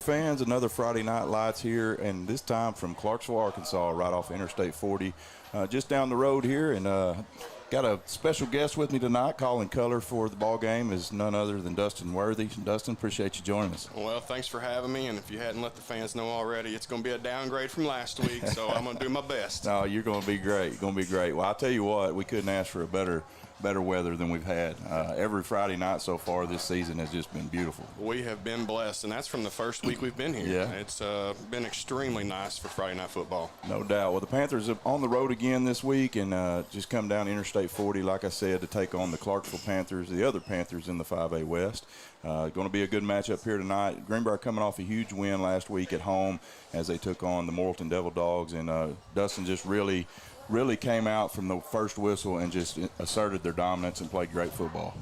Fans, another Friday Night Lights here, and this time from Clarksville, Arkansas, right off Interstate 40, just down the road here. And got a special guest with me tonight. Calling color for the ball game is none other than Dustin Worthy. Dustin, appreciate you joining us. Well, thanks for having me. And if you hadn't let the fans know already, it's going to be a downgrade from last week, so I'm going to do my best. No, you're going to be great. Going to be great. Well, I'll tell you what, we couldn't ask for a better weather than we've had. Every Friday night so far this season has just been beautiful. We have been blessed, and that's from the first week we've been here. Yeah. It's been extremely nice for Friday Night Football. No doubt. Well, the Panthers are on the road again this week and just come down Interstate 40, like I said, to take on the Clarksville Panthers, the other Panthers in the 5A West. Going to be a good matchup here tonight. Greenbrier coming off a huge win last week at home as they took on the Morrilton Devil Dogs, and Dustin just really came out from the first whistle and just asserted their dominance and played great football.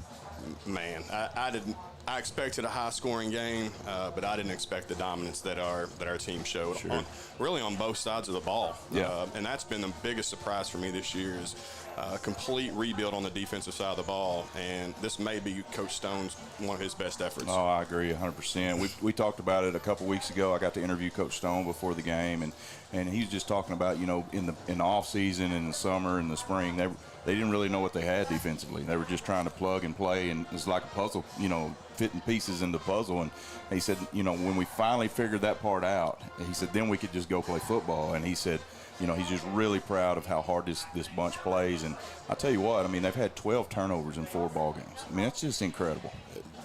Man, I expected a high-scoring game, but I didn't expect the dominance that our team showed. Sure. Really on both sides of the ball. Yeah. And that's been the biggest surprise for me this year is a complete rebuild on the defensive side of the ball, and this may be Coach Stone's one of his best efforts. Oh, I agree 100%. We talked about it a couple weeks ago. I got to interview Coach Stone before the game, and he's just talking about, you know, in the off season, in the summer, and the spring, they didn't really know what they had defensively. They were just trying to plug and play, and it's like a puzzle, you know, fitting pieces in the puzzle. And he said, you know, when we finally figured that part out, he said, then we could just go play football. And he said, you know, he's just really proud of how hard this bunch plays. And I tell you what, I mean, they've had 12 turnovers in 4 ball games. I mean, that's just incredible.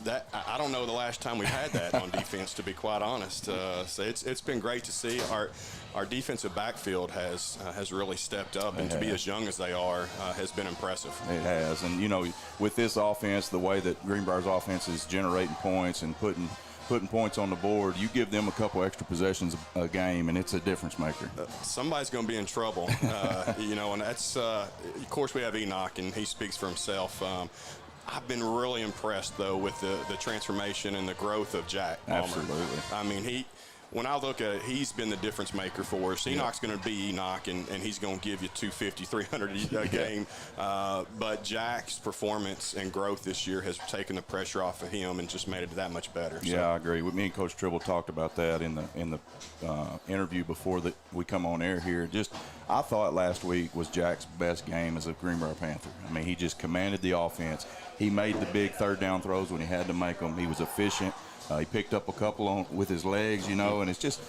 I don't know the last time we've had that on defense, to be quite honest. So it's been great to see. Our defensive backfield has really stepped up, and to be as young as they are has been impressive. It has, and you know, with this offense, the way that Greenbrier's offense is generating points and putting points on the board, you give them a couple extra possessions a game, and it's a difference maker. Somebody's going to be in trouble, you know, and that's, of course, we have Enoch, and he speaks for himself. I've been really impressed, though, with the transformation and the growth of Jack Palmer. Absolutely. I mean, when I look at it, he's been the difference maker for us. Enoch's going to be Enoch, and he's going to give you 250, 300 a game. But Jack's performance and growth this year has taken the pressure off of him and just made it that much better. Yeah, so. I agree. Me and Coach Tribble talked about that in the interview before that we come on air here. I thought last week was Jack's best game as a Greenbrier Panther. I mean, he just commanded the offense. He made the big third down throws when he had to make them. He was efficient. He picked up a couple with his legs, you know, and it's just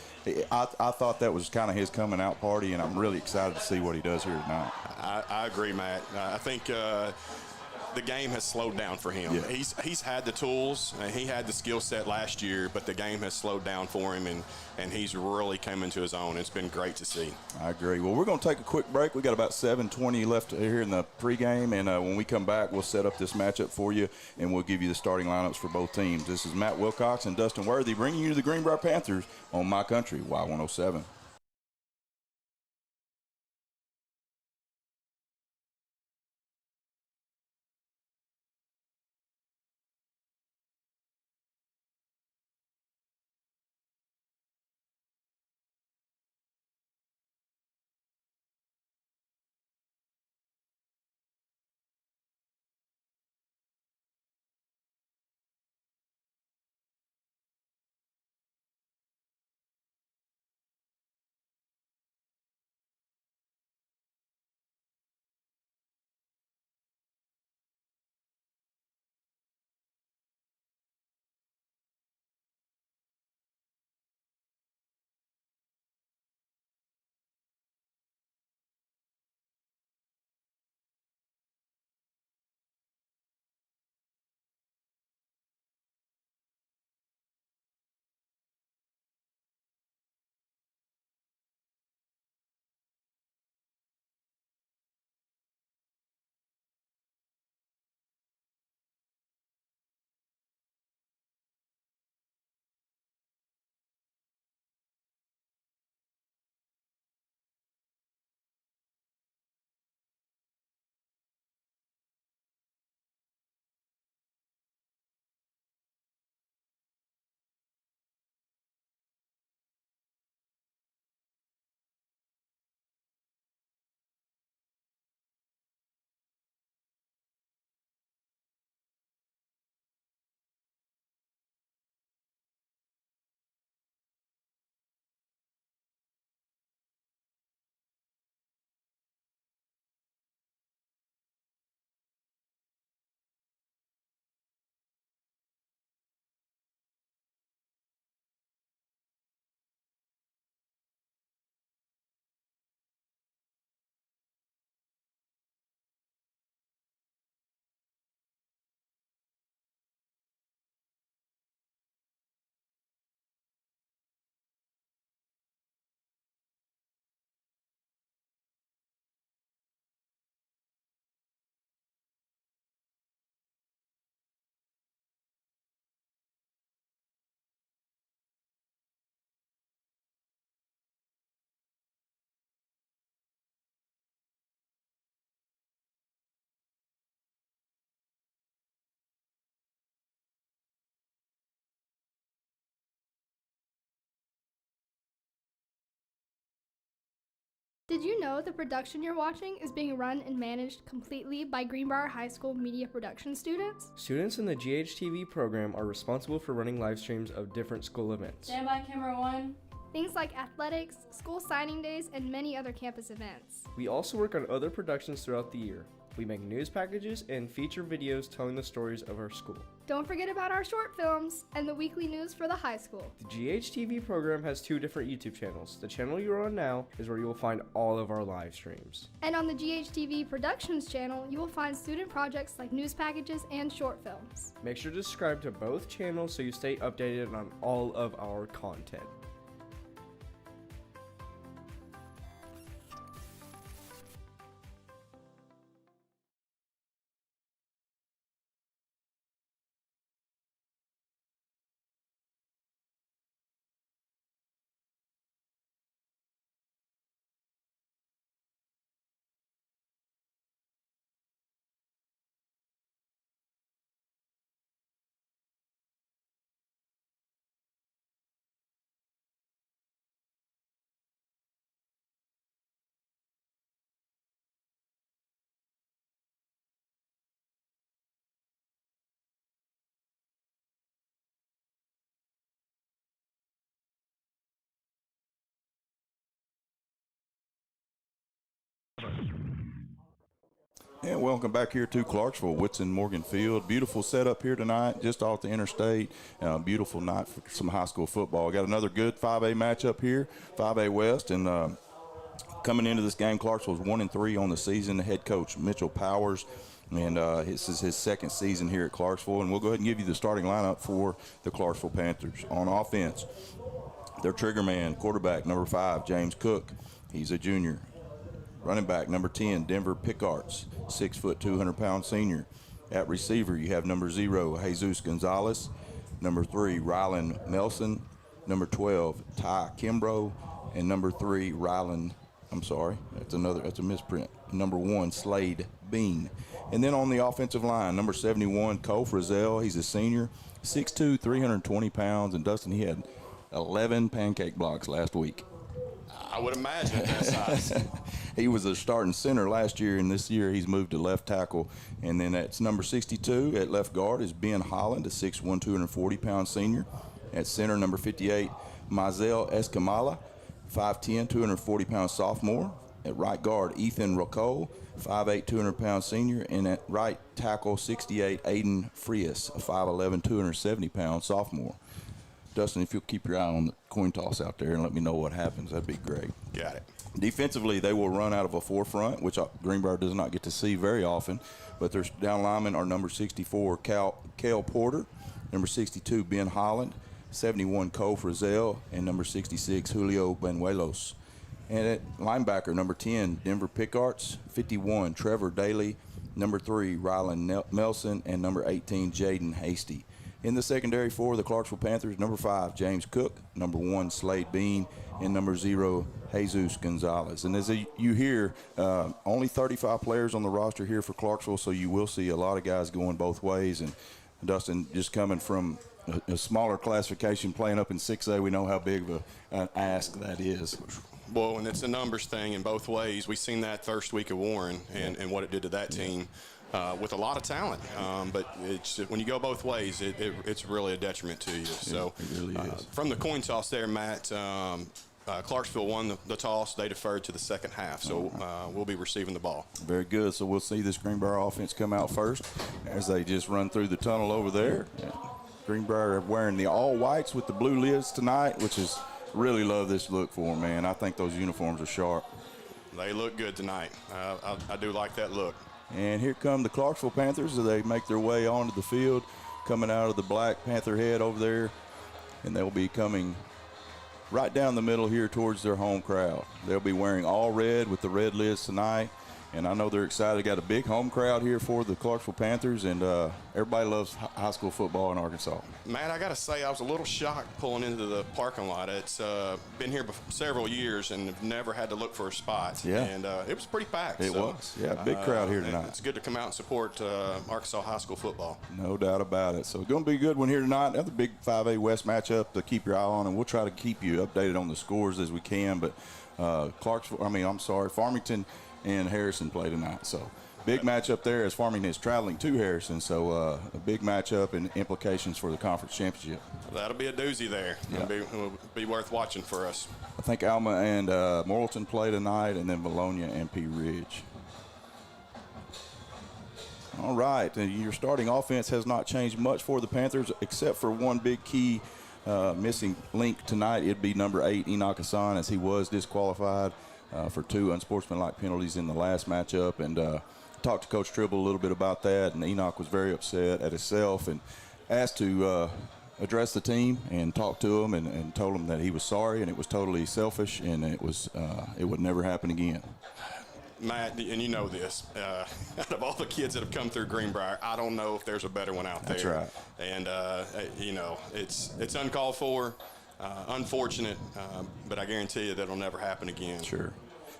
I thought that was kind of his coming out party, and I'm really excited to see what he does here tonight. I agree, Matt. I think the game has slowed down for him. Yeah. He's had the tools. He had the skill set last year, but the game has slowed down for him, and he's really come into his own. It's been great to see. I agree. Well, we're going to take a quick break. We got about 7:20 left here in the pregame, and when we come back, we'll set up this matchup for you, and we'll give you the starting lineups for both teams. This is Matt Wilcox and Dustin Worthy bringing you the Greenbrier Panthers on My Country, Y107. Did you know the production you're watching is being run and managed completely by Greenbrier High School media production students? Students in the GHTV program are responsible for running live streams of different school events. Stand by, camera one. Things like athletics, school signing days, and many other campus events. We also work on other productions throughout the year. We make news packages and feature videos telling the stories of our school. Don't forget about our short films and the weekly news for the high school. The GHTV program has 2 different YouTube channels. The channel you're on now is where you will find all of our live streams. And on the GHTV Productions channel, you will find student projects like news packages and short films. Make sure to subscribe to both channels so you stay updated on all of our content. And welcome back here to Clarksville, Whitson Morgan Field. Beautiful setup here tonight, just off the interstate. Beautiful night for some high school football. Got another good 5A matchup here, 5A West, and coming into this game, Clarksville's 1-3 on the season. The head coach Mitchell Powers, and this is his second season here at Clarksville. And we'll go ahead and give you the starting lineup for the Clarksville Panthers. On offense, their trigger man, quarterback number 5, James Cook. He's a junior. Running back, number 10, Denver Pickarts, 6 foot, 200-pound senior. At receiver, you have number 0, Jesus Gonzalez. Number 3, Rylan Melson. Number 12, Ty Kimbrough. And number 3, that's a misprint. Number 1, Slade Bean. And then on the offensive line, number 71, Cole Frizzell. He's a senior, 6'2", 320 pounds. And Dustin, he had 11 pancake blocks last week. I would imagine at that size. He was a starting center last year, and this year he's moved to left tackle. And then that's number 62 at left guard is Ben Holland, a 6'1", 240-pound senior. At center, number 58, Mazel Escamala, 5'10", 240-pound sophomore. At right guard, Ethan Rocco, 5'8", 200-pound senior. And at right tackle, 68, Aiden Frias, a 5'11", 270-pound sophomore. Dustin, if you'll keep your eye on the coin toss out there and let me know what happens, that'd be great. Got it. Defensively, they will run out of a 4-front, which Greenbrier does not get to see very often. But their down linemen are number 64, Cale Porter, number 62, Ben Holland, 71, Cole Frizzell, and number 66, Julio Benuelos. And at linebacker, number 10, Denver Pickarts, 51, Trevor Daly, number 3, Rylan Melson, and number 18, Jaden Hasty. In the secondary for the Clarksville Panthers, number 5, James Cook, number 1, Slade Bean, and number 0, Jesus Gonzalez. And as you hear, only 35 players on the roster here for Clarksville, so you will see a lot of guys going both ways. And Dustin, just coming from a smaller classification, playing up in 6A, we know how big of an ask that is. Well, and it's a numbers thing in both ways. We've seen that first week of Warren and what it did to that team. With a lot of talent, but it's when you go both ways, it's really a detriment to you. So, it really is. From the coin toss there, Matt, Clarksville won the toss. They deferred to the second half, so we'll be receiving the ball. Very good. So we'll see this Greenbrier offense come out first as they just run through the tunnel over there. Greenbrier wearing the all whites with the blue lids tonight, which is really love this look for them, man. I think those uniforms are sharp. They look good tonight. I do like that look. And here come the Clarksville Panthers as they make their way onto the field, coming out of the Black Panther head over there. And they'll be coming right down the middle here towards their home crowd. They'll be wearing all red with the red lids tonight. And I know they're excited. Got a big home crowd here for the Clarksville Panthers, and everybody loves high school football in Arkansas. Matt, I got to say, I was a little shocked pulling into the parking lot. It's been here several years and have never had to look for a spot. Yeah. And it was pretty packed. It was. Yeah, big crowd here tonight. It's good to come out and support Arkansas high school football. No doubt about it. So it's going to be a good one here tonight. Another big 5A West matchup to keep your eye on, and we'll try to keep you updated on the scores as we can. But Farmington and Harrison play tonight. So big matchup there as Farmington is traveling to Harrison. So a big matchup and implications for the conference championship. That'll be a doozy there. Yeah. It'll be worth watching for us. I think Alma and Morrilton play tonight, and then Bologna and Pea Ridge. All right, your starting offense has not changed much for the Panthers except for one big key missing link tonight. It'd be number 8, Enoch Hassan, as he was disqualified for 2 unsportsmanlike penalties in the last matchup. And talked to Coach Tribble a little bit about that, and Enoch was very upset at himself and asked to address the team and talk to him and told him that he was sorry and it was totally selfish and it would never happen again. Matt, and you know this, out of all the kids that have come through Greenbrier, I don't know if there's a better one out there. That's right. And, it's uncalled for, unfortunate, but I guarantee you that'll never happen again. Sure.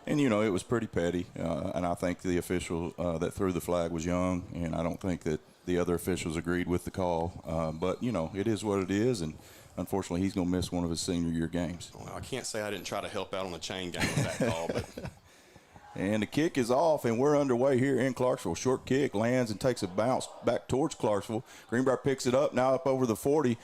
And, it was pretty petty, and I think the official that threw the flag was young, and I don't think that the other officials agreed with the call. But, it is what it is, and unfortunately he's going to miss one of his senior year games. Well, I can't say I didn't try to help out on the chain game with that call, but... And the kick is off, and we're underway here in Clarksville. Short kick lands and takes a bounce back towards Clarksville. Greenbrier picks it up, now up over the 40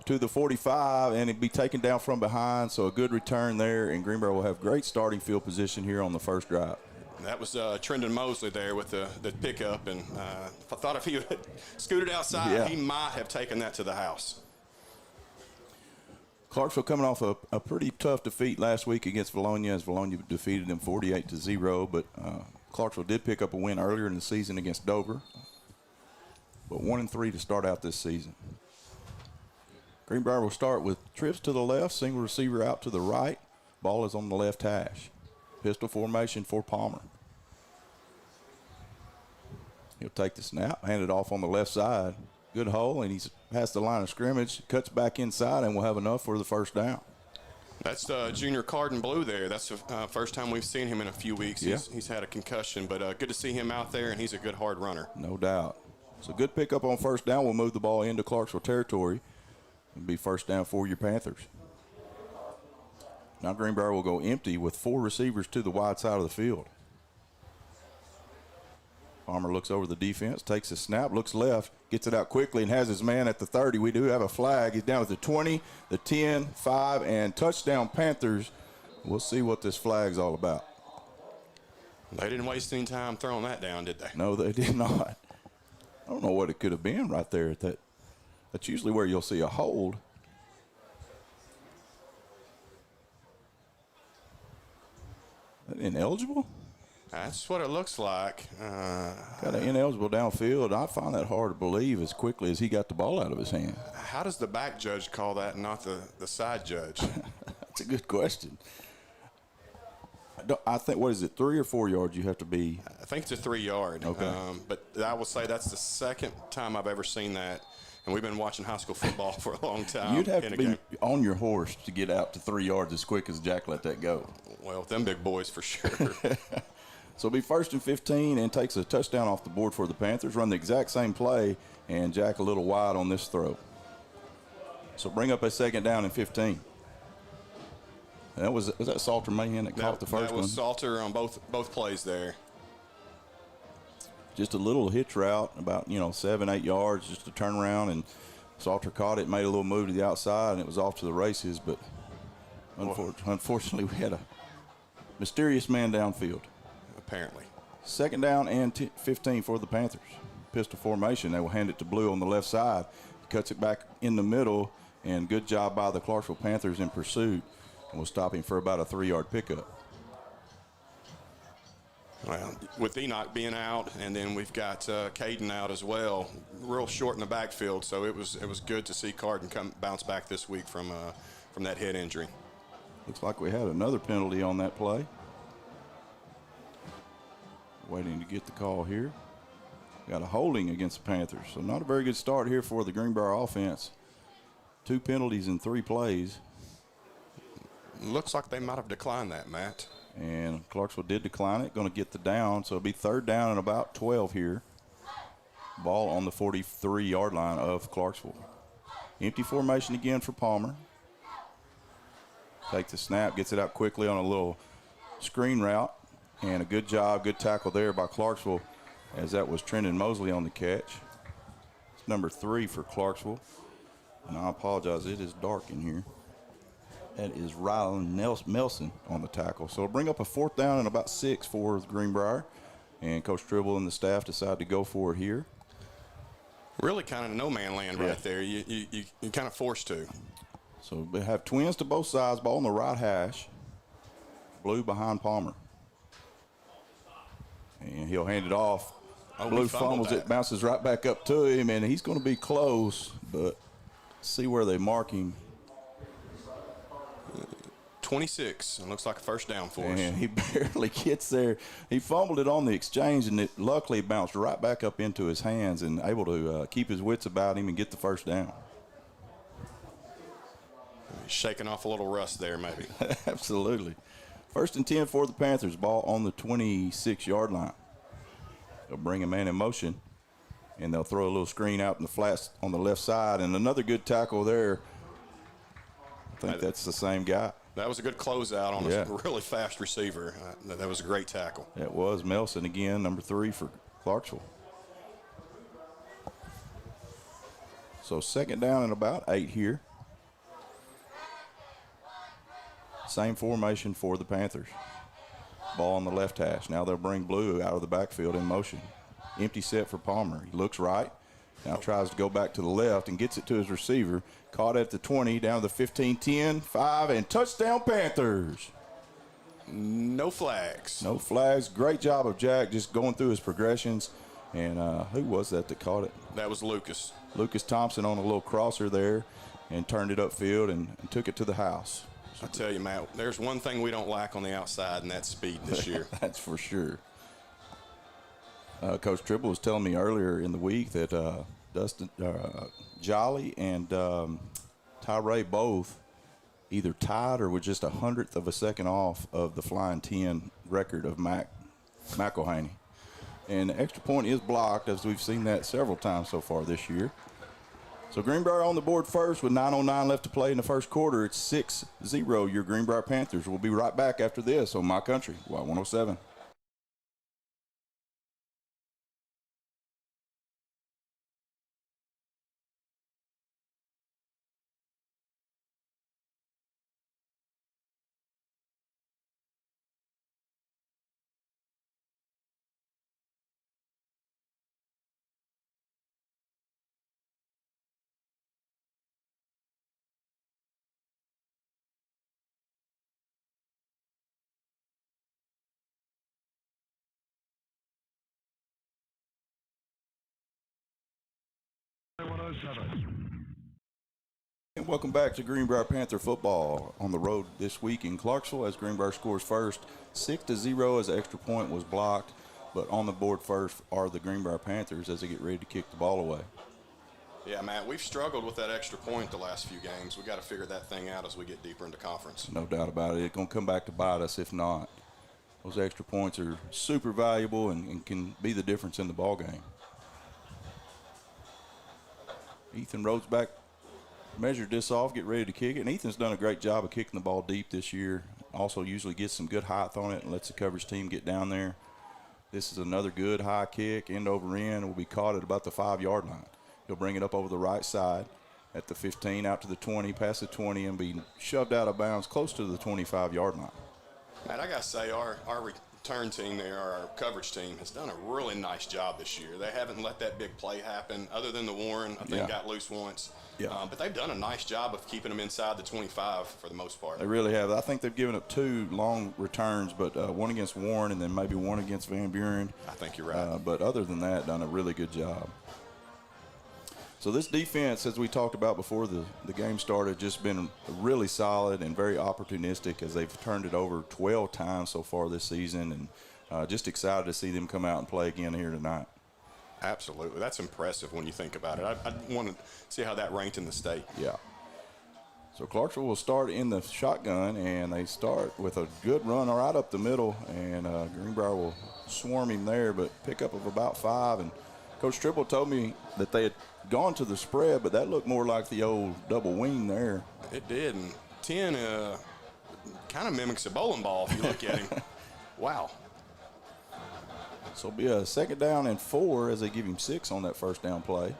to the 45, and it'd be taken down from behind, so a good return there, and Greenbrier will have great starting field position here on the first drive. That was Trendon Mosley there with the pickup, and I thought if he had scooted outside, he might have taken that to the house. Clarksville coming off a pretty tough defeat last week against Bologna, as Bologna defeated them 48-0. But Clarksville did pick up a win earlier in the season against Dover. But 1-3 to start out this season. Greenbrier will start with trips to the left, single receiver out to the right. Ball is on the left hash. Pistol formation for Palmer. He'll take the snap, hand it off on the left side. Good hole, and he's past the line of scrimmage, cuts back inside, and will have enough for the first down. That's junior Cardin Blue there. That's the first time we've seen him in a few weeks. Yeah. He's had a concussion, but good to see him out there, and he's a good hard runner. No doubt. So good pickup on first down. We'll move the ball into Clarksville territory. It'll be first down for your Panthers. Now Greenbrier will go empty with 4 receivers to the wide side of the field. Palmer looks over the defense, takes a snap, looks left, gets it out quickly, and has his man at the 30. We do have a flag. He's down at the 20, the 10, 5, and touchdown Panthers. We'll see what this flag's all about. They didn't waste any time throwing that down, did they? No, they did not. I don't know what it could have been right there. That's usually where you'll see a hold. Ineligible? That's what it looks like. Got an ineligible downfield. I find that hard to believe as quickly as he got the ball out of his hand. How does the back judge call that and not the side judge? That's a good question. I think, what is it, 3 or 4 yards you have to be? I think it's a 3-yard. Okay. But I will say that's the second time I've ever seen that. And we've been watching high school football for a long time. You'd have to be on your horse to get out to 3 yards as quick as Jack let that go. Well, them big boys for sure. So it'll be 1st and 15 and takes a touchdown off the board for the Panthers. Run the exact same play, and Jack a little wide on this throw. So bring up a 2nd down and 15. Was that Salter Mahan that caught the first one? That was Salter on both plays there. Just a little hitch route, about 7-8 yards, just to turn around, and Salter caught it, made a little move to the outside, and it was off to the races. But unfortunately, we had a mysterious man downfield. Apparently. 2nd down and 15 for the Panthers. Pistol formation. They will hand it to Blue on the left side. He cuts it back in the middle, and good job by the Clarksville Panthers in pursuit. And we'll stop him for about a 3-yard pickup. Well, with Enoch being out, and then we've got Caden out as well, real short in the backfield. So it was good to see Cardin bounce back this week from that head injury. Looks like we had another penalty on that play. Waiting to get the call here. Got a holding against the Panthers. So not a very good start here for the Greenbrier offense. 2 penalties in 3 plays. Looks like they might have declined that, Matt. And Clarksville did decline it. Going to get the down. So it'll be 3rd down and about 12 here. Ball on the 43-yard line of Clarksville. Empty formation again for Palmer. Takes the snap, gets it out quickly on a little screen route. And a good job, good tackle there by Clarksville, as that was Trenton Mosley on the catch. It's number 3 for Clarksville. And I apologize, it is dark in here. That is Rylan Nelson on the tackle. So it'll bring up a 4th down and about 6 for Greenbrier. And Coach Tribble and the staff decide to go for it here. Really kind of no man land right there. You kind of forced to. So we have twins to both sides. Ball on the right hash. Blue behind Palmer. And he'll hand it off. Blue fumbles it, bounces right back up to him, and he's going to be close, but see where they mark him. 26. It looks like a first down for us. And he barely gets there. He fumbled it on the exchange, and it luckily bounced right back up into his hands and able to keep his wits about him and get the first down. He's shaking off a little rust there, maybe. Absolutely. 1st and 10 for the Panthers. Ball on the 26-yard line. They'll bring a man in motion, and they'll throw a little screen out in the flats on the left side. And another good tackle there. I think that's the same guy. That was a good closeout on a really fast receiver. That was a great tackle. That was Melson again, number 3 for Clarksville. So 2nd down and about 8 here. Same formation for the Panthers. Ball on the left hash. Now they'll bring Blue out of the backfield in motion. Empty set for Palmer. He looks right. Now tries to go back to the left and gets it to his receiver. Caught at the 20, down to the 15, 10, 5, and touchdown Panthers. No flags. No flags. Great job of Jack just going through his progressions. And who was that caught it? That was Lucas. Lucas Thompson on a little crosser there and turned it upfield and took it to the house. I tell you, Matt, there's one thing we don't lack on the outside, and that's speed this year. That's for sure. Coach Tribble was telling me earlier in the week that Dustin Jolly and Tyree both either tied or were just 100th of a second off of the Flying 10 record of McElhaney. And the extra point is blocked, as we've seen that several times so far this year. So Greenbrier on the board first with 9:09 left to play in the first quarter. It's 6-0, your Greenbrier Panthers. We'll be right back after this on My Country, Y107. And welcome back to Greenbrier Panther football on the road this week in Clarksville as Greenbrier scores first. 6-0 as the extra point was blocked, but on the board first are the Greenbrier Panthers as they get ready to kick the ball away. Yeah, Matt, we've struggled with that extra point the last few games. We've got to figure that thing out as we get deeper into conference. No doubt about it. It's going to come back to bite us if not. Those extra points are super valuable and can be the difference in the ball game. Ethan Rhodes back, measured this off, get ready to kick it. And Ethan's done a great job of kicking the ball deep this year. Also usually gets some good height on it and lets the coverage team get down there. This is another good high kick, end over end. Will be caught at about the 5-yard line. He'll bring it up over the right side at the 15, out to the 20, past the 20, and be shoved out of bounds close to the 25-yard line. Matt, I got to say, our return team there, our coverage team, has done a really nice job this year. They haven't let that big play happen, other than the Warren, I think, got loose once. Yeah. But they've done a nice job of keeping them inside the 25 for the most part. They really have. I think they've given up 2 long returns, but one against Warren and then maybe one against Van Buren. I think you're right. But other than that, done a really good job. So this defense, as we talked about before the game started, just been really solid and very opportunistic as they've turned it over 12 times so far this season. And just excited to see them come out and play again here tonight. Absolutely. That's impressive when you think about it. I want to see how that ranked in the state. Yeah. So Clarksville will start in the shotgun, and they start with a good run right up the middle, and Greenbrier will swarm him there, but pickup of about 5. And Coach Triple told me that they had gone to the spread, but that looked more like the old double wing there. It did, and 10 kind of mimics a bowling ball if you look at him. Wow. So it'll be a 2nd down and 4 as they give him 6 on that first down play.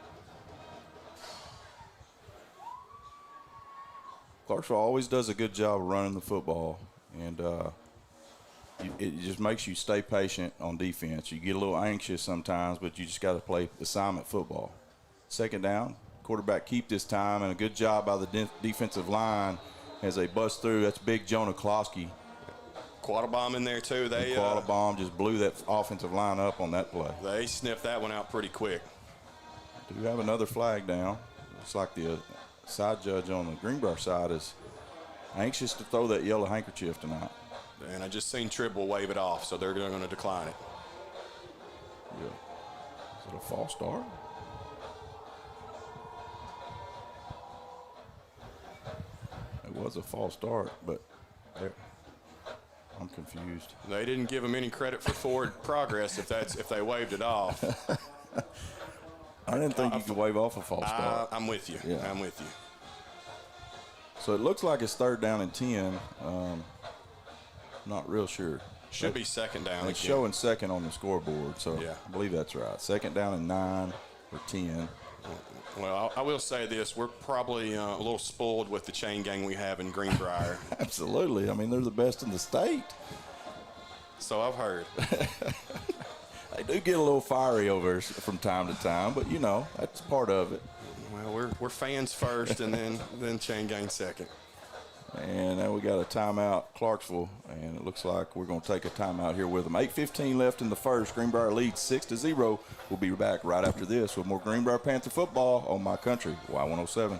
Clarksville always does a good job of running the football, and it just makes you stay patient on defense. You get a little anxious sometimes, but you just got to play assignment football. 2nd down, quarterback keep this time, and a good job by the defensive line as they bust through. That's big Jonah Klosky. Quattlebaum in there too. Quattlebaum just blew that offensive line up on that play. They sniffed that one out pretty quick. Do have another flag down. Looks like the side judge on the Greenbrier side is anxious to throw that yellow handkerchief tonight. And I just seen Tribble wave it off, so they're going to decline it. Yeah. Is it a false start? It was a false start, but I'm confused. They didn't give him any credit for forward progress if they waved it off. I didn't think you could wave off a false start. I'm with you. Yeah. I'm with you. So it looks like it's 3rd down and 10. Not real sure. Should be 2nd down. It's showing 2nd on the scoreboard, so yeah. I believe that's right. 2nd down and 9 or 10. Well, I will say this. We're probably a little spoiled with the chain gang we have in Greenbrier. Absolutely. I mean, they're the best in the state. So I've heard. They do get a little fiery over from time to time, but, you know, that's part of it. Well, we're fans first and then chain gang second. And now we got a timeout, Clarksville, and it looks like we're going to take a timeout here with them. 8:15 left in the first. Greenbrier leads 6-0. We'll be back right after this with more Greenbrier Panther football on My Country, Y107.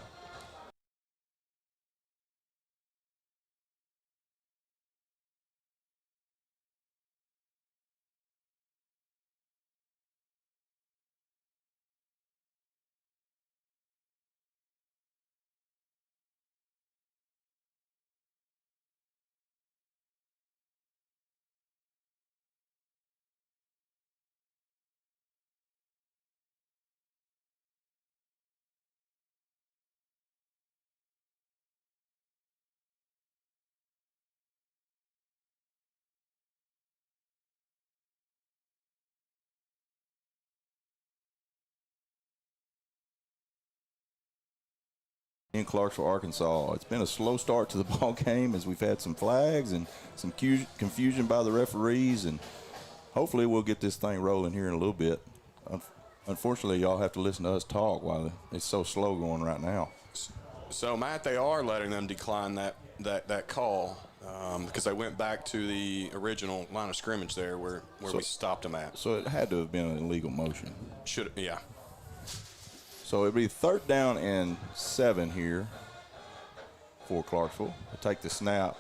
In Clarksville, Arkansas. It's been a slow start to the ball game as we've had some flags and some confusion by the referees, and hopefully we'll get this thing rolling here in a little bit. Unfortunately, y'all have to listen to us talk while it's so slow going right now. So, Matt, they are letting them decline that call because they went back to the original line of scrimmage there where we stopped them at. So it had to have been an illegal motion. Yeah. So it'd be 3rd down and 7 here for Clarksville. They take the snap.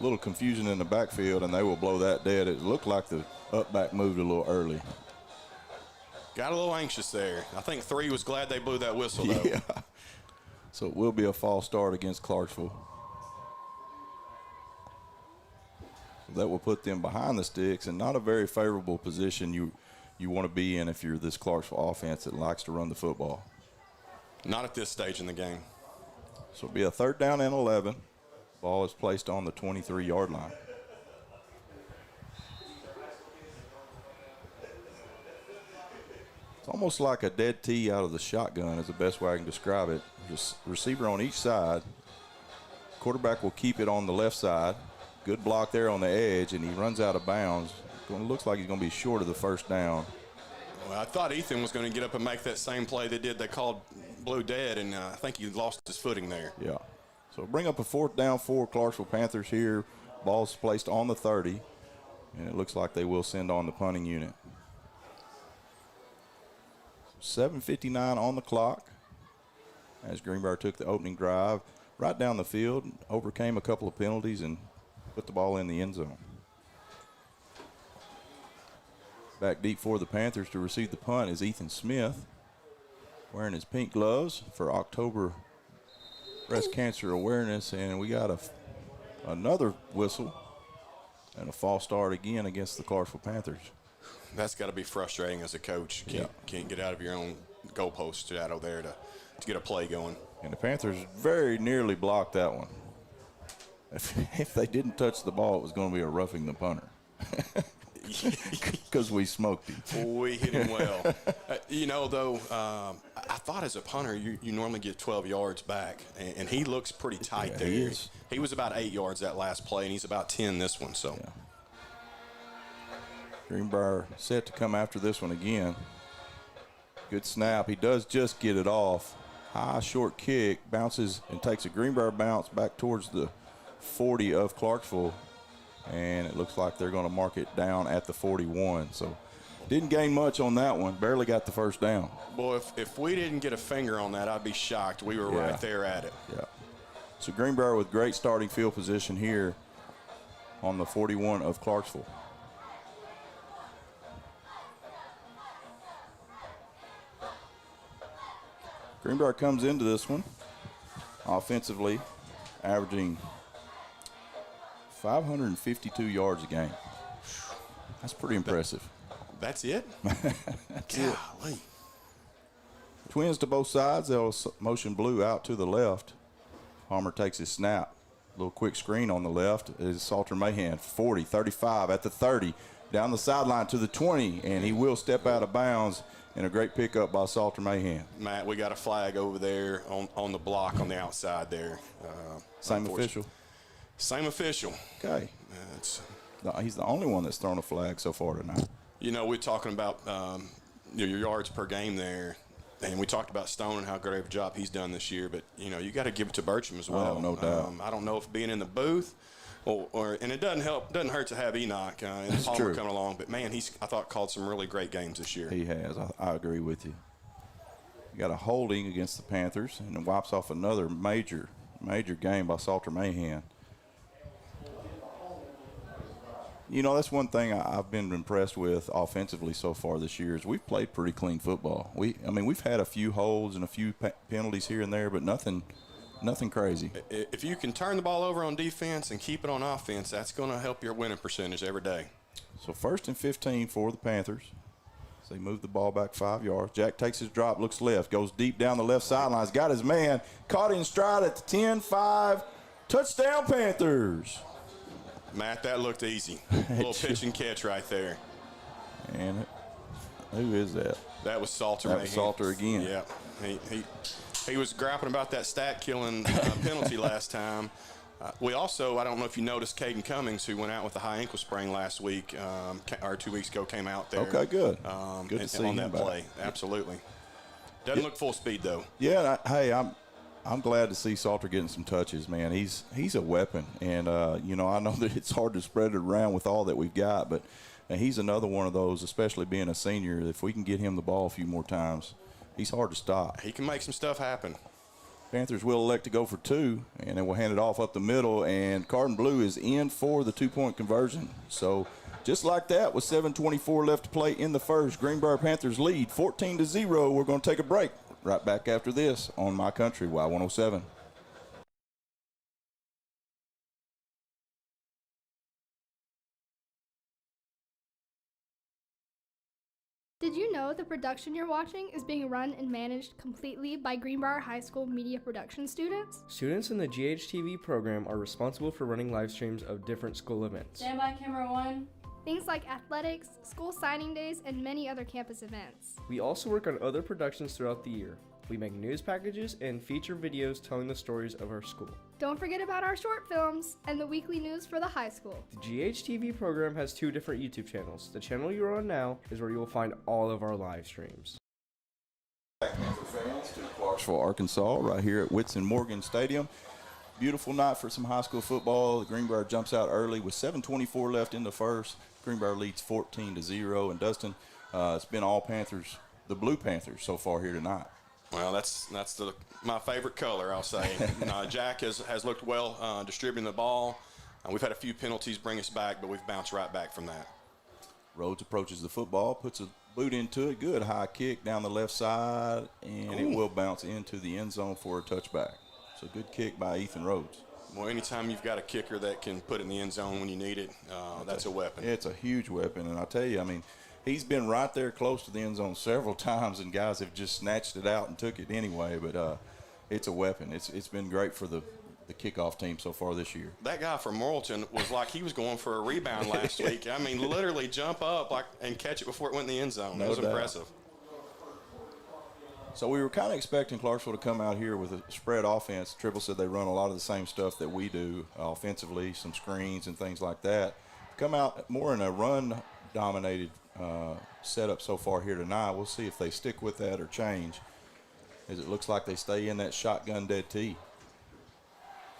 A little confusion in the backfield, and they will blow that dead. It looked like the up back moved a little early. Got a little anxious there. I think 3 was glad they blew that whistle, though. Yeah. So it will be a false start against Clarksville. That will put them behind the sticks, and not a very favorable position you want to be in if you're this Clarksville offense that likes to run the football. Not at this stage in the game. So it'll be a 3rd down and 11. Ball is placed on the 23-yard line. It's almost like a dead tee out of the shotgun is the best way I can describe it. Just receiver on each side. Quarterback will keep it on the left side. Good block there on the edge, and he runs out of bounds. Looks like he's going to be short of the 1st down. Well, I thought Ethan was going to get up and make that same play they called blue dead, and I think he lost his footing there. Yeah. So bring up a 4th down for Clarksville Panthers here. Ball's placed on the 30, and it looks like they will send on the punting unit. 7:59 on the clock as Greenbrier took the opening drive right down the field, overcame a couple of penalties, and put the ball in the end zone. Back deep for the Panthers to receive the punt is Ethan Smith, wearing his pink gloves for October breast cancer awareness. And we got another whistle and a false start again against the Clarksville Panthers. That's got to be frustrating as a coach. Can't get out of your own goalpost shadow there to get a play going. And the Panthers very nearly blocked that one. If they didn't touch the ball, it was going to be a roughing the punter. Because we smoked him. We hit him well. I thought as a punter, you normally get 12 yards back, and he looks pretty tight there. He is. He was about 8 yards that last play, and he's about 10 this one. So, yeah. Greenbrier set to come after this one again. Good snap. He does just get it off. High, short kick, bounces and takes a Greenbrier bounce back towards the 40 of Clarksville. And it looks like they're going to mark it down at the 41. So didn't gain much on that one. Barely got the first down. Boy, if we didn't get a finger on that, I'd be shocked. We were right there at it. Yeah. So Greenbrier with great starting field position here on the 41 of Clarksville. Greenbrier comes into this one offensively, averaging 552 yards a game. That's pretty impressive. That's it? That's it. Twins to both sides. They'll motion blue out to the left. Palmer takes his snap. Little quick screen on the left is Salter Mahan. 40, 35 at the 30. Down the sideline to the 20, and he will step out of bounds. And a great pickup by Salter Mahan. Matt, we got a flag over there on the block on the outside there. Same official? Same official. Okay. He's the only one that's thrown a flag so far tonight. We're talking about your yards per game there, and we talked about Stone and how great of a job he's done this year. But, you got to give it to Burcham as well. Oh, no doubt. I don't know if being in the booth and it doesn't hurt to have Enoch and Palmer coming along. But, man, I thought called some really great games this year. He has. I agree with you. You got a holding against the Panthers, and it wipes off another major game by Salter Mahan. That's one thing I've been impressed with offensively so far this year is we've played pretty clean football. We've had a few holds and a few penalties here and there, but nothing crazy. If you can turn the ball over on defense and keep it on offense, that's going to help your winning percentage every day. So 1st and 15 for the Panthers. So they move the ball back 5 yards. Jack takes his drop, looks left, goes deep down the left sideline. He's got his man, caught in stride at the 10-5. Touchdown, Panthers. Matt, that looked easy. A little pitch and catch right there. And who is that? That was Salter. That was Salter again. Yeah. He was grappling about that stat-killing penalty last time. We also, I don't know if you noticed, Caden Cummings, who went out with a high ankle sprain last week or 2 weeks ago, came out there. Okay, good. Good to see on him that play. Absolutely. Doesn't look full speed though. Yeah. Hey, I'm glad to see Salter getting some touches, man. He's a weapon, and I know that it's hard to spread it around with all that we've got, but he's another one of those, especially being a senior. If we can get him the ball a few more times, he's hard to stop. He can make some stuff happen. Panthers will elect to go for 2, and then we'll hand it off up the middle, and Cardin Blue is in for the 2-point conversion. So just like that, with 7:24 left to play in the first, Greenbrier Panthers lead 14-0. We're going to take a break. Right back after this on My Country, Y107. Did you know the production you're watching is being run and managed completely by Greenbrier High School media production students? Students in the GHTV program are responsible for running live streams of different school events. Stand by, camera 1. Things like athletics, school signing days, and many other campus events. We also work on other productions throughout the year. We make news packages and feature videos telling the stories of our school. Don't forget about our short films and the weekly news for the high school. The GHTV program has 2 different YouTube channels. The channel you're on now is where you will find all of our live streams. Fans to Clarksville, Arkansas, right here at Whitson Morgan Stadium. Beautiful night for some high school football. The Greenbrier jumps out early with 7:24 left in the first. Greenbrier leads 14-0. And Dustin, it's been all Panthers, the Blue Panthers, so far here tonight. Well, that's my favorite color, I'll say. Jack has looked well distributing the ball. We've had a few penalties bring us back, but we've bounced right back from that. Rhodes approaches the football, puts a boot into it. Good high kick down the left side, and it will bounce into the end zone for a touchback. So good kick by Ethan Rhodes. Well, anytime you've got a kicker that can put it in the end zone when you need it, that's a weapon. It's a huge weapon, and I'll tell you, I mean, he's been right there close to the end zone several times, and guys have just snatched it out and took it anyway. But it's a weapon. It's been great for the kickoff team so far this year. That guy from Morrilton was like he was going for a rebound last week. I mean, literally jump up and catch it before it went in the end zone. That was impressive. So we were kind of expecting Clarksville to come out here with a spread offense. Triple said they run a lot of the same stuff that we do offensively, some screens and things like that. Come out more in a run-dominated setup so far here tonight. We'll see if they stick with that or change, as it looks like they stay in that shotgun dead tee.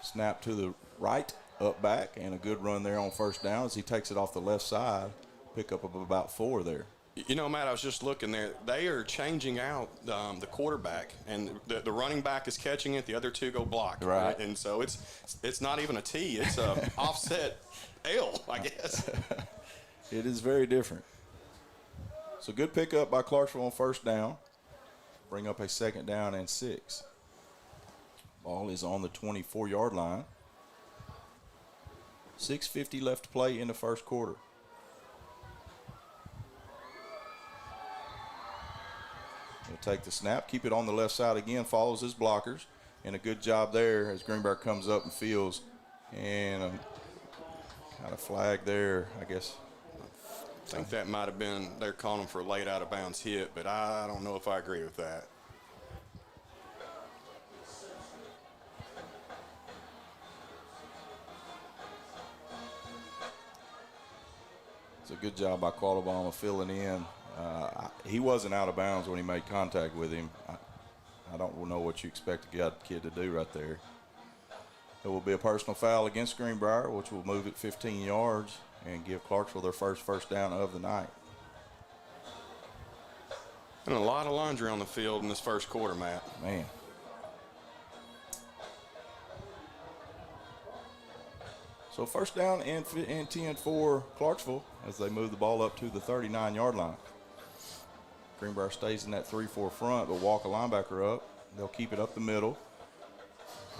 Snap to the right, up back, and a good run there on first down as he takes it off the left side. Pick up of about 4 there. You know, Matt, I was just looking there. They are changing out the quarterback, and the running back is catching it. The other 2 go block. Right. And so it's not even a T. It's a offset L, I guess. It is very different. So good pickup by Clarksville on first down. Bring up a 2nd down and 6. Ball is on the 24-yard line. 6:50 left to play in the first quarter. He'll take the snap, keep it on the left side again, follows his blockers, and a good job there as Greenbrier comes up and fields. And kind of flag there, I guess. I think that might have been, they're calling for a late out-of-bounds hit, but I don't know if I agree with that. It's a good job by Qualabama filling in. He wasn't out of bounds when he made contact with him. I don't know what you expect a kid to do right there. It will be a personal foul against Greenbrier, which will move it 15 yards and give Clarksville their first down of the night. And a lot of laundry on the field in this first quarter, Matt. Man. So first down and 10 for Clarksville as they move the ball up to the 39-yard line. Greenbrier stays in that 3-4 front, but walk a linebacker up. They'll keep it up the middle.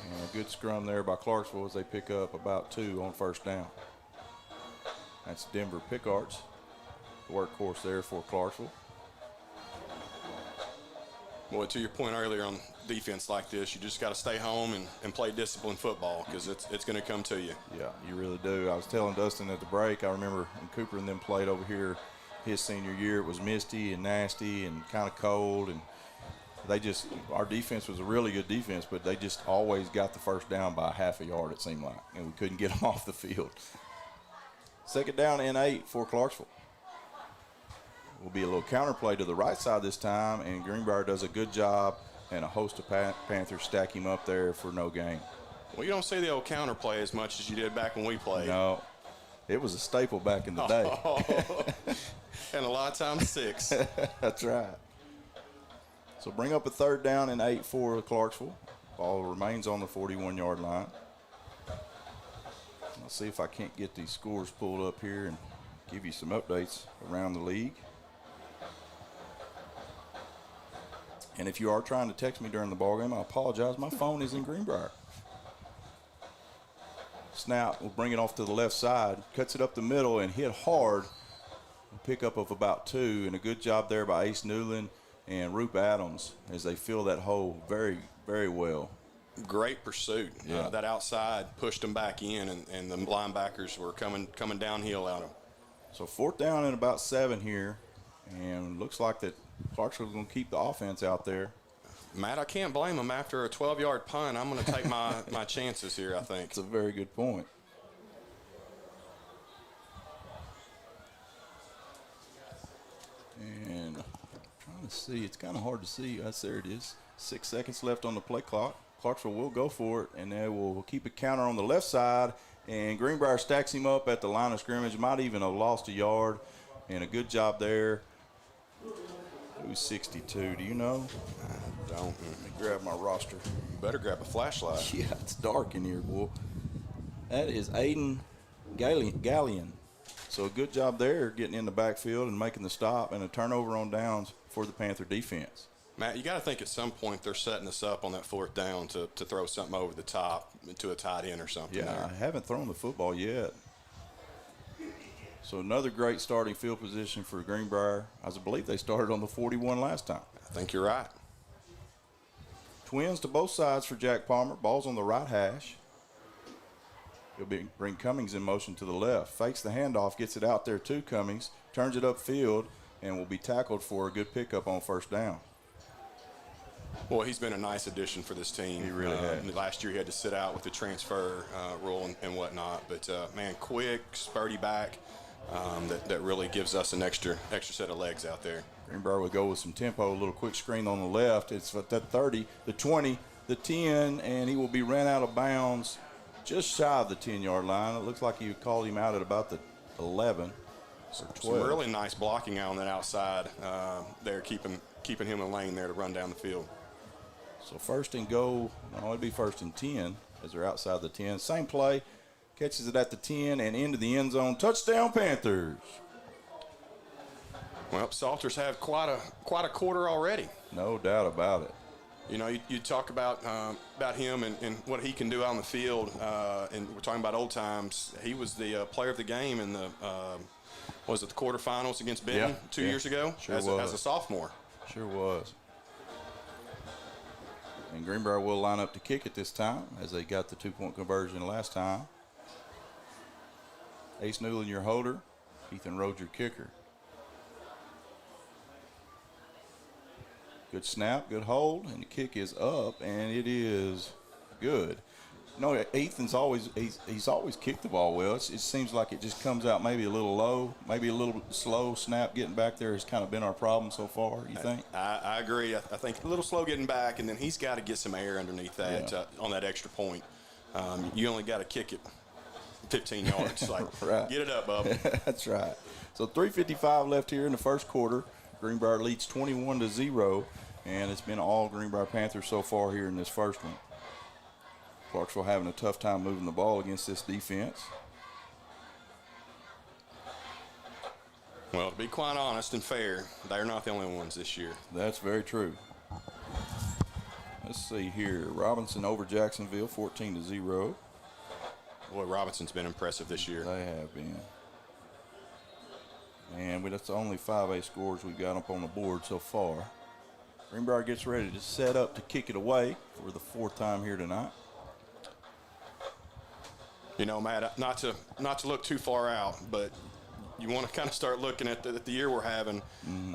And a good scrum there by Clarksville as they pick up about 2 on first down. That's Denver Pickards, the workhorse there for Clarksville. Boy, to your point earlier on defense like this, you just got to stay home and play disciplined football because it's going to come to you. Yeah, you really do. I was telling Dustin at the break, I remember when Cooper and them played over here his senior year, it was misty and nasty and kind of cold, and our defense was a really good defense, but they just always got the first down by half a yard, it seemed like, and we couldn't get them off the field. 2nd down and 8 for Clarksville. Will be a little counterplay to the right side this time, and Greenbrier does a good job, and a host of Panthers stack him up there for no gain. Well, you don't see the old counterplay as much as you did back when we played. No, it was a staple back in the day. And a lot of times 6. That's right. So bring up a 3rd down and 8 for Clarksville. Ball remains on the 41-yard line. Let's see if I can't get these scores pulled up here and give you some updates around the league. And if you are trying to text me during the ballgame, I apologize. My phone is in Greenbrier. Snap will bring it off to the left side, cuts it up the middle and hit hard. Pickup of about 2, and a good job there by Ace Newland and Roop Adams as they fill that hole very, very well. Great pursuit. Yeah. That outside pushed them back in, and the linebackers were coming downhill out of them. So 4th down and about 7 here, and looks like that Clarksville's going to keep the offense out there. Matt, I can't blame them. After a 12-yard punt, I'm going to take my chances here, I think. That's a very good point. And I'm trying to see. It's kind of hard to see. There it is. 6 seconds left on the play clock. Clarksville will go for it, and they will keep a counter on the left side. And Greenbrier stacks him up at the line of scrimmage. Might even have lost a yard. And a good job there. Who's 62? Do you know? I don't. Let me grab my roster. You better grab a flashlight. Yeah, it's dark in here, boy. That is Aiden Gallion. So So a good job there getting in the backfield and making the stop and a turnover on downs for the Panther defense. Matt, you got to think at some point they're setting us up on that 4th down to throw something over the top to a tight end or something. Yeah, there. I haven't thrown the football yet. So another great starting field position for Greenbrier. I believe they started on the 41 last time. I think you're right. Twins to both sides for Jack Palmer. Ball's on the right hash. He'll bring Cummings in motion to the left. Fakes the handoff, gets it out there to Cummings, turns it upfield, and will be tackled for a good pickup on 1st down. Well, he's been a nice addition for this team. He really has. Last year he had to sit out with the transfer rule and whatnot. But, man, quick, spurty back that really gives us an extra set of legs out there. Greenbrier would go with some tempo, a little quick screen on the left. It's at that 30, the 20, the 10, and he will be ran out of bounds just shy of the 10-yard line. It looks like you called him out at about the 11 or 12. Some really nice blocking out on that outside there, keeping him in lane there to run down the field. So 1st and goal, no, it'd be 1st and 10 as they're outside the 10. Same play, catches it at the 10 and into the end zone. Touchdown, Panthers. Well, Salters have quite a quarter already. No doubt about it. You know, you talk about him and what he can do out on the field, and we're talking about old times. He was the player of the game in the the quarterfinals against Benton 2 years ago as a sophomore. Sure was. And Greenbrier will line up to kick it this time as they got the 2-point conversion last time. Ace Newland, your holder. Ethan Rhodes, your kicker. Good snap, good hold, and the kick is up, and it is good. No, Ethan's always he's always kicked the ball well. It seems like it just comes out maybe a little low, maybe a little slow. Snap getting back there has kind of been our problem so far, you think? I agree. I think a little slow getting back, and then he's got to get some air underneath that on that extra point. You only got to kick it 15 yards. Like, right. Get it up, Bubba. That's right. So 3:55 left here in the first quarter. Greenbrier leads 21-0, and it's been all Greenbrier Panthers so far here in this first one. Clarksville having a tough time moving the ball against this defense. Well, to be quite honest and fair, they're not the only ones this year. That's very true. Let's see here. Robinson over Jacksonville, 14-0. Boy, Robinson's been impressive this year. They have been. And that's the only 5A scores we've got up on the board so far. Greenbrier gets ready to set up to kick it away for the 4th time here tonight. You know, Matt, not to look too far out, but you want to kind of start looking at the year we're having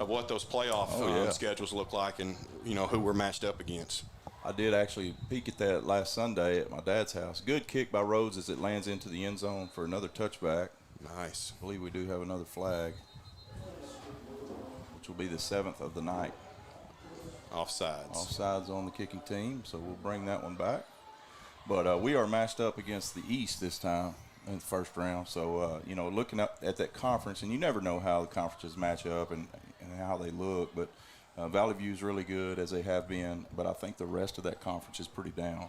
of what those playoff schedules look like and, you know, who we're matched up against. I did actually peek at that last Sunday at my dad's house. Good kick by Rhodes as it lands into the end zone for another touchback. Nice. I believe we do have another flag, which will be the 7th of the night. Offsides. Offsides on the kicking team, so we'll bring that one back. But we are matched up against the East this time in the first round. So, you know, looking up at that conference, and you never know how the conferences match up and how they look. But Valley View's really good, as they have been. But I think the rest of that conference is pretty down.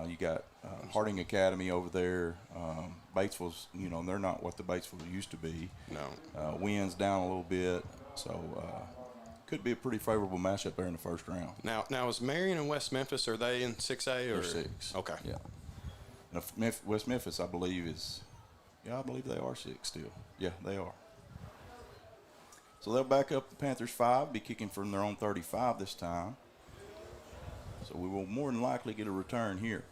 You got Harding Academy over there. Batesville's, you know, they're not what the Batesville used to be. No. Wins down a little bit. So, could be a pretty favorable matchup there in the first round. Now is Marion and West Memphis, are they in 6A or? They're 6. Okay. Yeah. And West Memphis, I believe, I believe they are 6 still. Yeah, they are. So they'll back up the Panthers 5, be kicking from their own 35 this time. So we will more than likely get a return here.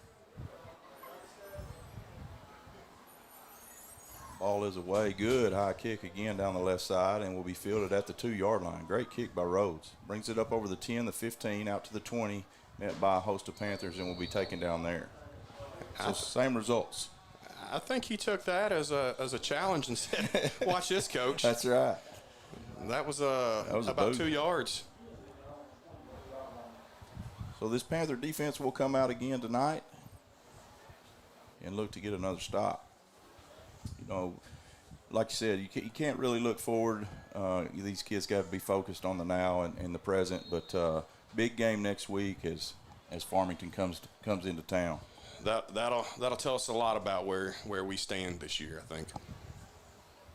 Ball is away. Good high kick again down the left side and will be fielded at the 2-yard line. Great kick by Rhodes. Brings it up over the 10, the 15, out to the 20, met by a host of Panthers, and will be taken down there. So same results. I think he took that as a challenge and said, watch this, coach. That's right. That was about about 2 yards. So this Panther defense will come out again tonight and look to get another stop. You know, like you said, you can't really look forward. These kids got to be focused on the now and the present. But big game next week as Farmington comes into town. That'll tell us a lot about where we stand this year, I think.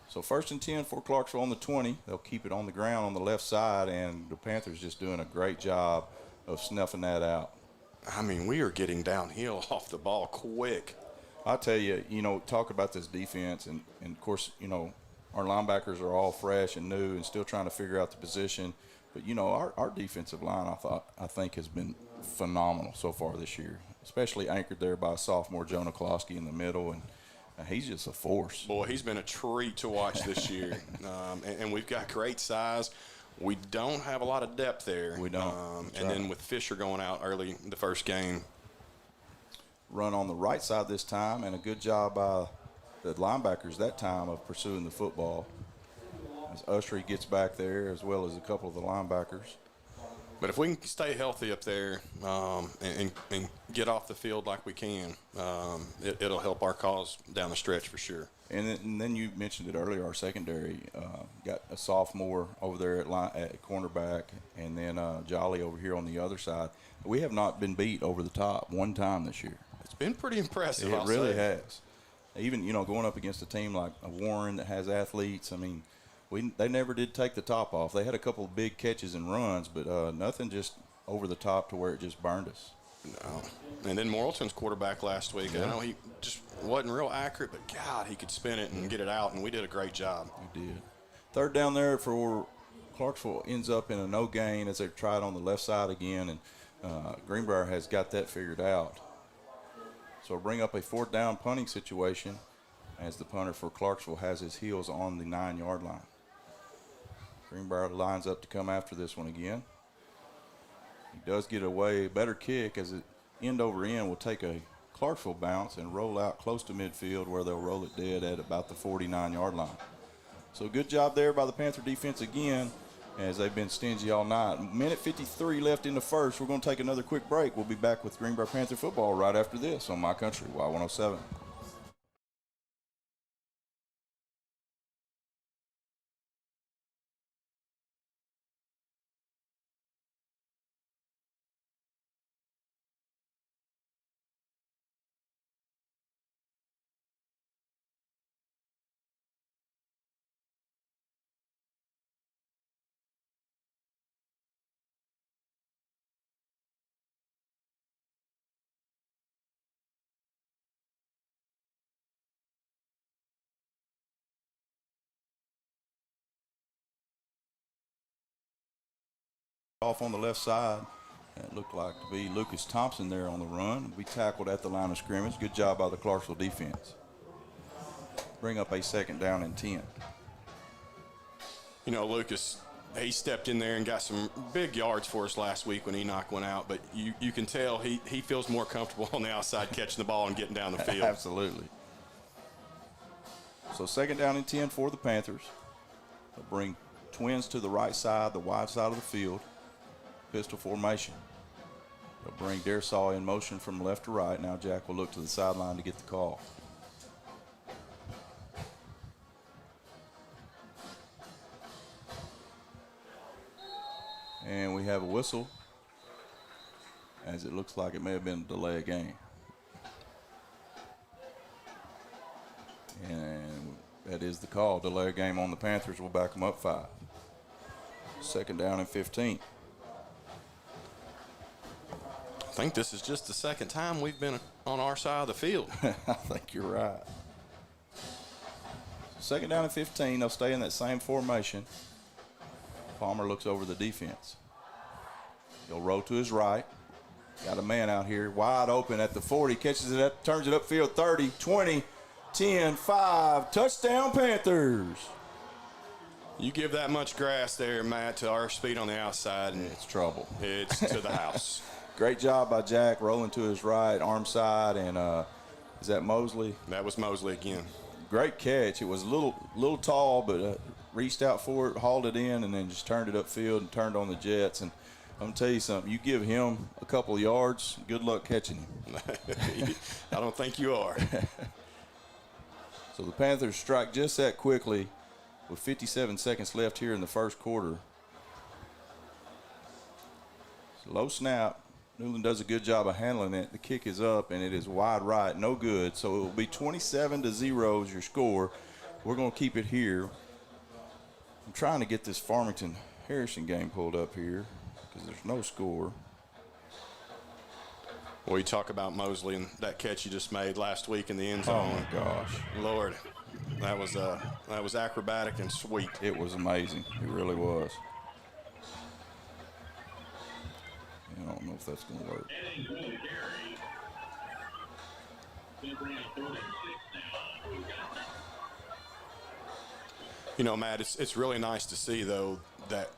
So 1st and 10 for Clarksville on the 20. They'll keep it on the ground on the left side, and the Panthers just doing a great job of snuffing that out. I mean, we are getting downhill off the ball quick. I tell you, talk about this defense, and of course, our linebackers are all fresh and new and still trying to figure out the position. But, our defensive line, I think, has been phenomenal so far this year, especially anchored there by sophomore Jonah Klosky in the middle, and he's just a force. Boy, he's been a treat to watch this year. And we've got great size. We don't have a lot of depth there. We don't. And then with Fisher going out early the first game. Run on the right side this time, and a good job by the linebackers that time of pursuing the football. As Ushery gets back there, as well as a couple of the linebackers. But if we can stay healthy up there and get off the field like we can, it'll help our cause down the stretch for sure. And then you mentioned it earlier, our secondary got a sophomore over there at cornerback, and then Jolly over here on the other side. We have not been beat over the top one time this year. It's been pretty impressive. It really has. Even, going up against a team like a Warren that has athletes, I mean, they never did take the top off. They had a couple of big catches and runs, but nothing just over the top to where it just burned us. No. And then Morrilton's quarterback last week, I know he just wasn't real accurate, but, God, he could spin it and get it out, and we did a great job. We did. 3rd down there for Clarksville ends up in a no gain as they try it on the left side again, and Greenbrier has got that figured out. So bring up a 4th down punting situation as the punter for Clarksville has his heels on the 9-yard line. Greenbrier lines up to come after this one again. He does get away a better kick as it end over end will take a Clarksville bounce and roll out close to midfield where they'll roll it dead at about the 49-yard line. So good job there by the Panther defense again as they've been stingy all night. Minute 53 left in the first. We're going to take another quick break. We'll be back with Greenbrier Panther football right after this on My Country, Y107. Off on the left side, it looked like to be Lucas Thompson there on the run. We tackled at the line of scrimmage. Good job by the Clarksville defense. Bring up a 2nd down and 10. Lucas, he stepped in there and got some big yards for us last week when Enoch went out, but you can tell he feels more comfortable on the outside catching the ball and getting down the field. Absolutely. So 2nd down and 10 for the Panthers. They'll bring twins to the right side, the wide side of the field. Pistol formation. They'll bring Darsaw in motion from left to right. Now Jack will look to the sideline to get the call. And we have a whistle as it looks like it may have been a delay of game. And that is the call. Delay of game on the Panthers. Will back them up 5. 2nd down and 15. I think this is just the 2nd time we've been on our side of the field. I think you're right. 2nd down and 15. They'll stay in that same formation. Palmer looks over the defense. He'll roll to his right. Got a man out here wide open at the 40. Catches it up, turns it upfield 30, 20, 10, 5. Touchdown Panthers. You give that much grass there, Matt, to our speed on the outside, and It's trouble. it's to the house. Great job by Jack rolling to his right, arm side, and is that Mosley? That was Mosley again. Great catch. It was a little tall, but reached out for it, hauled it in, and then just turned it upfield and turned on the Jets. And I'm going to tell you something. You give him a couple of yards, good luck catching him. I don't think you are. So the Panthers strike just that quickly with 57 seconds left here in the first quarter. Low snap. Newland does a good job of handling it. The kick is up, and it is wide right, no good. So it will be 27-0 is your score we're going to keep it here. I'm trying to get this Farmington-Harrison game pulled up here because there's no score. Well, you talk about Mosley and that catch you just made last week in the end zone. Oh, my gosh. Lord, that was acrobatic and sweet. It was amazing. It really was. I don't know if that's going to work. You know, Matt, it's really nice to see, though, that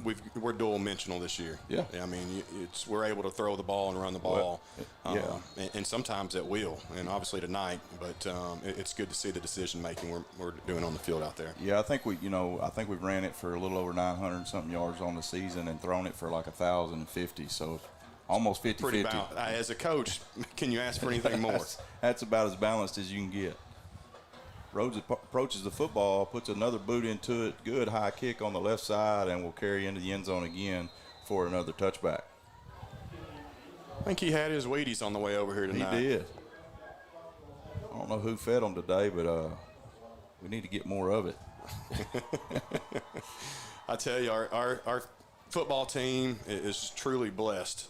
we're dual-dimensional this year. Yeah. I mean, we're able to throw the ball and run the ball. Well, and sometimes at will, and obviously tonight. But it's good to see the decision-making we're doing on the field out there. Yeah, I think we've ran it for a little over 900 and something yards on the season and thrown it for like 1,050. So almost 50-50. Pretty balanced. As a coach, can you ask for anything more? That's about as balanced as you can get. Rhodes approaches the football, puts another boot into it, good high kick on the left side, and will carry into the end zone again for another touchback. I think he had his Wheaties on the way over here tonight. He did. I don't know who fed him today, but we need to get more of it. I tell you, our football team is truly blessed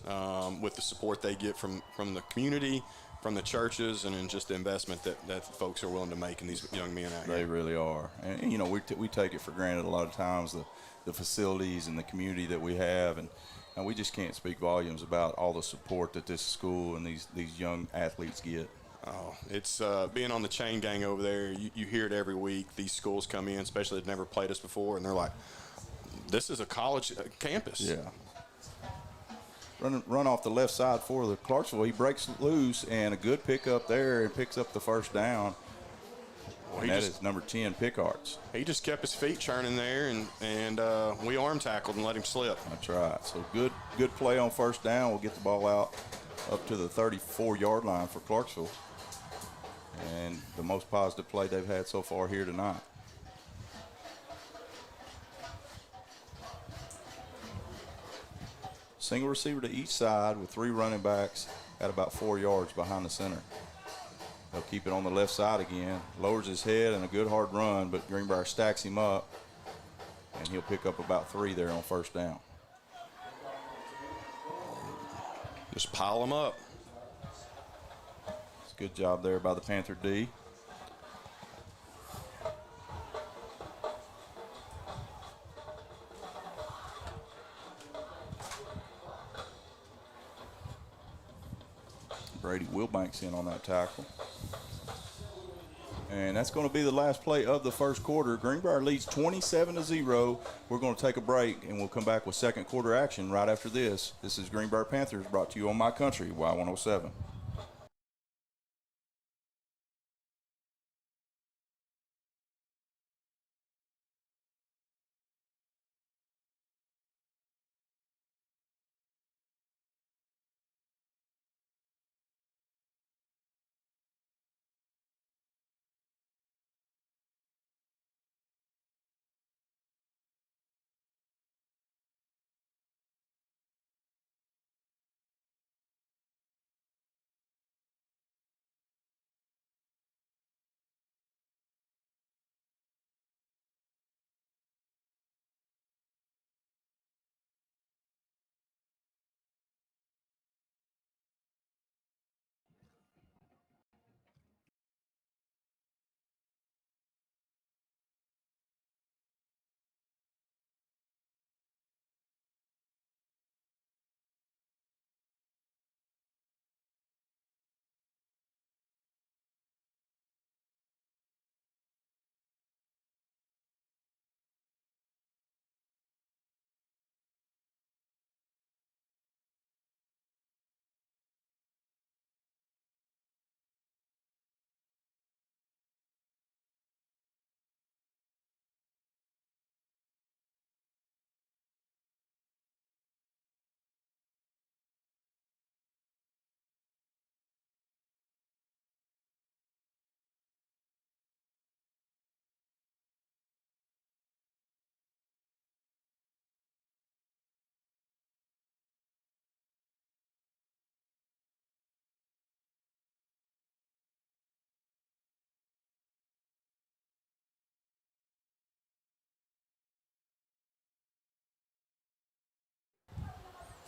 with the support they get from the community, from the churches, and in just the investment that folks are willing to make in these young men out here. They really are. And you know, we take it for granted a lot of times, the facilities and the community that we have, and we just can't speak volumes about all the support that this school and these young athletes get. Oh, it's being on the chain gang over there. You hear it every week. These schools come in, especially that never played us before, and they're like, this is a college campus. Yeah. Run off the left side for the Clarksville. He breaks loose, and a good pickup there, and picks up the first down. Well, and that is number 10, Pickards. He just kept his feet churning there, and we arm tackled and let him slip. That's right. So good play on first down. We'll get the ball out up to the 34-yard line for Clarksville. And the most positive play they've had so far here tonight. Single receiver to each side with 3 running backs at about 4 yards behind the center. They'll keep it on the left side again. Lowers his head and a good hard run, but Greenbrier stacks him up, and he'll pick up about 3 there on first down. Just pile them up. It's a good job there by the Panther D. Brady Wilbanks in on that tackle. And that's going to be the last play of the first quarter. Greenbrier leads 27-0. We're going to take a break, and we'll come back with second quarter action right after this. This is Greenbrier Panthers brought to you on My Country, Y107.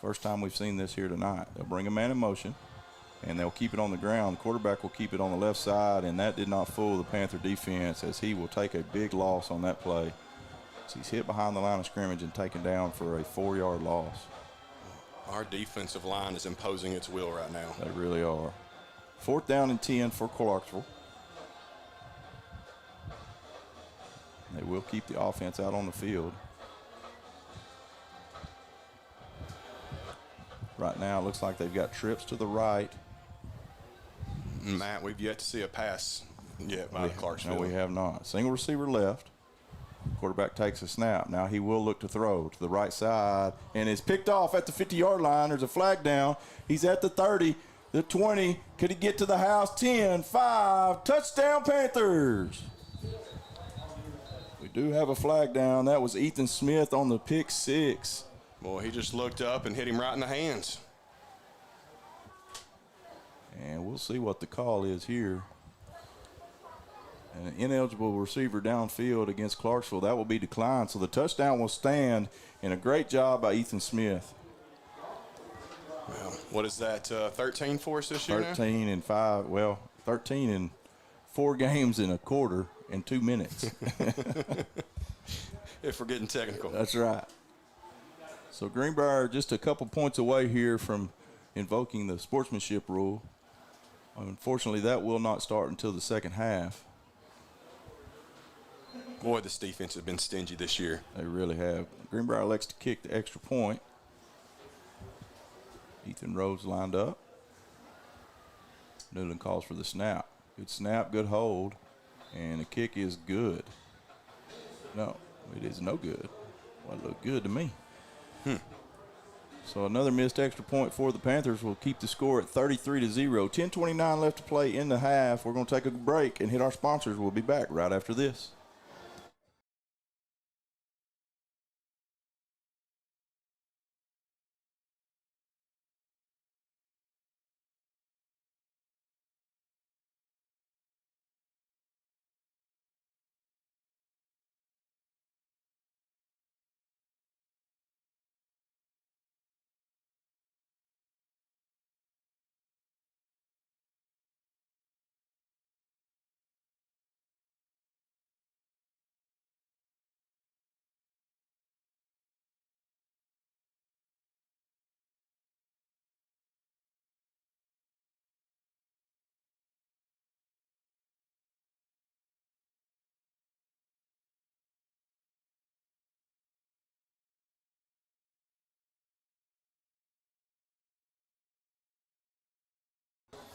First time we've seen this here tonight. They'll bring a man in motion, and they'll keep it on the ground. The quarterback will keep it on the left side, and that did not fool the Panther defense as he will take a big loss on that play. So he's hit behind the line of scrimmage and taken down for a 4-yard loss. Our defensive line is imposing its will right now. They really are. 4th down and 10 for Clarksville. They will keep the offense out on the field. Right now, it looks like they've got trips to the right. Matt, we've yet to see a pass yet by Clarksville. No, we have not. Single receiver left. Quarterback takes a snap. Now he will look to throw to the right side, and it's picked off at the 50-yard line. There's a flag down. He's at the 30, the 20. Could he get to the house? 10, 5. Touchdown, Panthers. We do have a flag down. That was Ethan Smith on the pick 6. Boy, he just looked up and hit him right in the hands. And we'll see what the call is here. An ineligible receiver downfield against Clarksville. That will be declined. So the touchdown will stand, and a great job by Ethan Smith. Well, what is that, 13 for us this year 13 now? and 5. Well, 13 in 4 games in a quarter in 2 minutes. If we're getting technical. That's right. So Greenbrier just a couple points away here from invoking the sportsmanship rule. Unfortunately, that will not start until the second half. Boy, this defense has been stingy this year. They really have. Greenbrier elects to kick the extra point. Ethan Rhodes lined up. Newland calls for the snap. Good snap, good hold, and the kick is good. No, it is no good. Well, it looked good to me. So another missed extra point for the Panthers will keep the score at 33-0. 10:29 left to play in the half. We're going to take a break and hit our sponsors. We'll be back right after this.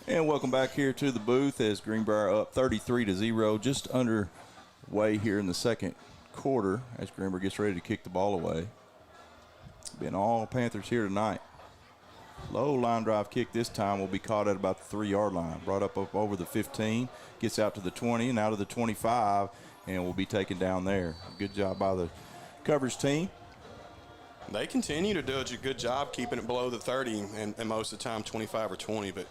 And welcome back here to the booth as Greenbrier up 33-0, just underway here in the second quarter as Greenbrier gets ready to kick the ball away. Been all Panthers here tonight. Low line drive kick this time will be caught at about the 3-yard line. Brought up over the 15, gets out to the 20 and out of the 25, and will be taken down there. Good job by the coverage team. They continue to do a good job keeping it below the 30 and most of the time 25 or 20, but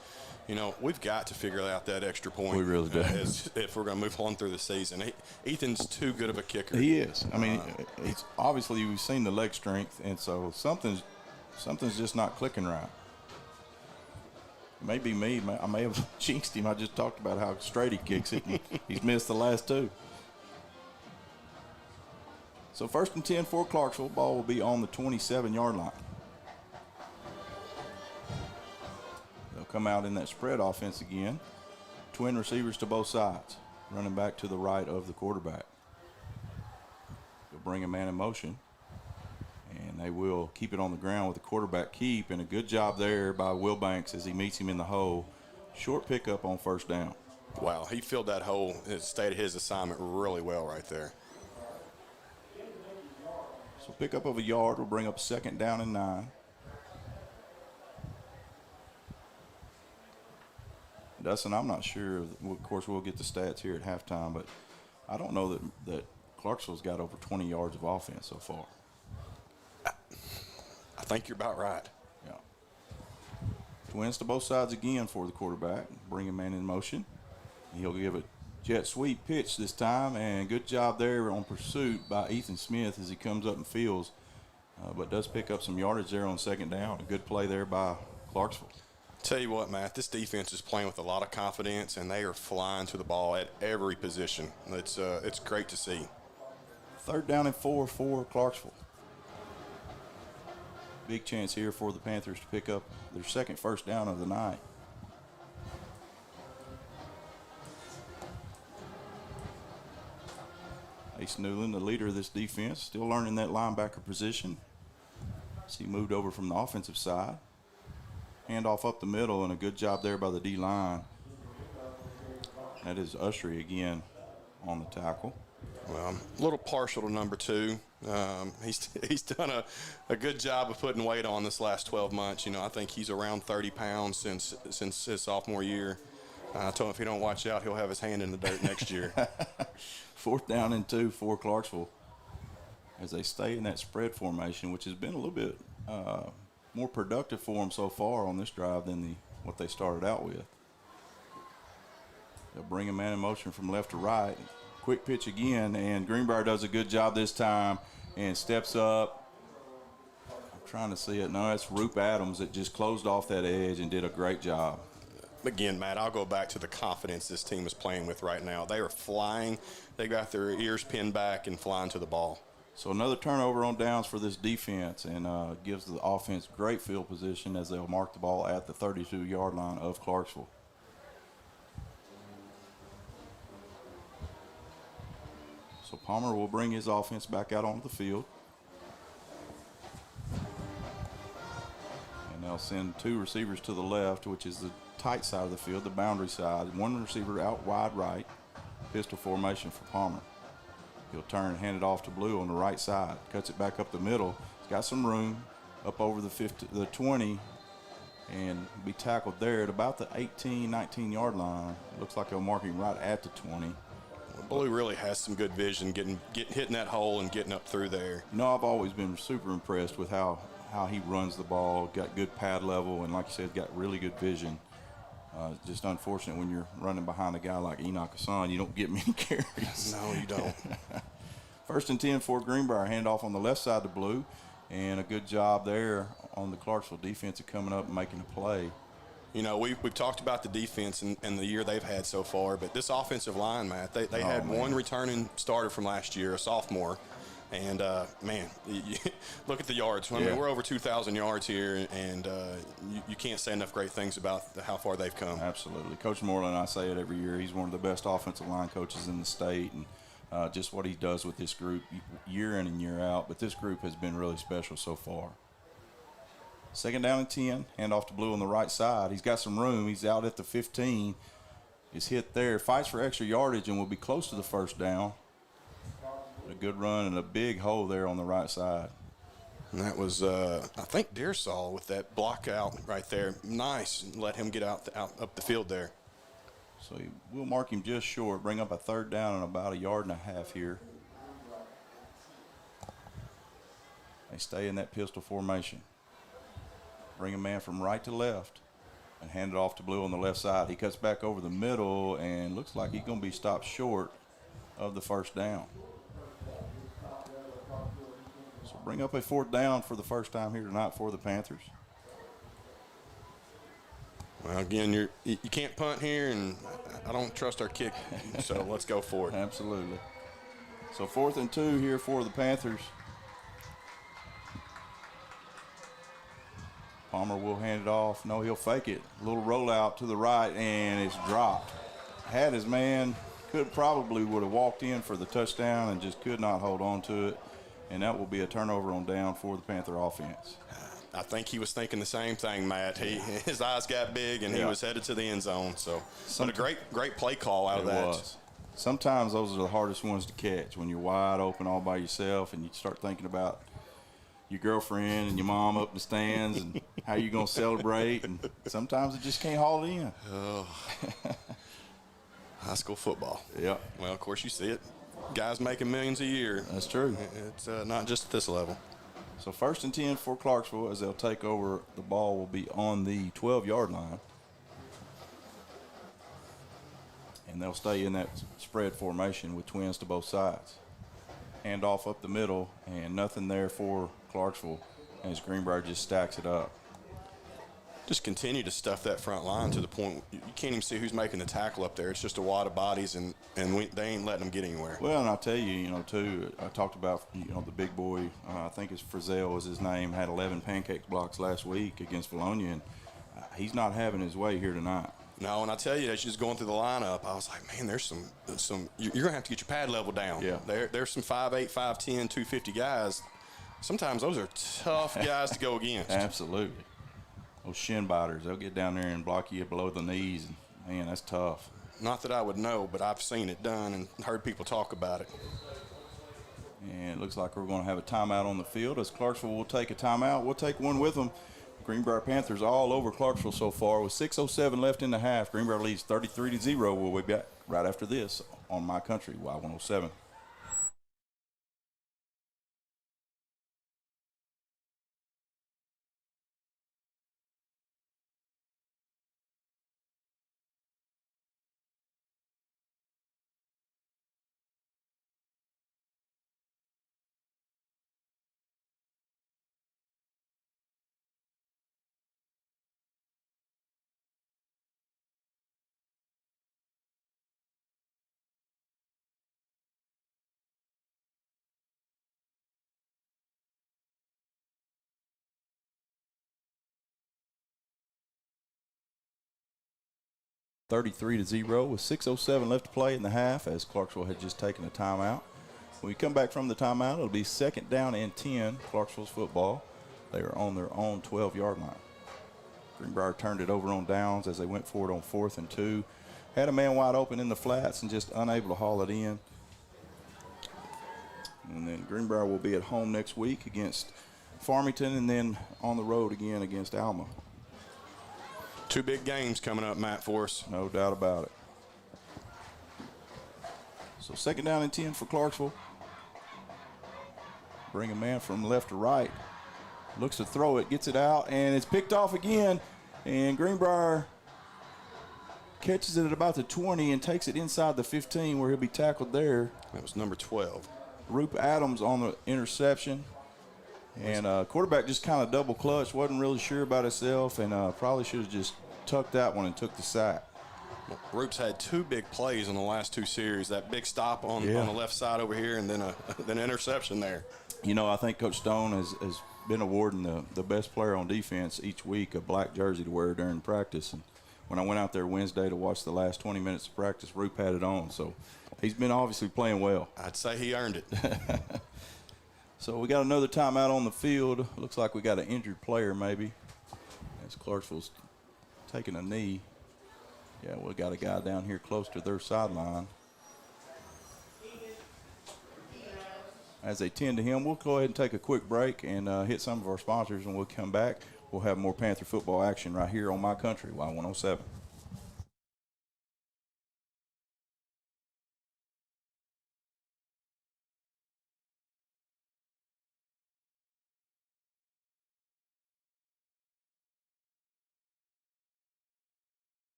you know, we've got to figure out that extra point. We really do. If we're going to move on through the season. Ethan's too good of a kicker. He is. I mean, it's obviously we've seen the leg strength, and so something's just not clicking right. Maybe me. I may have jinxed him. I just talked about how straight he kicks it, and he's missed the last 2. So 1st and 10 for Clarksville. Ball will be on the 27-yard line. They'll come out in that spread offense again. Twin receivers to both sides. Running back to the right of the quarterback. They'll bring a man in motion. And they will keep it on the ground with the quarterback keep. And a good job there by Will Banks as he meets him in the hole. Short pickup on 1st down. Wow, he filled that hole and stated his assignment really well right there. So pickup of a yard will bring up 2nd down and 9. Dustin, I'm not sure. Of course, we'll get the stats here at halftime, but I don't know that Clarksville's got over 20 yards of offense so far. I think you're about right. Yeah. Twins to both sides again for the quarterback. Bring a man in motion. He'll give a jet sweep pitch this time, and good job there on pursuit by Ethan Smith as he comes up and feels but does pick up some yardage there on second down. A good play there by Clarksville. Tell you what, Matt, this defense is playing with a lot of confidence, and they are flying to the ball at every position. It's great to see. 3rd down and 4 for Clarksville. Big chance here for the Panthers to pick up their second first down of the night. Ace Newland, the leader of this defense, still learning that linebacker position. As he moved over from the offensive side. Handoff up the middle, and a good job there by the D-line. That is Ushery again on the tackle. Well, I'm a little partial to number 2. He's done a good job of putting weight on this last 12 months. I think he's around 30 pounds since his sophomore year. I told him if he don't watch out, he'll have his hand in the dirt next year. 4th down and 2 for Clarksville as they stay in that spread formation, which has been a little bit more productive for them so far on this drive than what they started out with. They'll bring a man in motion from left to right. Quick pitch again, and Greenbrier does a good job this time and steps up. I'm trying to see it. No, that's Roop Adams that just closed off that edge and did a great job. Again, Matt, I'll go back to the confidence this team is playing with right now. They are flying. They got their ears pinned back and flying to the ball. So another turnover on downs for this defense, and gives the offense great field position as they'll mark the ball at the 32-yard line of Clarksville. So Palmer will bring his offense back out onto the field. And they'll send 2 receivers to the left, which is the tight side of the field, the boundary side. 1 receiver out wide right, pistol formation for Palmer. He'll turn and hand it off to Blue on the right side. Cuts it back up the middle. He's got some room up over the 20, and be tackled there at about the 18, 19-yard line. Looks like he'll mark him right at the 20. Blue really has some good vision, hitting that hole and getting up through there. I've always been super impressed with how he runs the ball. Got good pad level, and like you said, got really good vision. It's just unfortunate when you're running behind a guy like Enoch Hassan, you don't get many carries. No, you don't. 1st and 10 for Greenbrier. Handoff on the left side to Blue, and a good job there on the Clarksville defense of coming up and making a play. We've talked about the defense and the year they've had so far, but this offensive line, Matt, they had one returning starter from last year, a sophomore. And, man, look at the yards. I mean, we're over 2,000 yards here, and you can't say enough great things about how far they've come. Absolutely. Coach Moreland, I say it every year, he's one of the best offensive line coaches in the state, and just what he does with this group year in and year out. But this group has been really special so far. 2nd down and 10. Handoff to Blue on the right side. He's got some room. He's out at the 15. Is hit there. Fights for extra yardage and will be close to the first down. A good run and a big hole there on the right side. And that was, I think, Deersall with that block out right there. Nice. Let him get out up the field there. So we'll mark him just short. Bring up a 3rd down and about 1.5 yards here. They stay in that pistol formation. Bring a man from right to left and hand it off to Blue on the left side. He cuts back over the middle and looks like he's going to be stopped short of the first down. So bring up a 4th down for the first time here tonight for the Panthers. Well, again, you can't punt here, and I don't trust our kick, so let's go for it. Absolutely. So 4th and 2 here for the Panthers. Palmer will hand it off. No, he'll fake it. A little rollout to the right, and it's dropped. Had his man, would have walked in for the touchdown and just could not hold on to it. And that will be a turnover on down for the Panther offense. I think he was thinking the same thing, Matt. His eyes got big, and he was headed to the end zone. So, but a great play call out of that. Was. Sometimes those are the hardest ones to catch when you're wide open all by yourself and you start thinking about your girlfriend and your mom up in the stands and how you're going to celebrate. And sometimes it just can't haul it in. Oh. High school football. Yeah. Well, of course, you see it. Guys making millions a year. That's true. It's not just at this level. So 1st and 10 for Clarksville as they'll take over. The ball will be on the 12-yard line. And they'll stay in that spread formation with twins to both sides. hand off up the middle, and nothing there for Clarksville as Greenbrier just stacks it up. Just continue to stuff that front line to the point you can't even see who's making the tackle up there. It's just a wad of bodies, and they ain't letting them get anywhere. Well, and I'll tell you, too, I talked about, the big boy, I think it's Frizzell was his name, had 11 pancake blocks last week against Bologna, and he's not having his way here tonight. No, and I tell you, as you're just going through the lineup, I was like, man, there's some you're going to have to get your pad level down. Yeah. There's some 5'8", 5'10", 250 guys. Sometimes those are tough guys to go against. Absolutely. Those shin biters, they'll get down there and block you below the knees. And, man, that's tough. Not that I would know, but I've seen it done and heard people talk about it. And it looks like we're going to have a timeout on the field. As Clarksville will take a timeout, we'll take one with them. Greenbrier Panthers all over Clarksville so far with 6:07 left in the half. Greenbrier leads 33-0. We'll be back right after this on My Country, Y107. (33-0) with 6:07 left to play in the half as Clarksville had just taken a timeout. When we come back from the timeout, it'll be 2nd down and 10, Clarksville's football. They are on their own 12-yard line. Greenbrier turned it over on downs as they went for it on 4th and 2. Had a man wide open in the flats and just unable to haul it in. And then Greenbrier will be at home next week against Farmington and then on the road again against Alma. 2 big games coming up, Matt, for us. No doubt about it. So 2nd down and 10 for Clarksville. Bring a man from left to right. Looks to throw it, gets it out, and it's picked off again. And Greenbrier catches it at about the 20 and takes it inside the 15 where he'll be tackled there. That was number 12. Roop Adams on the interception. And quarterback just kind of double clutched, wasn't really sure about himself, and probably should have just tucked that one and took the sack. Well, Roop's had 2 big plays in the last 2 series. That big stop on the left side over here, and then an interception there. I think Coach Stone has been awarding the best player on defense each week a black jersey to wear during practice. And when I went out there Wednesday to watch the last 20 minutes of practice, Roop had it on. So he's been obviously playing well. I'd say he earned it. So we got another timeout on the field. Looks like we got an injured player maybe as Clarksville's taking a knee. Yeah, we got a guy down here close to their sideline. As they tend to him, we'll go ahead and take a quick break and hit some of our sponsors, and we'll come back. We'll have more Panther football action right here on My Country, Y107.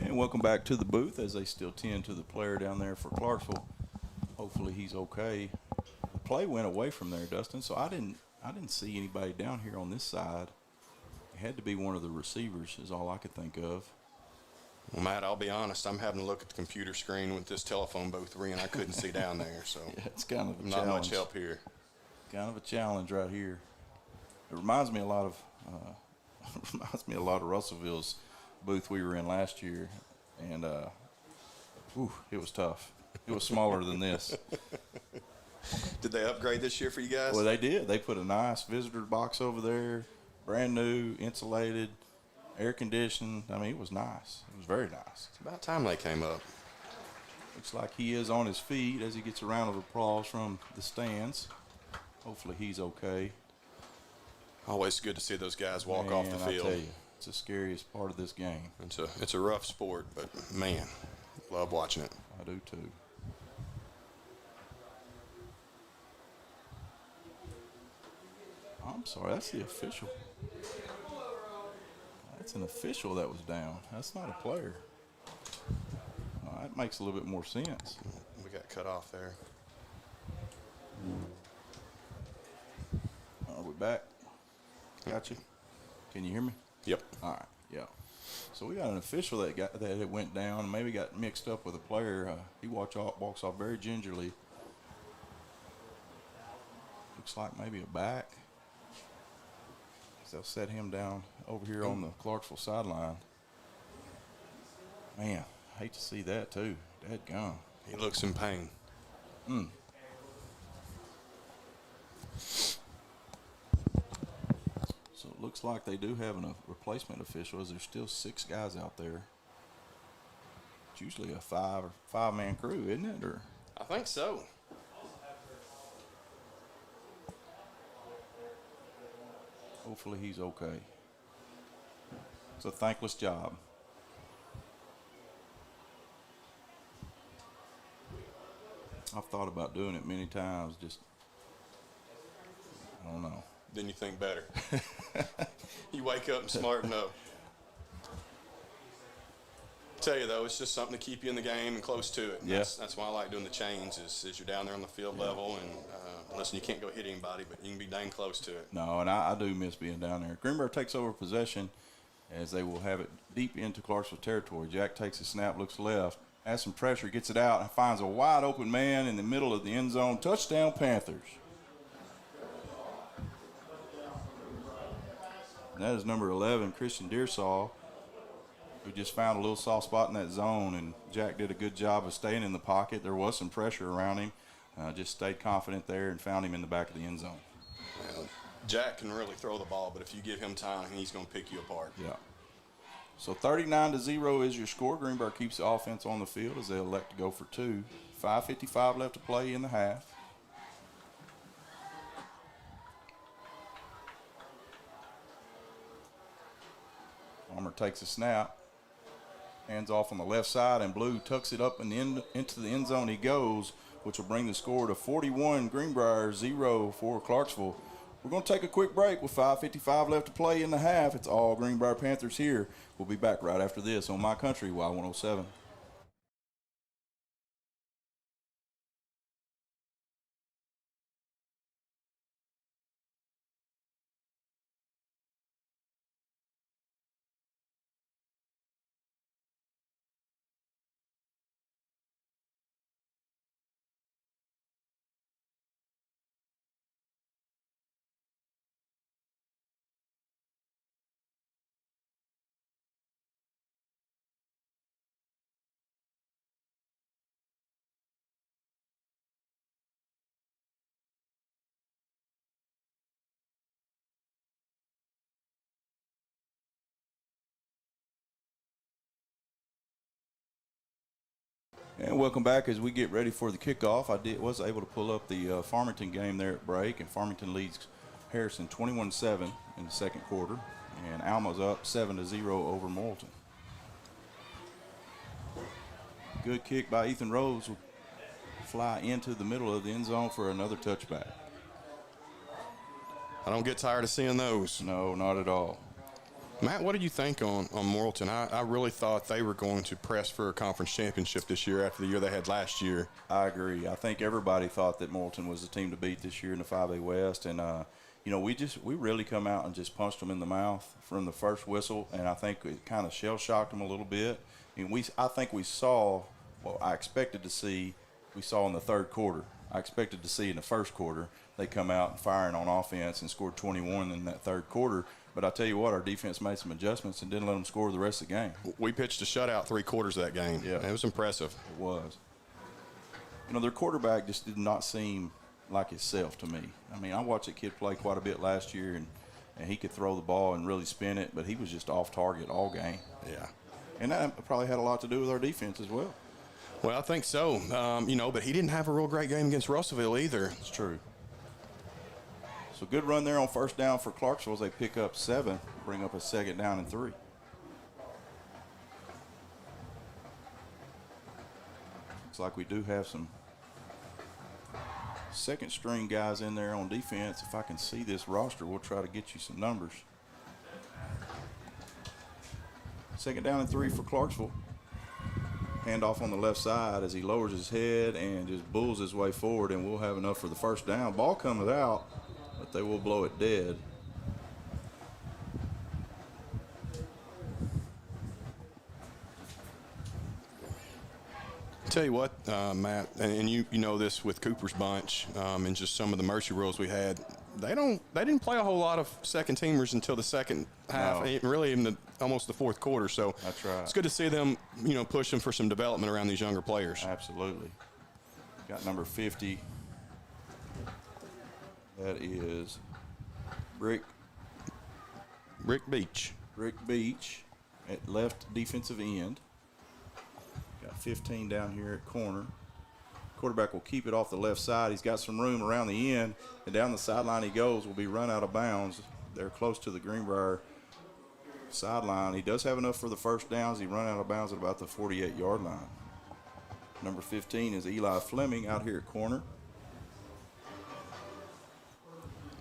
And welcome back to the booth as they still tend to the player down there for Clarksville. Hopefully he's okay. The play went away from there, Dustin, so I didn't see anybody down here on this side. It had to be one of the receivers is all I could think of. Well, Matt, I'll be honest. I'm having to look at the computer screen with this telephone booth ring. I couldn't see down there, so Yeah, it's kind of a not challenge. much help here. Kind of a challenge right here. It reminds me a lot of Russellville's booth we were in last year, and it was tough. It was smaller than this. Did they upgrade this year for you guys? Well, they did. They put a nice visitor box over there, brand new, insulated, air conditioned. I mean, it was nice. It was very nice. It's about time they came up. Looks like he is on his feet as he gets a round of applause from the stands. Hopefully he's okay. Always good to see those guys walk off the Man, I field. tell you, it's the scariest part of this game. It's a rough sport, but man, love watching it. I do too. I'm sorry, that's the official. That's an official that was down. That's not a player. That makes a little bit more sense. We got cut off there. Are we back? Got you. Can you hear me? Yep. All right. Yeah. So we got an official that it went down. Maybe got mixed up with a player. He walks off very gingerly. Looks like maybe a back. They'll set him down over here on the Clarksville sideline. Man, I hate to see that too. Dadgum. He looks in pain. So it looks like they do have a replacement official, as there's still 6 guys out there. It's usually a five-man crew, isn't it? Or I think so. hopefully he's okay. It's a thankless job. I've thought about doing it many times, just, I don't know. Then you think better. You wake up and smarten up. Tell you though, it's just something to keep you in the game and close to it. Yeah. That's why I like doing the chains. Is you're down there on the field level, and listen, you can't go hit anybody, but you can be dang close to it. No, and I do miss being down there. Greenbrier takes over possession as they will have it deep into Clarksville territory. Jack takes a snap, looks left, has some pressure, gets it out, and finds a wide open man in the middle of the end zone. Touchdown, Panthers. And that is number 11, Christian Dearsaw, who just found a little soft spot in that zone, and Jack did a good job of staying in the pocket. There was some pressure around him. Just stayed confident there and found him in the back of the end zone. Well, Jack can really throw the ball, but if you give him time, he's going to pick you apart. Yeah. So 39-0 is your score. Greenbrier keeps the offense on the field as they elect to go for 2. 5:55 left to play in the half. Farmer takes a snap. Hands off on the left side, and Blue tucks it up into the end zone. He goes, which will bring the score to 41 Greenbrier, 0 for Clarksville. We're going to take a quick break with 5:55 left to play in the half. It's all Greenbrier Panthers here. We'll be back right after this on My Country, Y107. And welcome back as we get ready for the kickoff. Was able to pull up the Farmington game there at break, and Farmington leads Harrison 21-7 in the second quarter, and Alma's up 7-0 over Morrilton. Good kick by Ethan Rose will fly into the middle of the end zone for another touchback. I don't get tired of seeing those. No, not at all. Matt, what did you think on Morrilton? I really thought they were going to press for a conference championship this year after the year they had last year. I agree. I think everybody thought that Morrilton was the team to beat this year in the 5A West, and we really come out and just punched them in the mouth from the first whistle, and I think it kind of shell shocked them a little bit. And I think we saw what I expected to see. We saw in the third quarter. I expected to see in the first quarter they come out and firing on offense and scored 21 in that third quarter. But I tell you what, our defense made some adjustments and didn't let them score the rest of the game. We pitched a shutout 3 quarters of that game. Yeah. It was impressive. It was. Their quarterback just did not seem like himself to me. I mean, I watched that kid play quite a bit last year, and he could throw the ball and really spin it, but he was just off target all game. Yeah. And that probably had a lot to do with our defense as well. Well, I think so. But he didn't have a real great game against Russellville either. It's true. So good run there on first down for Clarksville as they pick up 7, bring up a 2nd down and 3. Looks like we do have some second string guys in there on defense. If I can see this roster, we'll try to get you some numbers. 2nd down and 3 for Clarksville. Handoff on the left side as he lowers his head and just bulls his way forward, and we'll have enough for the first down. Ball coming out, but they will blow it dead. Tell you what, Matt, and you know this with Cooper's bunch, and just some of the mercy rules we had. They didn't play a whole lot of second teamers until the second half, really in almost the fourth quarter. So that's right. It's good to see them, pushing for some development around these younger players. Absolutely. Got number 50. That is Rick Beach. Rick Beach at left defensive end. Got 15 down here at corner. Quarterback will keep it off the left side. He's got some room around the end, and down the sideline he goes. Will be run out of bounds. They're close to the Greenbrier sideline. He does have enough for the first downs. He run out of bounds at about the 48-yard line. Number 15 is Eli Fleming out here at corner.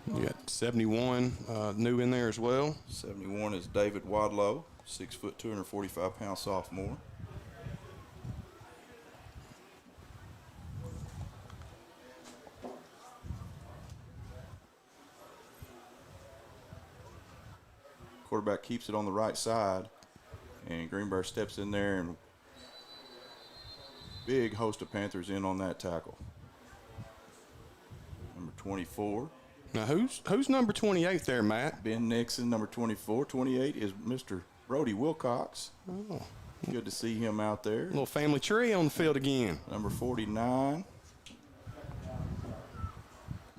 You got 71 new in there as well. 71 is David Wadlow, 6 foot, 245-pound sophomore. Quarterback keeps it on the right side, and Greenbrier steps in there, and big host of Panthers in on that tackle. Number 24. Now, who's number 28 there, Matt? Ben Nixon, number 24. 28 is Mr. Brody Wilcox. Oh. Good to see him out there. A little family tree on the field again. Number 49,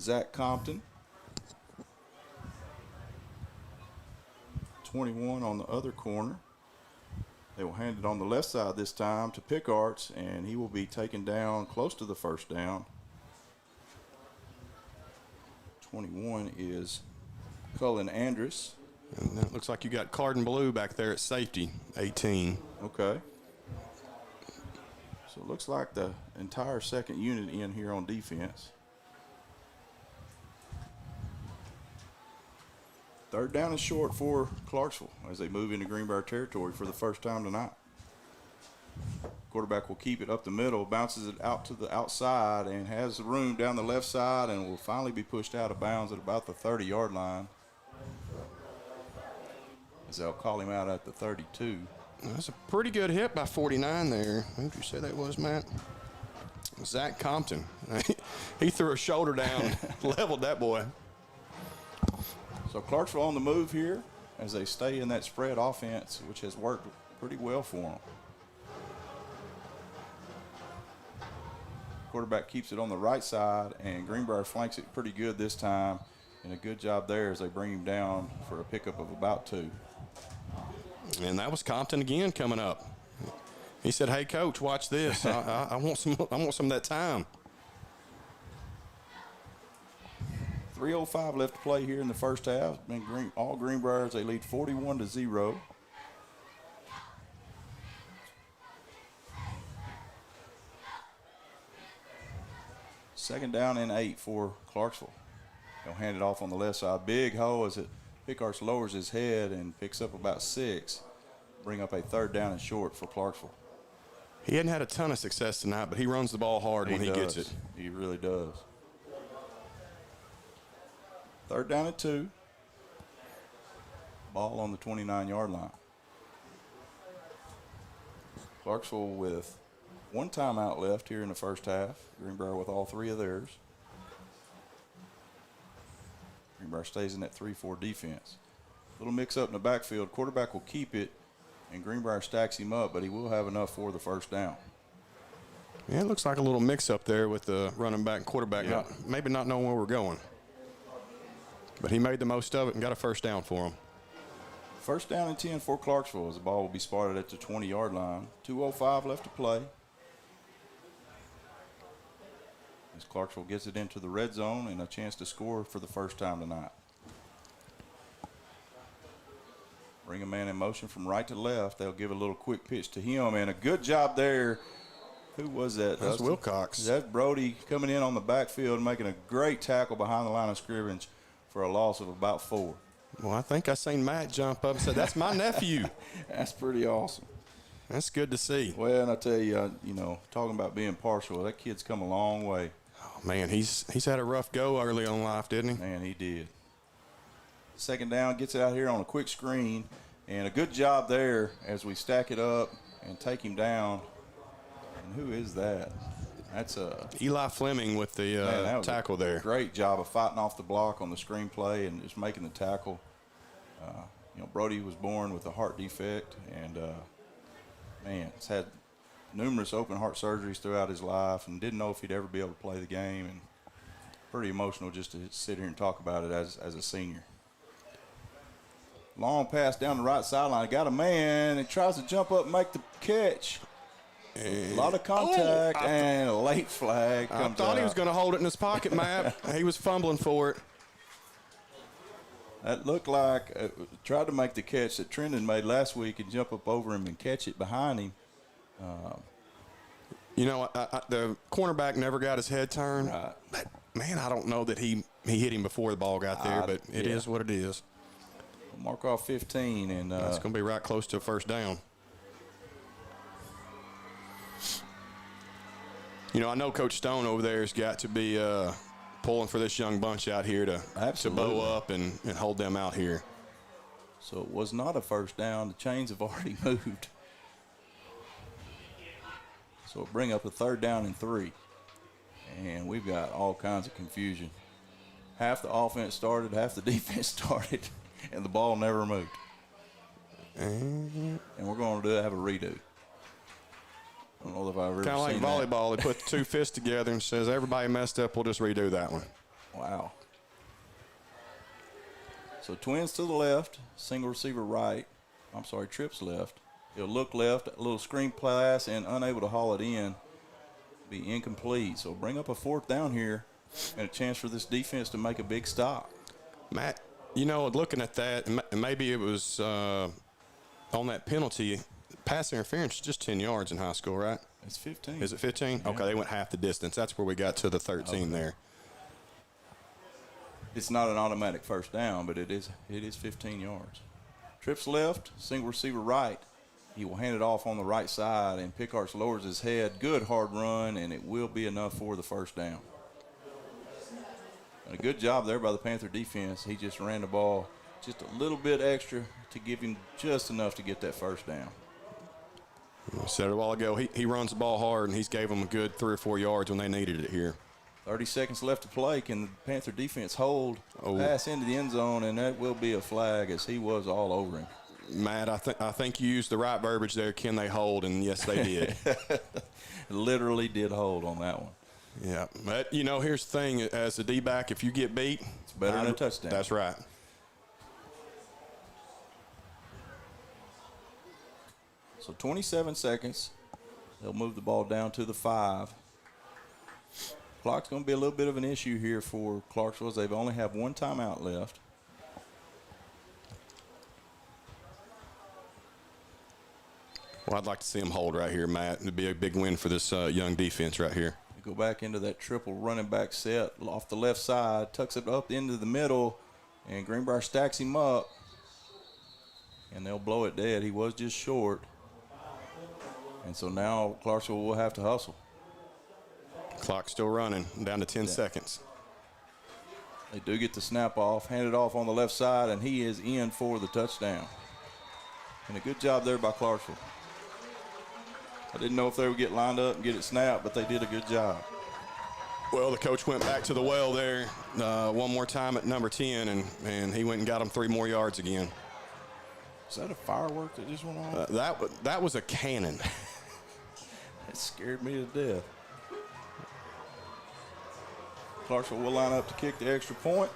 Zach Compton. 21 on the other corner. They will hand it on the left side this time to Pickarts, and he will be taken down close to the first down. 21 is Cullen Andrus. And it looks like you got Cardin Blue back there at safety, 18. Okay. So it looks like the entire second unit in here on defense. 3rd down and short for Clarksville as they move into Greenbrier territory for the first time tonight. Quarterback will keep it up the middle, bounces it out to the outside, and has the room down the left side, and will finally be pushed out of bounds at about the 30-yard line. As they'll call him out at the 32. That's a pretty good hit by 49 there. Who did you say that was, Matt? Zach Compton. He threw a shoulder down, leveled that boy. So Clarksville on the move here as they stay in that spread offense, which has worked pretty well for them. Quarterback keeps it on the right side, and Greenbrier flanks it pretty good this time, and a good job there as they bring him down for a pickup of about 2. And that was Compton again coming up. He said, "Hey, coach, watch this. I want some of that time." 3:05 left to play here in the first half. All Greenbriers, they lead 41-0. Second down and 8 for Clarksville. They'll hand it off on the left side. Big hole as Pickarts lowers his head and picks up about 6. Bring up a 3rd down and short for Clarksville. He hadn't had a ton of success tonight, but he runs the ball hard when he gets it. He really does. 3rd down and 2. Ball on the 29-yard line. Clarksville with 1 timeout left here in the first half. Greenbrier with all 3 of theirs. Greenbrier stays in that 3-4 defense. Little mix up in the backfield. Quarterback will keep it, and Greenbrier stacks him up, but he will have enough for the first down. Yeah, it looks like a little mix up there with the running back and quarterback, maybe not knowing where we're going. But he made the most of it and got a first down for him. First down and 10 for Clarksville as the ball will be spotted at the 20-yard line. 2:05 left to play. as Clarksville gets it into the red zone and a chance to score for the first time tonight. Bring a man in motion from right to left. They'll give a little quick pitch to him, and a good job there. Who was that? That's Wilcox. That's Brody coming in on the backfield, making a great tackle behind the line of scrimmage for a loss of about 4. Well, I think I seen Matt jump up and say, "That's my nephew." That's pretty awesome. That's good to see. Well, and I tell you, talking about being partial, that kid's come a long way. Oh, man, he's had a rough go early on life, didn't he? Man, he did. Second down, gets it out here on a quick screen, and a good job there as we stack it up and take him down. And who is that? That's Eli Fleming with the tackle there. Great job of fighting off the block on the screenplay and just making the tackle. Brody was born with a heart defect, and man, he's had numerous open heart surgeries throughout his life and didn't know if he'd ever be able to play the game, and pretty emotional just to sit here and talk about it as a senior. Long pass down the right sideline. Got a man and tries to jump up and make the catch. A lot of contact and a late flag comes out. I thought he was going to hold it in his pocket, Matt. He was fumbling for it. That looked like tried to make the catch that Trendon made last week and jump up over him and catch it behind him. The cornerback never got his head turned. Right. But, man, I don't know that he hit him before the ball got there, but it is what it is. Mark off 15, and that's going to be right close to a first down. I know Coach Stone over there has got to be pulling for this young bunch out here to bow up and hold them out here. So it was not a first down. The chains have already moved. So it'll bring up a 3rd down and 3. And we've got all kinds of confusion. Half the offense started, half the defense started, and the ball never moved. And we're going to have a redo. I don't know if I've ever seen kind of like volleyball. They put the 2 fists together and says, everybody messed up, we'll just redo that one. Wow. So twins to the left, single receiver right. Trips left. He'll look left, a little screen pass, and unable to haul it in. Be incomplete. So bring up a 4th down here and a chance for this defense to make a big stop. Matt, looking at that, maybe it was on that penalty. Pass interference is just 10 yards in high school, right? It's 15. Is it 15? Yeah. Okay, they went half the distance. That's where we got to the 13 there. It's not an automatic first down, but it is 15 yards. Trips left, single receiver right. He will hand it off on the right side, and Pickards lowers his head. Good hard run, and it will be enough for the first down. And a good job there by the Panther defense. He just ran the ball just a little bit extra to give him just enough to get that first down. I said it a while ago, he runs the ball hard, and he's gave them a good 3 or 4 yards when they needed it here. 30 seconds left to play. Can the Panther defense hold pass into the end zone, and that will be a flag as he was all over him. Matt, I think you used the right verbiage there. Can they hold? And yes, they did. Literally did hold on that one. Yeah, but here's the thing: as a D-back, if you get beat, it's better than a touchdown. That's right. So 27 seconds. They'll move the ball down to the 5. Clock's going to be a little bit of an issue here for Clarksville as they've only have 1 timeout left. Well, I'd like to see them hold right here, Matt. It'd be a big win for this young defense right here. Go back into that triple running back set off the left side, tucks it up into the middle, and Greenbrier stacks him up. And they'll blow it dead. He was just short. And so now Clarksville will have to hustle. Clock's still running, down to 10 seconds. They do get the snap off, hand it off on the left side, and he is in for the touchdown. And a good job there by Clarksville. I didn't know if they would get lined up and get it snapped, but they did a good job. Well, the coach went back to the well there one more time at number 10, and he went and got him 3 more yards again. Is that a firework that just went off? That was a cannon. It scared me to death. Clarksville will line up to kick the extra point.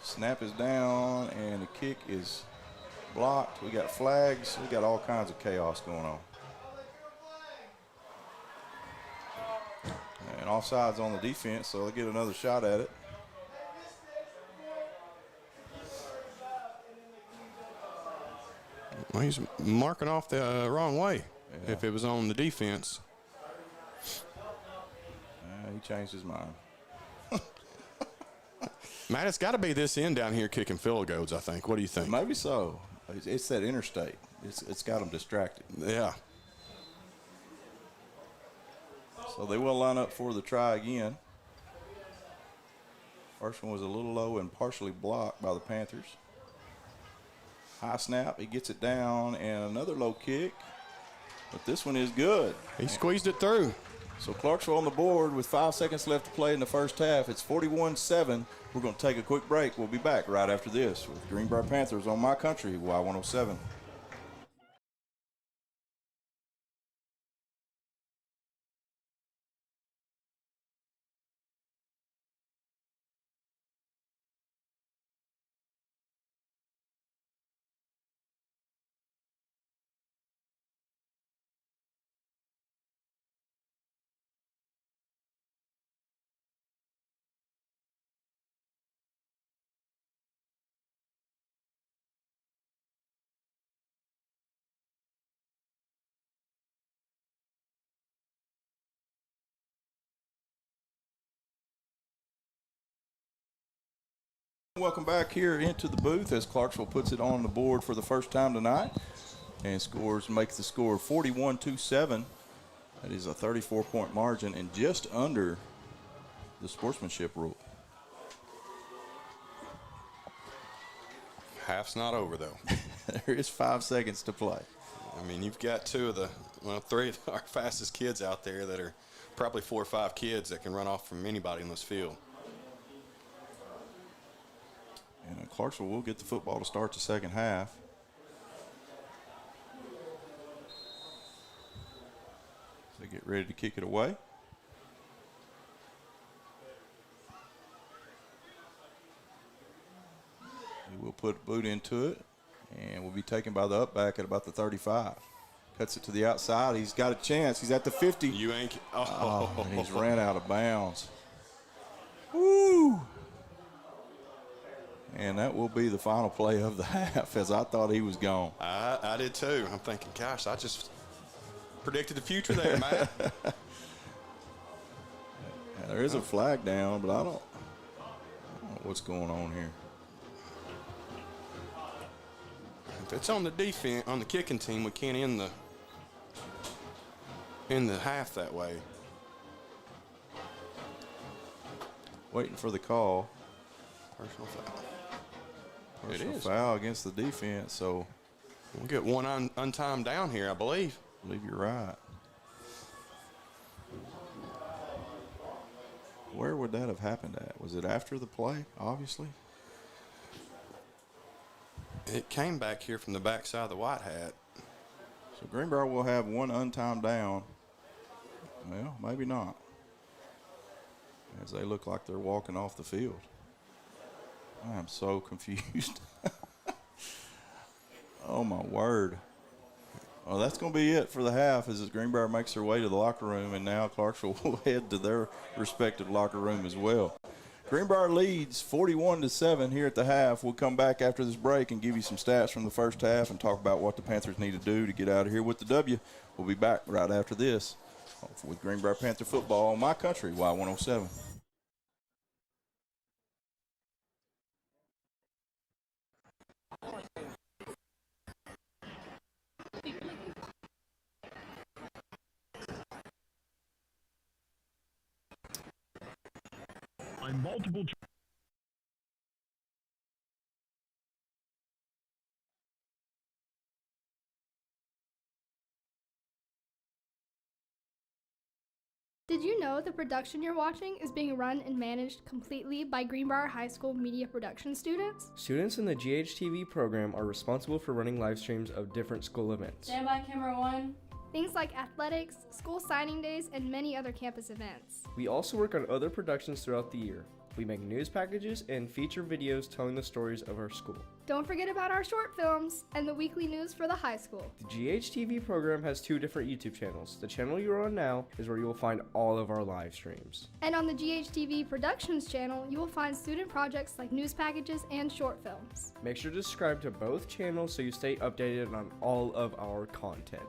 Snap is down, and the kick is blocked. We got flags. We got all kinds of chaos going on. offsides on the defense, so they'll get another shot at it. Well, he's marking off the wrong way. Yeah. If it was on the defense. He changed his mind. Matt, it's got to be this end down here kicking field goals, I think. What do you think? Maybe so. It's that interstate. It's got them distracted. Yeah. So they will line up for the try again. First one was a little low and partially blocked by the Panthers. High snap, he gets it down, and another low kick. But this one is good. He squeezed it through. So Clarksville on the board with 5 seconds left to play in the first half. It's 41-7. We're going to take a quick break. We'll be back right after this with Greenbrier Panthers on My Country, Y107. Welcome back here into the booth as Clarksville puts it on the board for the first time tonight and makes the score 41-7. That is a 34-point margin and just under the sportsmanship rule. Half's not over, though. There is 5 seconds to play. I mean, you've got three of our fastest kids out there that are probably 4 or 5 kids that can run off from anybody in this field. And Clarksville will get the football to start the second half. So they get ready to kick it away. He will put a boot into it and will be taken by the up back at about the 35. Cuts it to the outside. He's got a chance. He's at the 50. You ain't. And he's ran out of bounds. Woo! And that will be the final play of the half, as I thought he was gone. I did too. I'm thinking, gosh, I just predicted the future there, Matt. There is a flag down, but I don't know what's going on here. If it's on the defense, on the kicking team, we can't end the half that way. Waiting for the call. Personal foul. Personal foul against the defense, so we'll get one untimed down here, I believe. I believe you're right. Where would that have happened at? Was it after the play, obviously? It came back here from the backside of the white hat. So Greenbrier will have one untimed down. Well, maybe not. As they look like they're walking off the field. I am so confused. Oh, my word. Well, that's going to be it for the half as Greenbrier makes their way to the locker room, and now Clarksville will head to their respective locker room as well. Greenbrier leads 41-7 here at the half. We'll come back after this break and give you some stats from the first half and talk about what the Panthers need to do to get out of here with the W. We'll be back right after this with Greenbrier Panther football on My Country, Y107. Multiple. Did you know the production you're watching is being run and managed completely by Greenbrier High School media production students? Students in the GHTV program are responsible for running live streams of different school events. Stand by, camera 1. Things like athletics, school signing days, and many other campus events. We also work on other productions throughout the year. We make news packages and feature videos telling the stories of our school. Don't forget about our short films and the weekly news for the high school. The GHTV program has 2 different YouTube channels. The channel you're on now is where you will find all of our live streams. And on the GHTV Productions channel, you will find student projects like news packages and short films. Make sure to subscribe to both channels so you stay updated on all of our content.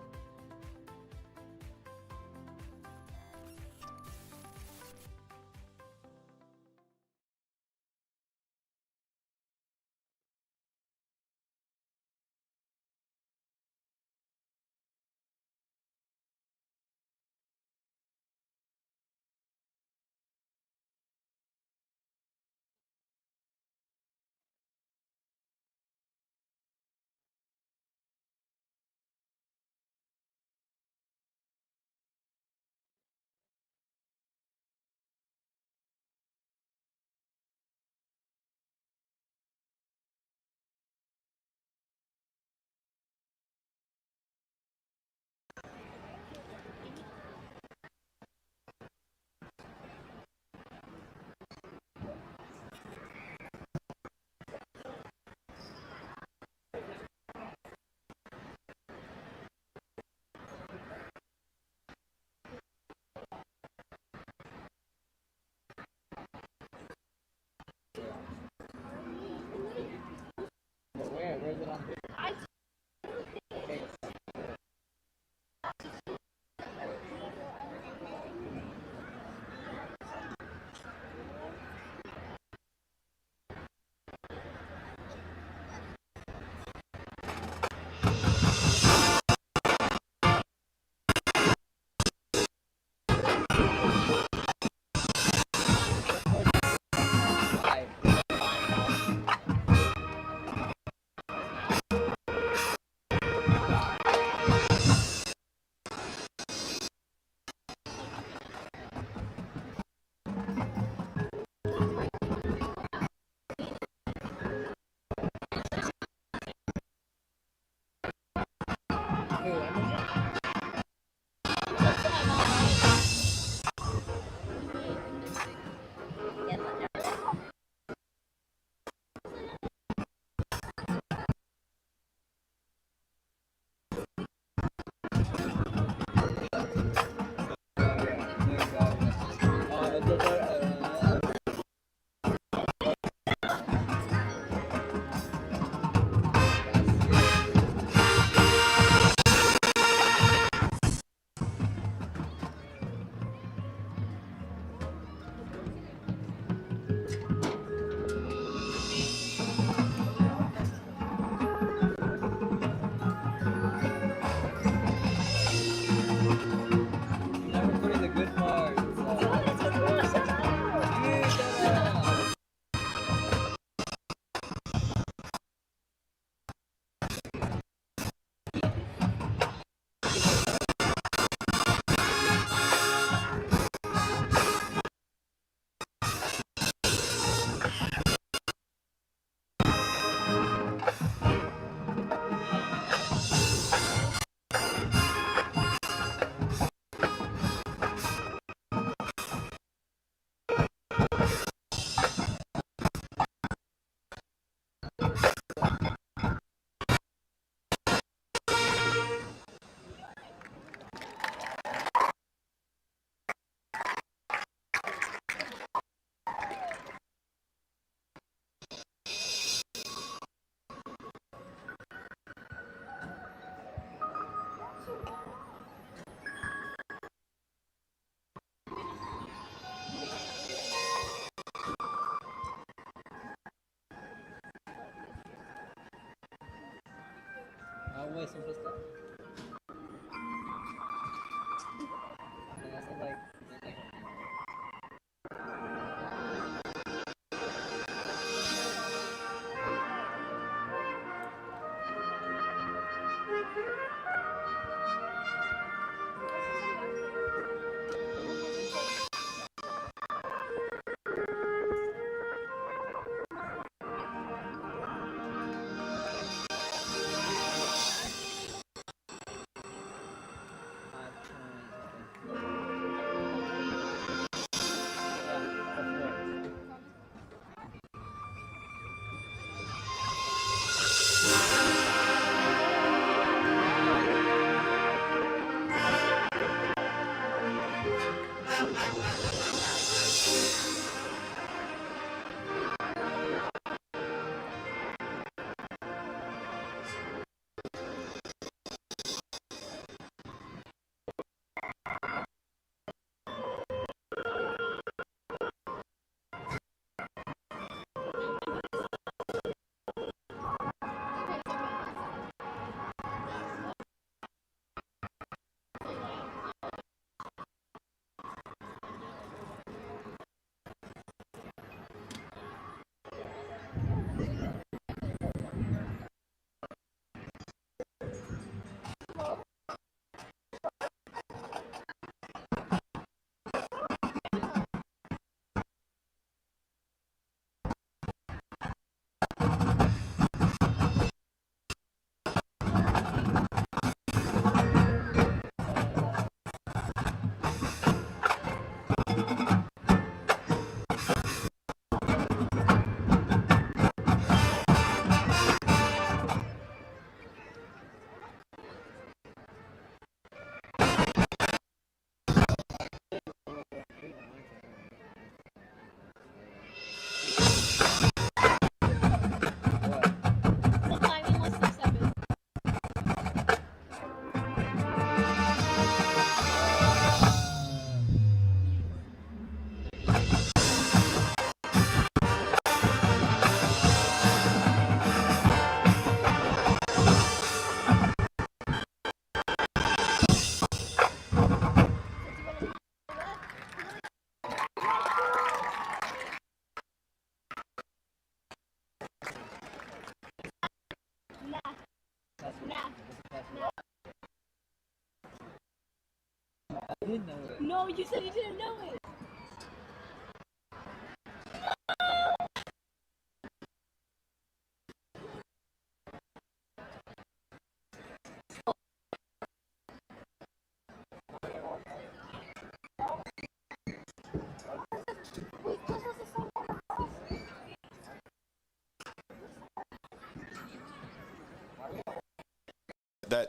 Güey, siempre está. did know it. No, you said you didn't know it.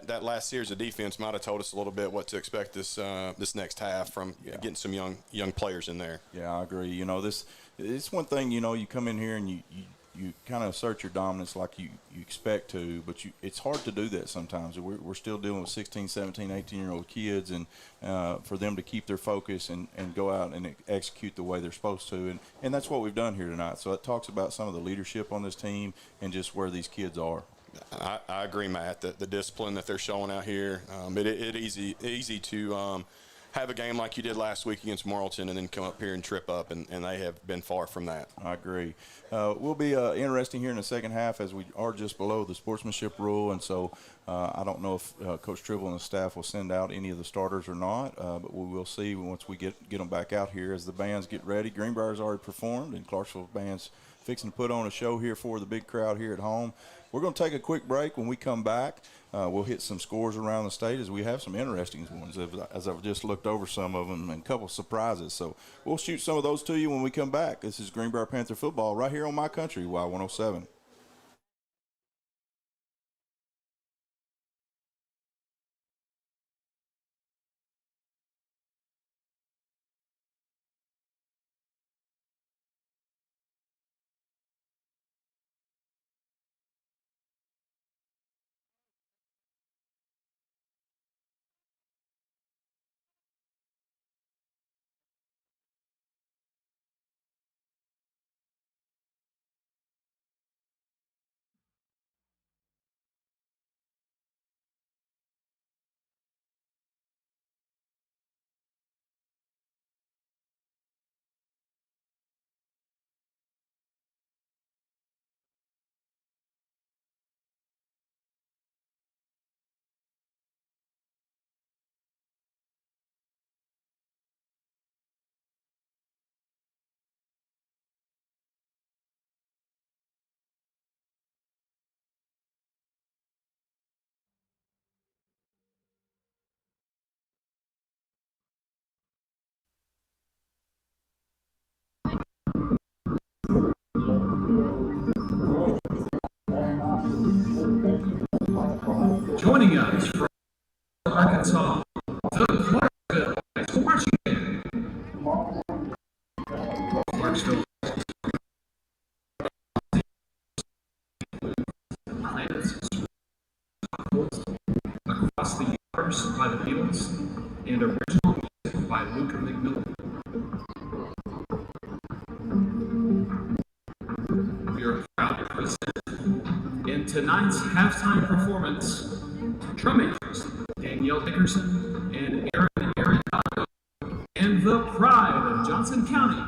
That last series of defense might have told us a little bit what to expect this next half from getting some young players in there. Yeah, I agree. You know, it's one thing, you know, you come in here and you kind of assert your dominance like you expect to, but it's hard to do that sometimes. We're still dealing with 16, 17, 18-year-old kids, and for them to keep their focus and go out and execute the way they're supposed to. And that's what we've done here tonight. So it talks about some of the leadership on this team and just where these kids are. I agree, Matt. The discipline that they're showing out here, it's easy to have a game like you did last week against Morrilton and then come up here and trip up, and they have been far from that. I agree. Will be interesting here in the second half as we are just below the sportsmanship rule, and so I don't know if Coach Tribble and the staff will send out any of the starters or not, but we will see once we get them back out here as the bands get ready. Greenbrier's already performed, and Clarksville band's fixing to put on a show here for the big crowd here at home. We're going to take a quick break. When we come back, we'll hit some scores around the state as we have some interesting ones, as I've just looked over some of them and a couple surprises. So we'll shoot some of those to you when we come back. This is Greenbrier Panther football right here on My Country, Y107. Joining us from Arkansas, the Clarksville Marching Band. Clarksville across the universe by the Beatles and original music by Luca McMillan. We are proud to present in tonight's halftime performance drum majors Danielle Dickerson and Aaron Aricado, and the pride of Johnson County.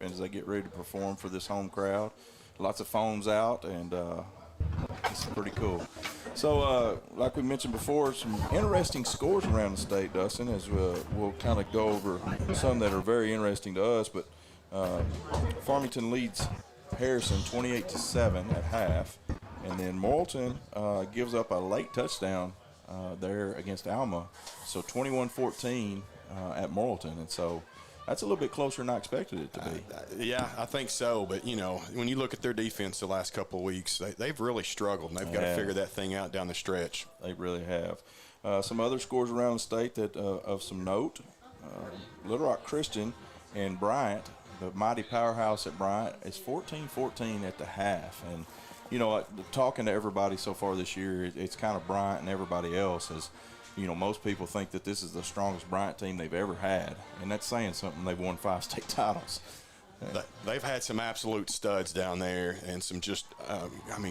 As they get ready to perform for this home crowd. Lots of phones out, and it's pretty cool. So, like we mentioned before, some interesting scores around the state, Dustin, as we'll kind of go over some that are very interesting to us. But Farmington leads Harrison 28-7 at half, and then Morrilton gives up a late touchdown there against Alma, so 21-14 at Morrilton, and so that's a little bit closer than I expected it to be. Yeah, I think so. But, you know, when you look at their defense the last couple of weeks, they've really struggled, and they've got to figure that thing out down the stretch. They really have. Some other scores around the state that of some note, Little Rock Christian and Bryant, the mighty powerhouse at Bryant, is 14-14 at the half. And, you know, talking to everybody so far this year, it's kind of Bryant and everybody else as – you know, most people think that this is the strongest Bryant team they've ever had, and that's saying something. They've won 5 state titles. They've had some absolute studs down there and some just,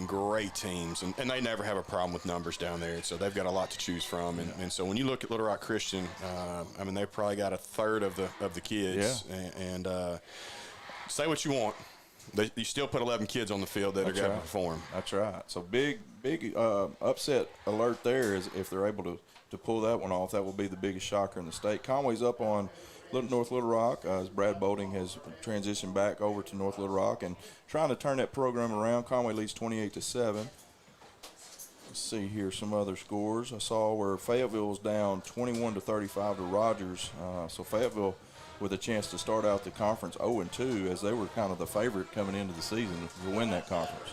great teams, and they never have a problem with numbers down there, so they've got a lot to choose from. And so when you look at Little Rock Christian, they've probably got a third of the kids, and say what you want. You still put 11 kids on the field that are going to perform. That's right. So big upset alert there is if they're able to pull that one off. That will be the biggest shocker in the state. Conway's up on North Little Rock as Brad Bolding has transitioned back over to North Little Rock and trying to turn that program around. Conway leads 28-7. Let's see here some other scores. I saw where Fayetteville was down 21-35 to Rogers. So Fayetteville with a chance to start out the conference 0-2 as they were kind of the favorite coming into the season to win that conference.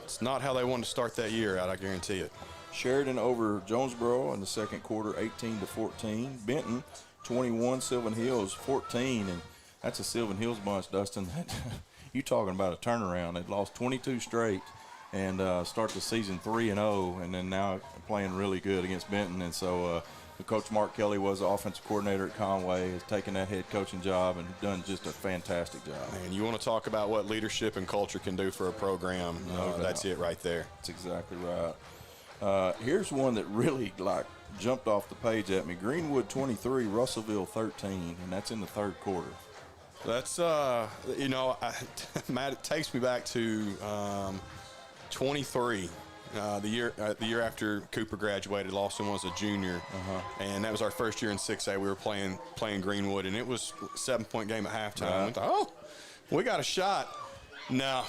It's not how they wanted to start that year out, I guarantee it. Sheridan over Jonesboro in the second quarter, 18-14. Benton, 21. Sylvan Hills, 14. And that's a Sylvan Hills bunch, Dustin. You talking about a turnaround. They'd lost 22 straight and start the season 3-0, and then now playing really good against Benton. And so Coach Mark Kelly was the offensive coordinator at Conway, has taken that head coaching job and done just a fantastic job. And you want to talk about what leadership and culture can do for a program, that's it right there. That's exactly right. Here's one that really jumped off the page at me. Greenwood 23, Russellville 13, and that's in the third quarter. That's Matt, it takes me back to 23. The year after Cooper graduated, Lawson was a junior, and that was our first year in 6A. We were playing Greenwood, and it was a 7-point game at halftime. We thought, we got a shot. No.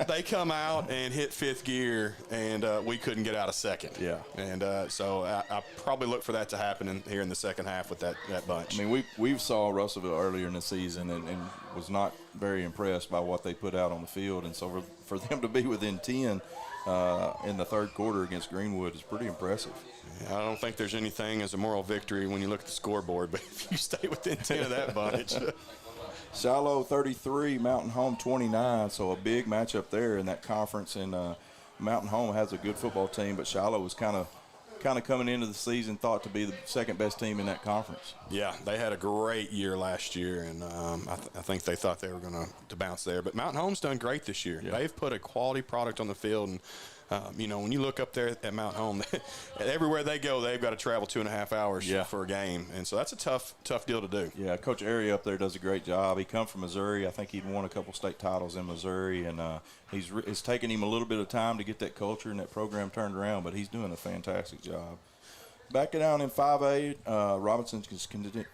They come out and hit fifth gear, and we couldn't get out of second. Yeah. And so I probably look for that to happen here in the second half with that bunch. I mean, we saw Russellville earlier in the season and was not very impressed by what they put out on the field. And so for them to be within 10 in the third quarter against Greenwood is pretty impressive. I don't think there's anything as a moral victory when you look at the scoreboard, but if you stay within 10 of that bunch. Shiloh 33, Mountain Home 29, so a big matchup there in that conference. And Mountain Home has a good football team, but Shiloh was kind of coming into the season thought to be the second best team in that conference. Yeah, they had a great year last year, and I think they thought they were going to bounce there. But Mountain Home's done great this year. Yeah. They've put a quality product on the field, and when you look up there at Mountain Home, everywhere they go, they've got to travel 2.5 hours for a game. And so that's a tough deal to do. Yeah, Coach Airy up there does a great job. He comes from Missouri. I think he'd won a couple state titles in Missouri. And it's taken him a little bit of time to get that culture and that program turned around, but he's doing a fantastic job. Back it down in 5A, Robinson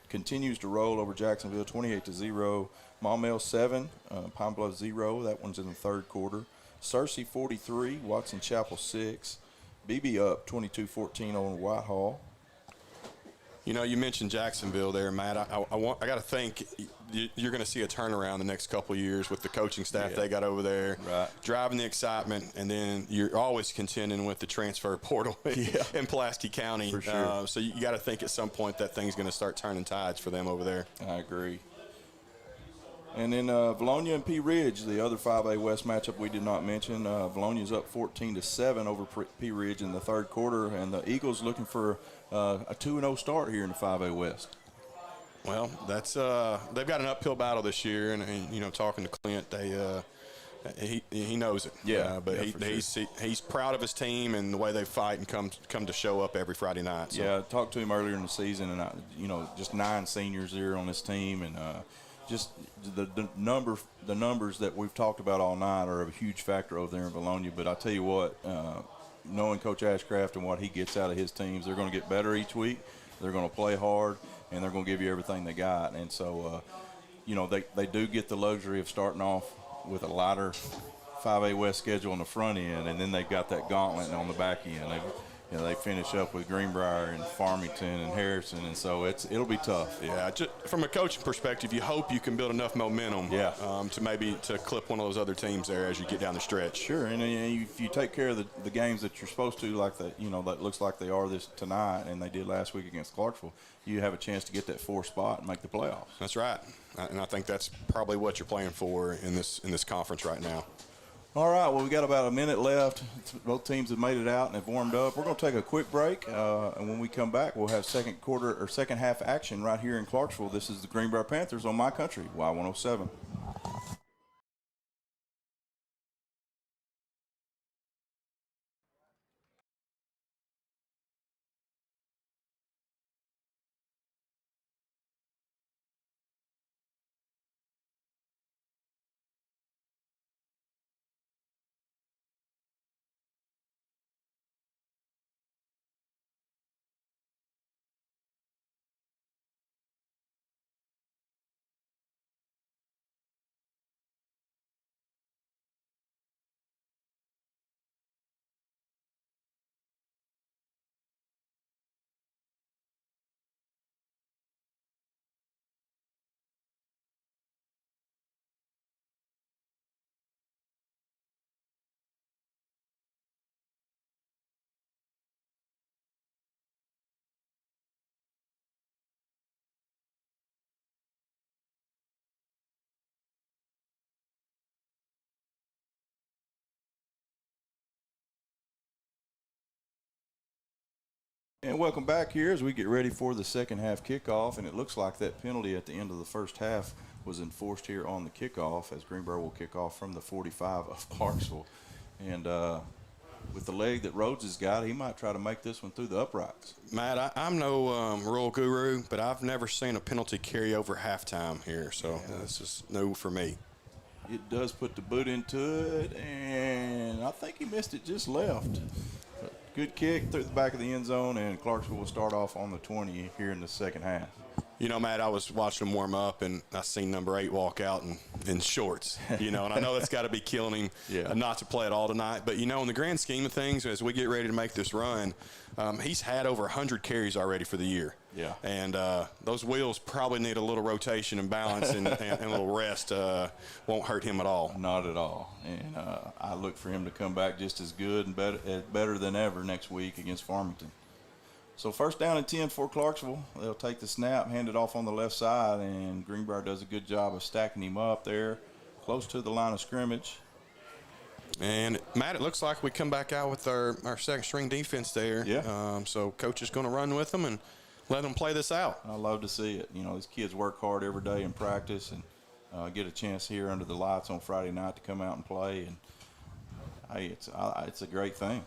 continues to roll over Jacksonville 28-0. Maumelle 7, Pine Bluff 0. That one's in the third quarter. Searcy 43, Watson Chapel 6. BB up 22-14 on Whitehall. You know, you mentioned Jacksonville there, Matt. I got to think you're going to see a turnaround the next couple of years with the coaching staff they got over there, driving the excitement, and then you're always contending with the transfer portal in Pulaski County. For sure. So you got to think at some point that thing's going to start turning tides for them over there. I agree. And then Valonia and Pea Ridge, the other 5A West matchup we did not mention. Valonia's up 14-7 over Pea Ridge in the third quarter, and the Eagles looking for a 2-0 start here in the 5A West. Well, that's they've got an uphill battle this year, and you know, talking to Clint, he knows it. But he's proud of his team and the way they fight and come to show up every Friday night. So. Yeah, I talked to him earlier in the season, and just 9 seniors there on this team, and just the numbers that we've talked about all night are a huge factor over there in Valonia. But I tell you what, knowing Coach Ashcraft and what he gets out of his teams, they're going to get better each week. They're going to play hard, and they're going to give you everything they got. And so, they do get the luxury of starting off with a lighter 5A West schedule on the front end, and then they've got that gauntlet on the back end. They finish up with Greenbrier and Farmington and Harrison, and so it'll be tough. Yeah, just from a coaching perspective, you hope you can build enough momentum to clip one of those other teams there as you get down the stretch. Sure, and if you take care of the games that you're supposed to, like that looks like they are tonight, and they did last week against Clarksville, you have a chance to get that 4th spot and make the playoffs. That's right, and I think that's probably what you're playing for in this conference right now. All right, well, we got about a minute left. Both teams have made it out and have warmed up. We're going to take a quick break, and when we come back, we'll have second half action right here in Clarksville. This is the Greenbrier Panthers on My Country, Y107. And welcome back here as we get ready for the second half kickoff, and it looks like that penalty at the end of the first half was enforced here on the kickoff, as Greenbrier will kick off from the 45 of Clarksville. And with the leg that Rhodes has got, he might try to make this one through the uprights. Matt, I'm no rule guru, but I've never seen a penalty carry over halftime here, so that's just no for me. It does put the boot into it, and I think he missed it just left. Good kick through the back of the end zone, and Clarksville will start off on the 20 here in the second half. You know, Matt, I was watching him warm up, and I seen number 8 walk out in shorts, and I know that's got to be killing him not to play at all tonight. But, in the grand scheme of things, as we get ready to make this run, he's had over 100 carries already for the year. Yeah. And those wheels probably need a little rotation and balance and a little rest. Won't hurt him at all. Not at all. And I look for him to come back just as good and better than ever next week against Farmington. So first down and 10 for Clarksville. They'll take the snap, hand it off on the left side, and Greenbrier does a good job of stacking him up there close to the line of scrimmage. And, Matt, it looks like we come back out with our second-string defense there. Yeah. So Coach is going to run with them and let them play this out. I love to see it. These kids work hard every day in practice and get a chance here under the lights on Friday night to come out and play. And, hey, it's a great thing.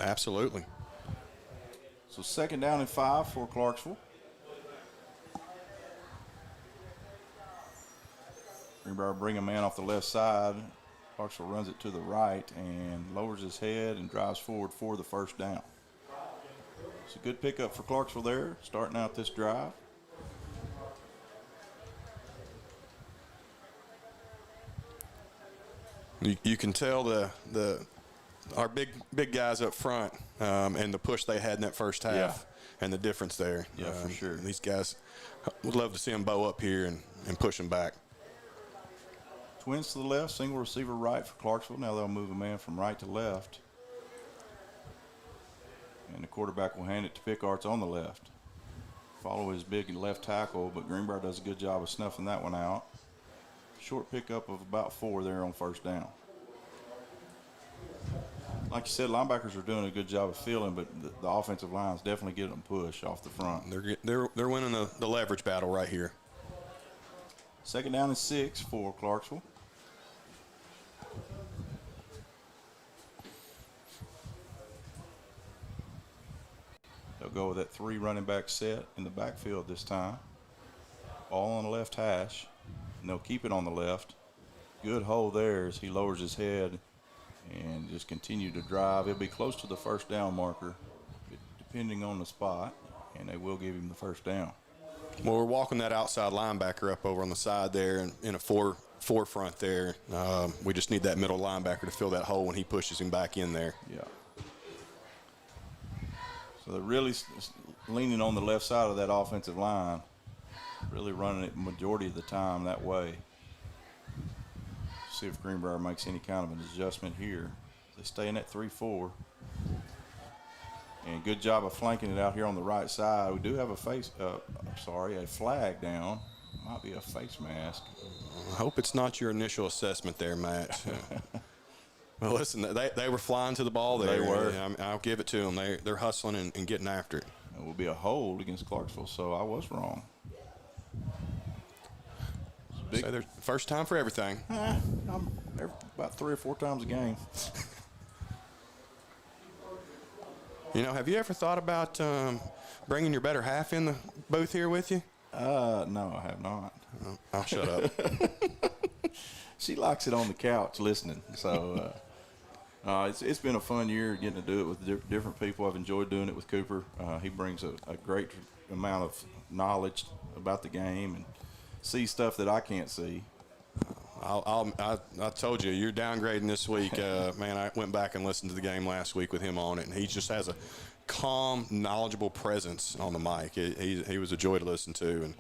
Absolutely. So second down and 5 for Clarksville. Greenbrier bring a man off the left side. Clarksville runs it to the right and lowers his head and drives forward for the first down. It's a good pickup for Clarksville there, starting out this drive. You can tell our big guys up front and the push they had in that first half. and the difference there. Yeah, for sure. These guys would love to see them bow up here and push them back. Twins to the left, single receiver right for Clarksville. Now they'll move a man from right to left. And the quarterback will hand it to Pickards on the left. Follow his big left tackle, but Greenbrier does a good job of snuffing that one out. Short pickup of about 4 there on first down. Like you said, linebackers are doing a good job of filling, but the offensive line is definitely getting them push off the front. They're winning the leverage battle right here. Second down and 6 for Clarksville. They'll go with that 3 running back set in the backfield this time. All on the left hash, and they'll keep it on the left. Good hold there as he lowers his head and just continue to drive. It'll be close to the first down marker, depending on the spot, and they will give him the first down. Well, we're walking that outside linebacker up over on the side there and in a four front there. We just need that middle linebacker to fill that hole when he pushes him back in there. Yeah. So they're really leaning on the left side of that offensive line, really running it majority of the time that way. See if Greenbrier makes any kind of an adjustment here. They stay in that 3-4. And good job of flanking it out here on the right side. We do have a flag down. Might be a face mask. I hope it's not your initial assessment there, Matt. Well, listen, they were flying to the ball there. They were. I'll give it to them. They're hustling and getting after it. It will be a hold against Clarksville, so I was wrong. Say their first time for everything. I'm there about 3 or 4 times a game. You know, have you ever thought about bringing your better half in the booth here with you? No, I have not. Oh, I'll shut up. She likes it on the couch listening. So it's been a fun year getting to do it with different people. I've enjoyed doing it with Cooper. He brings a great amount of knowledge about the game and sees stuff that I can't see. I told you, you're downgrading this week. Man, I went back and listened to the game last week with him on it, and he just has a calm, knowledgeable presence on the mic. He was a joy to listen to,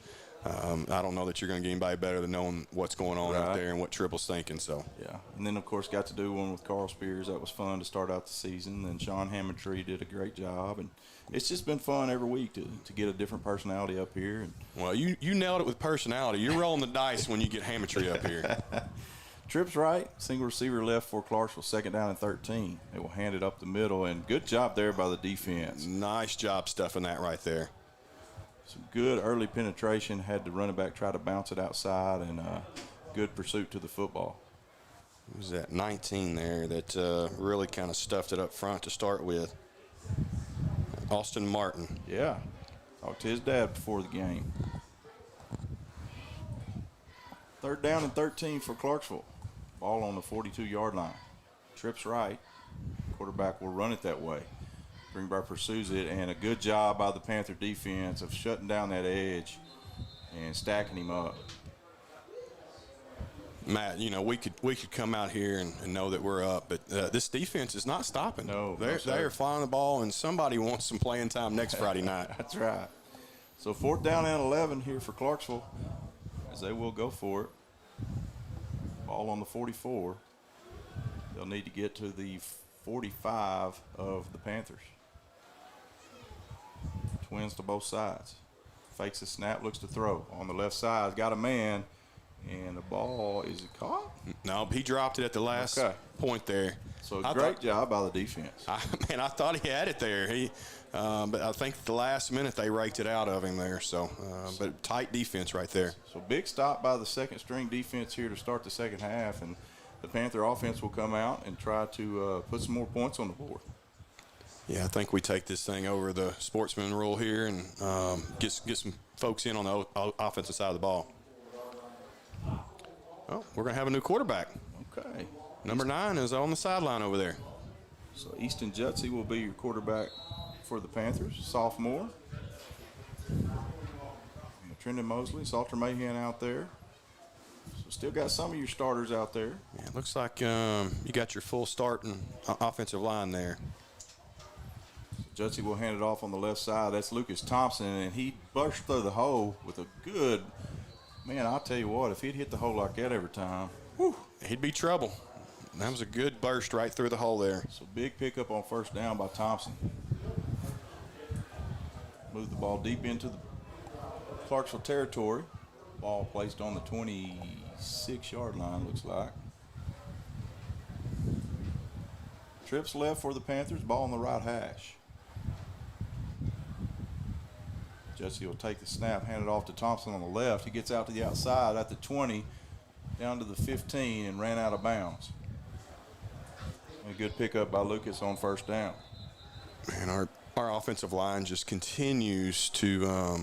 and I don't know that you're going to get anybody better than knowing what's going on out there and what Tripple's thinking. So yeah, and then of course got to do one with Carl Spears. That was fun to start out the season. And Sean Hammondtree did a great job, and it's just been fun every week to get a different personality up here. And well, you nailed it with personality. You're rolling the dice when you get Hammondtree up here. Trips right, single receiver left for Clarksville, second down and 13. They will hand it up the middle, and good job there by the defense. Nice job stuffing that right there. Some good early penetration. Had the running back try to bounce it outside, and good pursuit to the football. It was that 19 there that really kind of stuffed it up front to start with. Austin Martin. Yeah, talked to his dad before the game. Third down and 13 for Clarksville. Ball on the 42-yard line. Trips right. Quarterback will run it that way. Greenbrier pursues it, and a good job by the Panther defense of shutting down that edge and stacking him up. Matt, you know, we could come out here and know that we're up, but this defense is not stopping. No, they are flying the ball, and somebody wants some playing time next Friday night. That's right. So fourth down and 11 here for Clarksville, as they will go for it. Ball on the 44. They'll need to get to the 45 of the Panthers. Twins to both sides. Fakes the snap, looks to throw. On the left side, got a man, and the ball, is it caught? No, he dropped it at the last point there. So great job by the defense. I thought he had it there. But I think at the last minute they raked it out of him there. So, but tight defense right there. So big stop by the second string defense here to start the second half, and the Panther offense will come out and try to put some more points on the board. Yeah, I think we take this thing over the sportsman rule here and get some folks in on the offensive side of the ball. Oh, we're going to have a new quarterback. Okay. Number 9 is on the sideline over there. So Easton Jutsey will be your quarterback for the Panthers, sophomore. Trendon Mosley, Salter Mahan out there. So still got some of your starters out there. Yeah, it looks like you got your full starting offensive line there. Jutzy will hand it off on the left side. That's Lucas Thompson, and he burst through the hole with a good – man, I'll tell you what, if he'd hit the hole like that every time, whew, he'd be trouble. That was a good burst right through the hole there. So big pickup on first down by Thompson. Move the ball deep into the Clarksville territory. Ball placed on the 26-yard line, looks like. Trips left for the Panthers, ball on the right hash. Jutzy will take the snap, hand it off to Thompson on the left. He gets out to the outside at the 20, down to the 15, and ran out of bounds. A good pickup by Lucas on first down. And our offensive line just continues to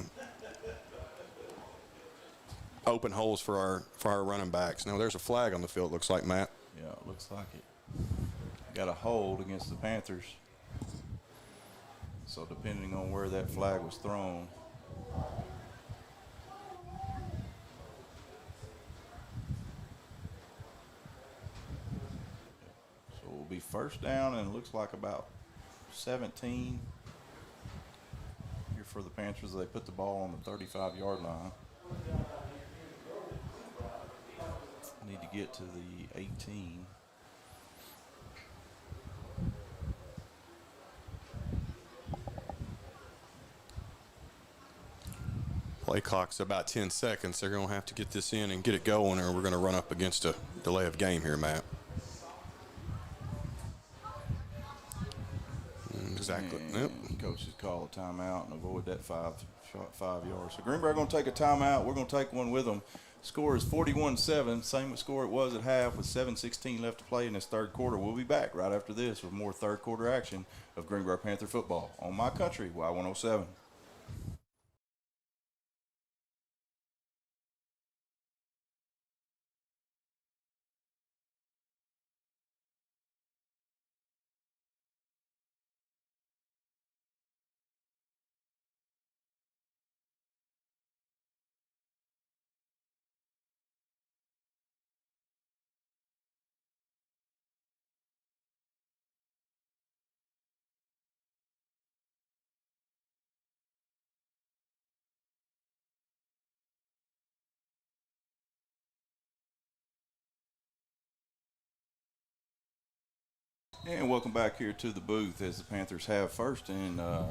open holes for our running backs. Now there's a flag on the field, it looks like, Matt. Yeah, it looks like it. Got a hold against the Panthers. So depending on where that flag was thrown. So it will be first down, and it looks like about 17 here for the Panthers. They put the ball on the 35-yard line. Need to get to the 18. Play clock's about 10 seconds. They're going to have to get this in and get it going, or we're going to run up against a delay of game here, Matt. Exactly. Yep. Coaches call a timeout and avoid that 5 yards. So Greenbrier going to take a timeout. We're going to take one with them. Score is 41-7, same score it was at half with 7:16 left to play in this third quarter. We'll be back right after this with more third quarter action of Greenbrier Panther football on My Country, Y107. And welcome back here to the booth as the Panthers have first in a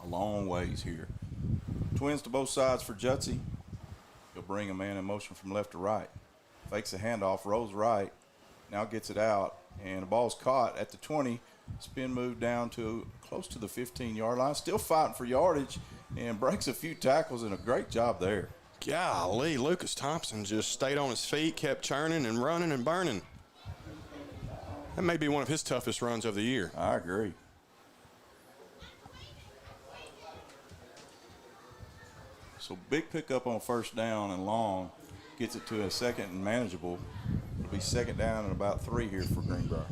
long ways here. Twins to both sides for Jutzy. He'll bring a man in motion from left to right. Fakes a handoff, rolls right, now gets it out, and the ball's caught at the 20. Spin move down to close to the 15-yard line. Still fighting for yardage and breaks a few tackles, and a great job there. Golly, Lucas Thompson just stayed on his feet, kept churning and running and burning. That may be one of his toughest runs of the year. I agree. So big pickup on first down and long. Gets it to a second and manageable. It'll be second down and about 3 here for Greenbrier.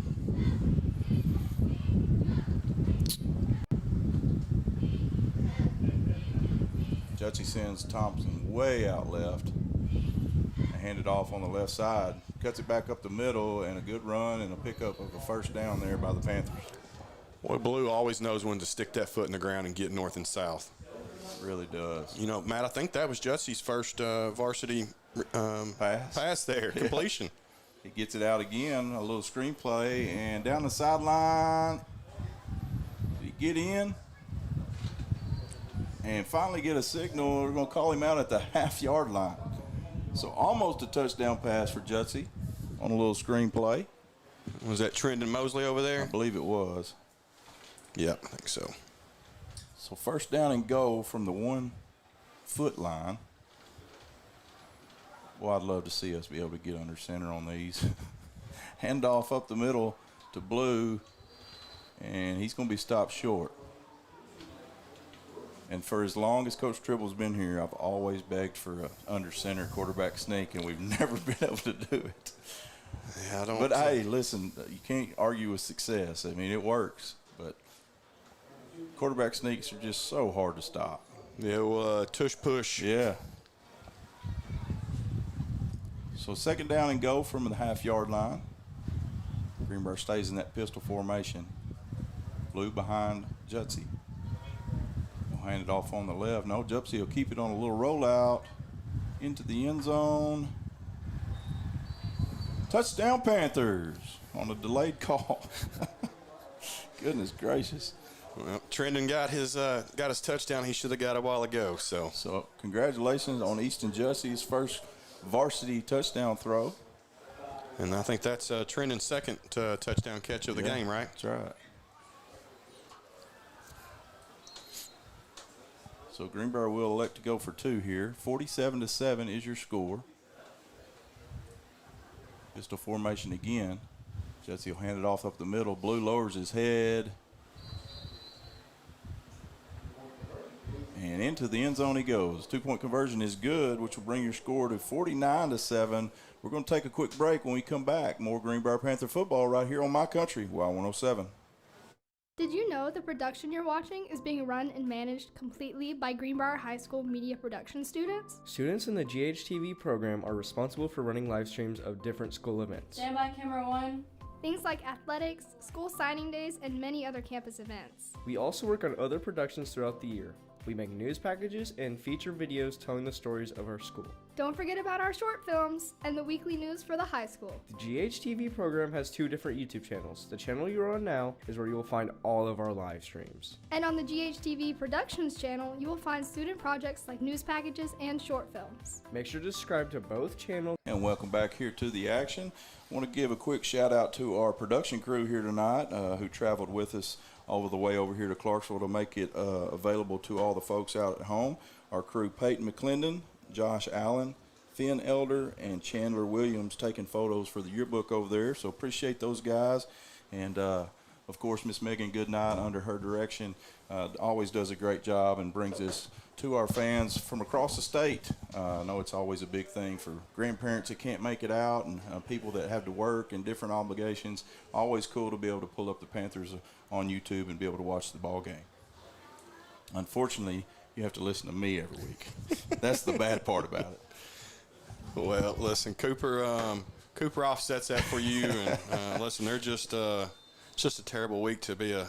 Jutzy sends Thompson way out left. And hand it off on the left side. Cuts it back up the middle, and a good run and a pickup of a first down there by the Panthers. Boy, Blue always knows when to stick that foot in the ground and get north and south. It really does. You know, Matt, I think that was Jutzy's first varsity pass there, completion. He gets it out again, a little screen play, and down the sideline. Did he get in? And finally get a signal. We're going to call him out at the half-yard line. So almost a touchdown pass for Jutzy on a little screen play. Was that Trendon Mosley over there? I believe it was. Yep, I think so. So first down and goal from the 1-foot line. Well, I'd love to see us be able to get under center on these. Handoff up the middle to Blue, and he's going to be stopped short. And for as long as Coach Tribble's been here, I've always begged for an under center quarterback sneak, and we've never been able to do it. Yeah, I don't. But hey, listen, you can't argue with success. I mean, it works, but quarterback sneaks are just so hard to stop. Yeah, well, tush push. Yeah. So second down and go from the half-yard line. Greenbrier stays in that pistol formation. Blue behind Jutzy. hand it off on the left. No, Jupsy will keep it on a little rollout into the end zone. Touchdown Panthers on a delayed call. Goodness gracious. Well, Trendon got his touchdown he should have got a while ago. So congratulations on Easton Jussie's first varsity touchdown throw. And I think that's Trendon's second touchdown catch of the game, right? That's right. So Greenbrier will elect to go for 2 here. 47-7 is your score. Pistol formation again. Jesse will hand it off up the middle. Blue lowers his head. And into the end zone he goes. 2-point conversion is good, which will bring your score to 49-7. We're going to take a quick break. When we come back, more Greenbrier Panther football right here on My Country, Y107. Did you know the production you're watching is being run and managed completely by Greenbrier High School media production students? Students in the GHTV program are responsible for running live streams of different school events. Stand by, camera 1. Things like athletics, school signing days, and many other campus events. We also work on other productions throughout the year. We make news packages and feature videos telling the stories of our school. Don't forget about our short films and the weekly news for the high school. The GHTV program has 2 different YouTube channels. The channel you're on now is where you will find all of our live streams. And on the GHTV Productions channel, you will find student projects like news packages and short films. Make sure to subscribe to both channels. And welcome back here to the action. I want to give a quick shout out to our production crew here tonight who traveled with us over the way over here to Clarksville to make it available to all the folks out at home. Our crew, Peyton McClendon, Josh Allen, Finn Elder, and Chandler Williams taking photos for the yearbook over there. So appreciate those guys. And of course, Miss Megan Goodnight, under her direction, always does a great job and brings us to our fans from across the state. I know it's always a big thing for grandparents that can't make it out and people that have to work and different obligations. Always cool to be able to pull up the Panthers on YouTube and be able to watch the ball game. Unfortunately, you have to listen to me every week. That's the bad part about it. Well, listen, Cooper offsets that for you. And listen, they're just it's just a terrible week to be a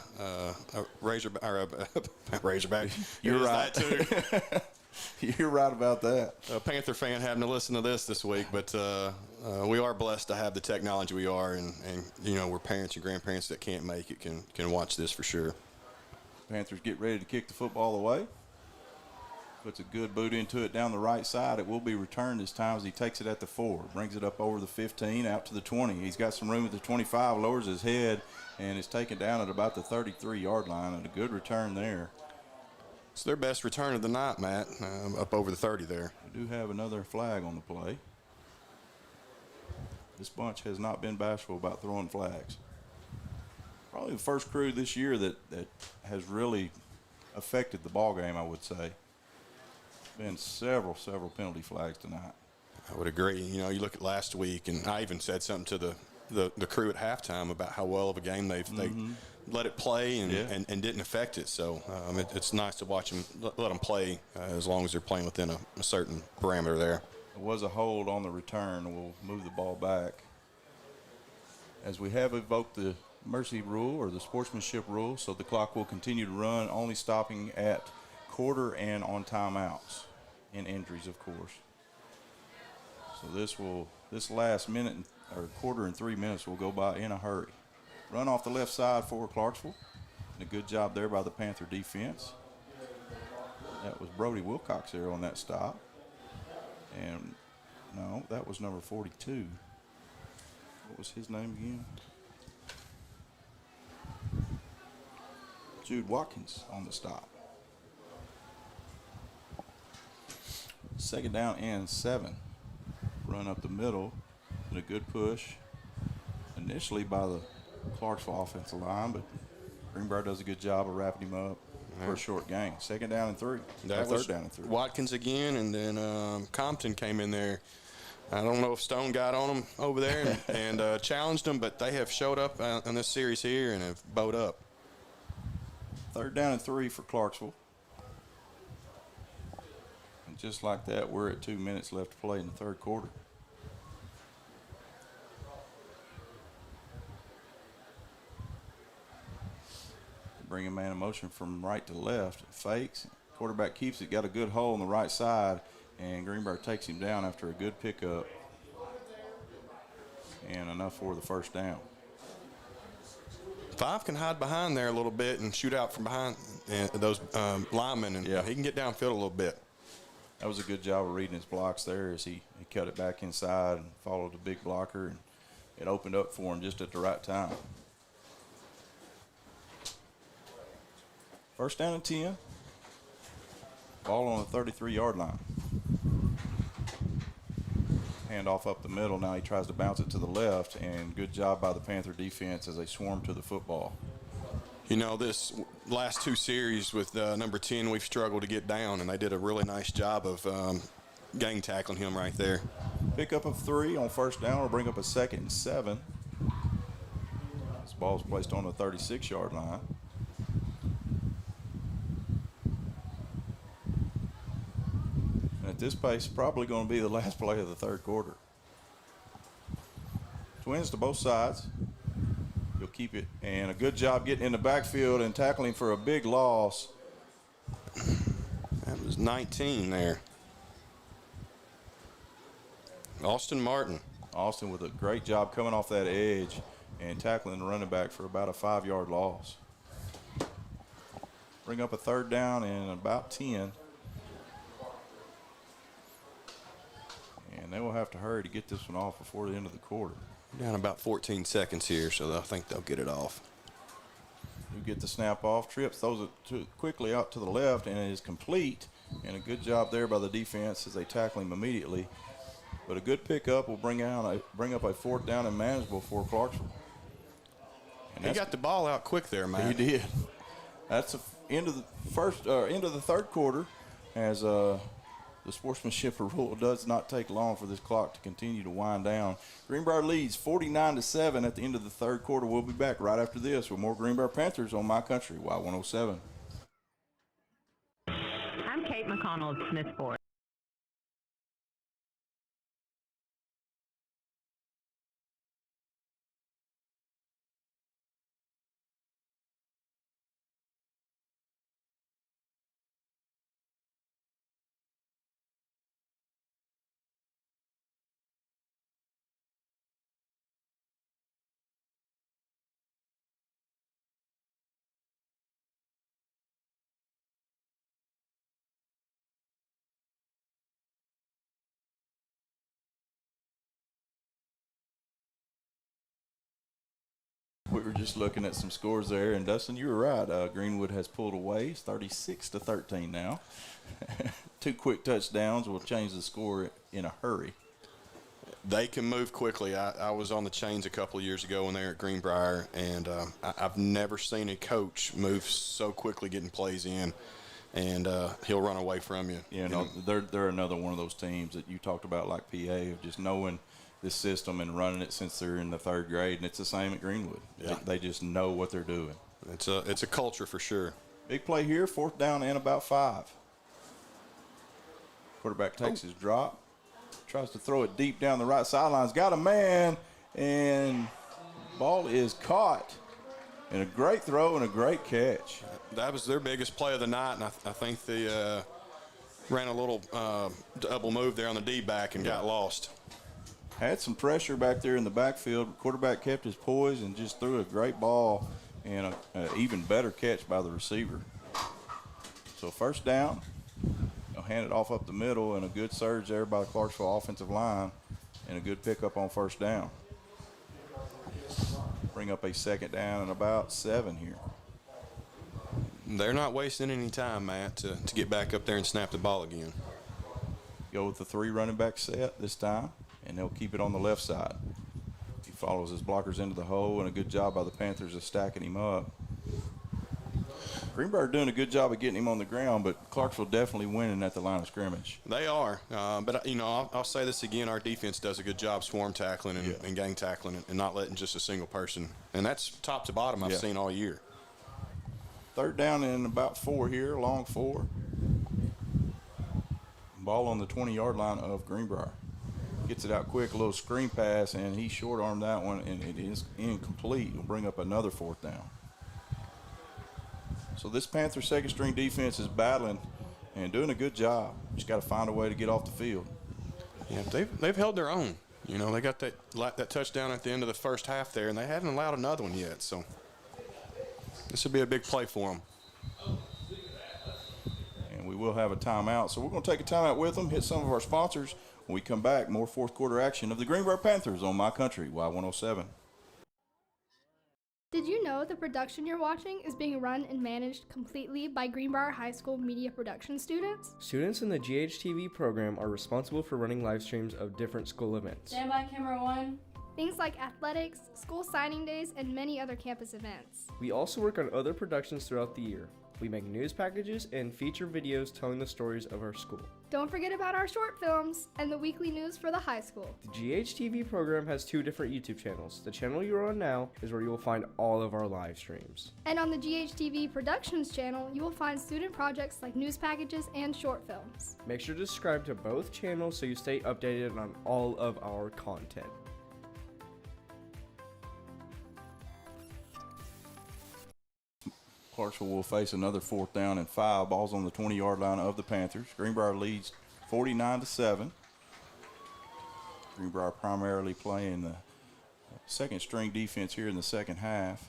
Razorback. Or a Razorback. You're right. That too. You're right about that. A Panther fan having to listen to this week, but we are blessed to have the technology we are, and you know, we're parents and grandparents that can't make it can watch this for sure. Panthers get ready to kick the football away. Puts a good boot into it down the right side. It will be returned this time as he takes it at the 4. Brings it up over the 15, out to the 20. He's got some room at the 25, lowers his head, and is taken down at about the 33-yard line. And a good return there. It's their best return of the night, Matt, up over the 30 there. We do have another flag on the play. This bunch has not been bashful about throwing flags. Probably the first crew this year that has really affected the ball game, I would say. Been several penalty flags tonight. I would agree. You know, you look at last week, and I even said something to the crew at halftime about how well of a game they let it play and didn't affect it. So it's nice to watch them, let them play as long as they're playing within a certain parameter there. There was a hold on the return. We'll move the ball back. As we have evoked the mercy rule or the sportsmanship rule, so the clock will continue to run, only stopping at quarter and on timeouts and injuries, of course. So this last minute or quarter and 3 minutes will go by in a hurry. Run off the left side for Clarksville. And a good job there by the Panther defense. That was Brody Wilcox there on that stop. And no, that was number 42. What was his name again? Jude Watkins on the stop. 2nd down and 7. Run up the middle and a good push initially by the Clarksville offensive line, but Greenbrier does a good job of wrapping him up for a short gain. 2nd down and 3. That was 3rd down and 3. Watkins again, and then Compton came in there. I don't know if Stone got on him over there and challenged him, but they have showed up in this series here and have bowed up. 3rd down and 3 for Clarksville. And just like that, we're at 2 minutes left to play in the 3rd quarter. Bring a man in motion from right to left. Fakes Quarterback keeps it, got a good hole on the right side, and Greenbrier takes him down after a good pickup. And enough for the first down. 5 can hide behind there a little bit and shoot out from behind those linemen, and he can get downfield a little bit. That was a good job of reading his blocks there as he cut it back inside and followed the big blocker, and it opened up for him just at the right time. First down and 10. Ball on the 33-yard line. Handoff up the middle. Now he tries to bounce it to the left, and good job by the Panther defense as they swarm to the football. You know, this last 2 series with number 10, we've struggled to get down, and they did a really nice job of gang tackling him right there. Pickup of 3 on first down will bring up a 2nd and 7. This ball is placed on the 36-yard line. And at this pace, probably going to be the last play of the third quarter. Twins to both sides. He'll keep it, and a good job getting in the backfield and tackling for a big loss. That was 19 there. Austin Martin. Austin with a great job coming off that edge and tackling the running back for about a 5-yard loss. Bring up a third down and about 10. And they will have to hurry to get this one off before the end of the quarter. Down about 14 seconds here, so I think they'll get it off. You get the snap off, trips, throws it quickly out to the left, and it is complete. And a good job there by the defense as they tackle him immediately. But a good pickup will bring up a 4th down and manageable for Clarksville. And he got the ball out quick there, man. He did. That's the end of the third quarter, as the sportsmanship rule does not take long for this clock to continue to wind down. Greenbrier leads 49-7 at the end of the third quarter. We'll be back right after this with more Greenbrier Panthers on My Country, Y107. I'm Kate McConnell of Smithport. We were just looking at some scores there, and Dustin, you were right. Greenwood has pulled away. It's 36-13 now. 2 quick touchdowns will change the score in a hurry. They can move quickly. I was on the chains a couple of years ago when they were at Greenbrier, and I've never seen a coach move so quickly getting plays in, and he'll run away from you. You know, they're another one of those teams that you talked about, like PA, of just knowing this system and running it since they're in the 3rd grade, and it's the same at Greenwood. Yeah. They just know what they're doing. It's a culture for sure. Big play here, 4th down and about 5. Quarterback takes his drop, tries to throw it deep down the right sidelines, got a man, and ball is caught. And a great throw and a great catch. That was their biggest play of the night, and I think they ran a little double move there on the D-back and got lost. Had some pressure back there in the backfield. Quarterback kept his poise and just threw a great ball and an even better catch by the receiver. So first down, they'll hand it off up the middle, and a good surge there by the Clarksville offensive line and a good pickup on first down. Bring up a 2nd down and about 7 here. They're not wasting any time, Matt, to get back up there and snap the ball again. Go with the 3 running back set this time, and they'll keep it on the left side. He follows his blockers into the hole, and a good job by the Panthers of stacking him up. Greenbrier doing a good job of getting him on the ground, but Clarksville definitely winning at the line of scrimmage. They are, but you know, I'll say this again: our defense does a good job swarm tackling and gang tackling, and not letting just a single person. And that's top to bottom I've seen all year. 3rd down and about 4 here, long 4. Ball on the 20-yard line of Greenbrier. Gets it out quick, a little screen pass, and he short-armed that one, and it is incomplete. Will bring up another 4th down. So this Panther 2nd-string defense is battling and doing a good job. Just got to find a way to get off the field. Yeah, they've held their own. You know, they got that touchdown at the end of the first half there, and they haven't allowed another one yet. So this would be a big play for them. And we will have a timeout. So we're going to take a timeout with them, hit some of our sponsors. When we come back, more fourth quarter action of the Greenbrier Panthers on My Country, Y107. Did you know the production you're watching is being run and managed completely by Greenbrier High School media production students? Students in the GHTV program are responsible for running live streams of different school events. Stand by, camera one. Things like athletics, school signing days, and many other campus events. We also work on other productions throughout the year. We make news packages and feature videos telling the stories of our school. Don't forget about our short films and the weekly news for the high school. The GHTV program has 2 different YouTube channels. The channel you're on now is where you will find all of our live streams. And on the GHTV Productions channel, you will find student projects like news packages and short films. Make sure to subscribe to both channels so you stay updated on all of our content. Clarksville will face another 4th down and 5. Ball's on the 20-yard line of the Panthers. Greenbrier leads 49-7. Greenbrier primarily playing the second string defense here in the second half.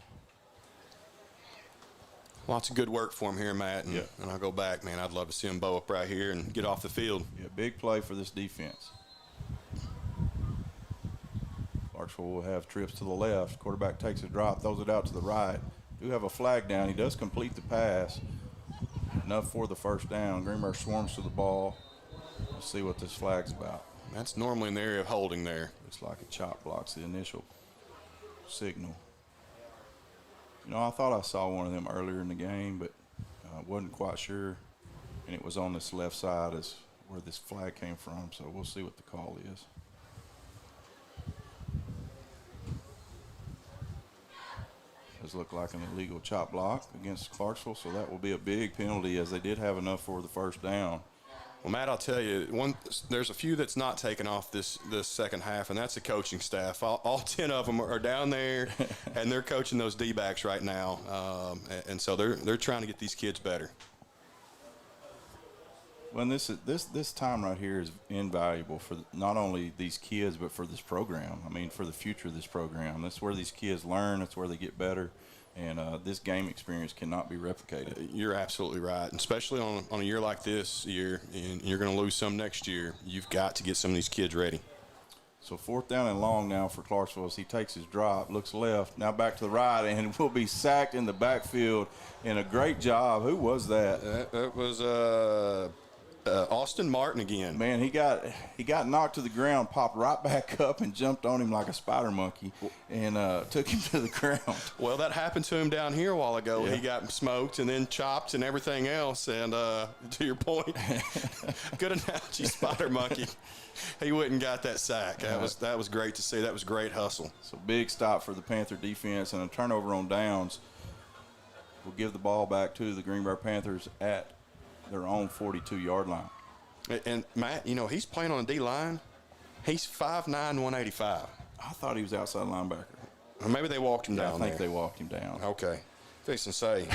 Lots of good work for him here, Matt. And I'll go back, man. I'd love to see him bow up right here and get off the field. Yeah, big play for this defense. Clarksville will have trips to the left. Quarterback takes a drop, throws it out to the right. Do have a flag down. He does complete the pass. Enough for the first down. Greenbrier swarms to the ball. Let's see what this flag's about. That's normally in the area of holding there. It's like a chop block's the initial signal. You know, I thought I saw one of them earlier in the game, but wasn't quite sure. And it was on this left side is where this flag came from, so we'll see what the call is. Does look like an illegal chop block against Clarksville, so that will be a big penalty as they did have enough for the first down. Well, Matt, I'll tell you, there's a few that's not taken off this second half, and that's the coaching staff. All 10 of them are down there, and they're coaching those D-backs right now, and so they're trying to get these kids better. Well, this time right here is invaluable for not only these kids but for this program. I mean, for the future of this program. That's where these kids learn. That's where they get better. And this game experience cannot be replicated. You're absolutely right, and especially on a year like this year, and you're going to lose some next year. You've got to get some of these kids ready. So 4th down and long now for Clarksville as he takes his drop, looks left, now back to the right, and will be sacked in the backfield. And a great job. Who was that? That was Austin Martin again. Man, he got knocked to the ground, popped right back up, and jumped on him like a spider monkey, and took him to the ground. Well, that happened to him down here a while ago. Yeah. He got smoked and then chopped and everything else. And to your point, good analogy, spider monkey. He went and got that sack. That was great to see. That was great hustle. So big stop for the Panther defense, and a turnover on downs will give the ball back to the Greenbrier Panthers at their own 42-yard line. And Matt, you know, he's playing on the D-line. He's 5'9", 185. I thought he was outside linebacker. Or maybe they walked him Yeah, down I think there. they walked him down. Okay. Fixing to say.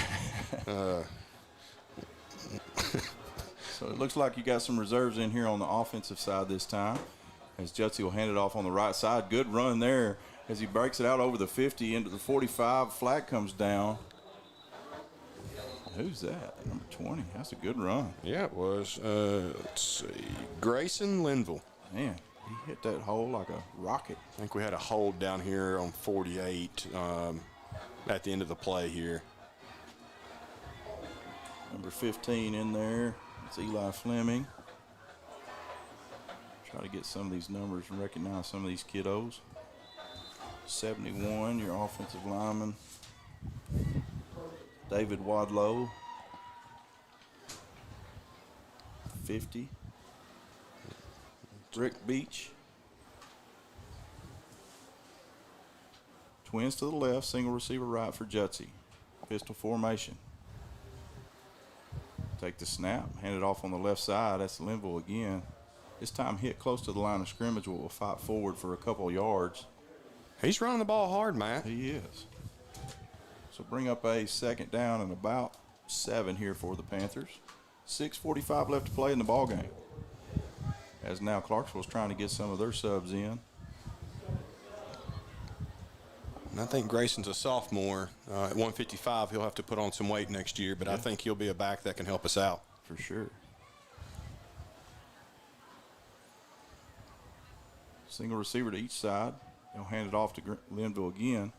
So it looks like you got some reserves in here on the offensive side this time, as Jutzy will hand it off on the right side. Good run there as he breaks it out over the 50 into the 45. Flag comes down. Who's that? Number 20. That's a good run. Yeah, it was. Let's see. Grayson Linville. Man, he hit that hole like a rocket. I think we had a hold down here on 48 at the end of the play here. Number 15 in there. It's Eli Fleming. Try to get some of these numbers and recognize some of these kiddos. 71, your offensive lineman. David Wadlow. 50. Rick Beach. Twins to the left, single receiver right for Jutzy. Pistol formation. Take the snap, hand it off on the left side. That's Linville again. This time hit close to the line of scrimmage, will fight forward for a couple of yards. He's running the ball hard, Matt. He is. So bring up a second down and about 7 here for the Panthers. 6:45 left to play in the ball game. As now Clarksville's trying to get some of their subs in. And I think Grayson's a sophomore. At 155, he'll have to put on some weight next year, but I think he'll be a back that can help us out. For sure. Single receiver to each side. They'll hand it off to Linville again.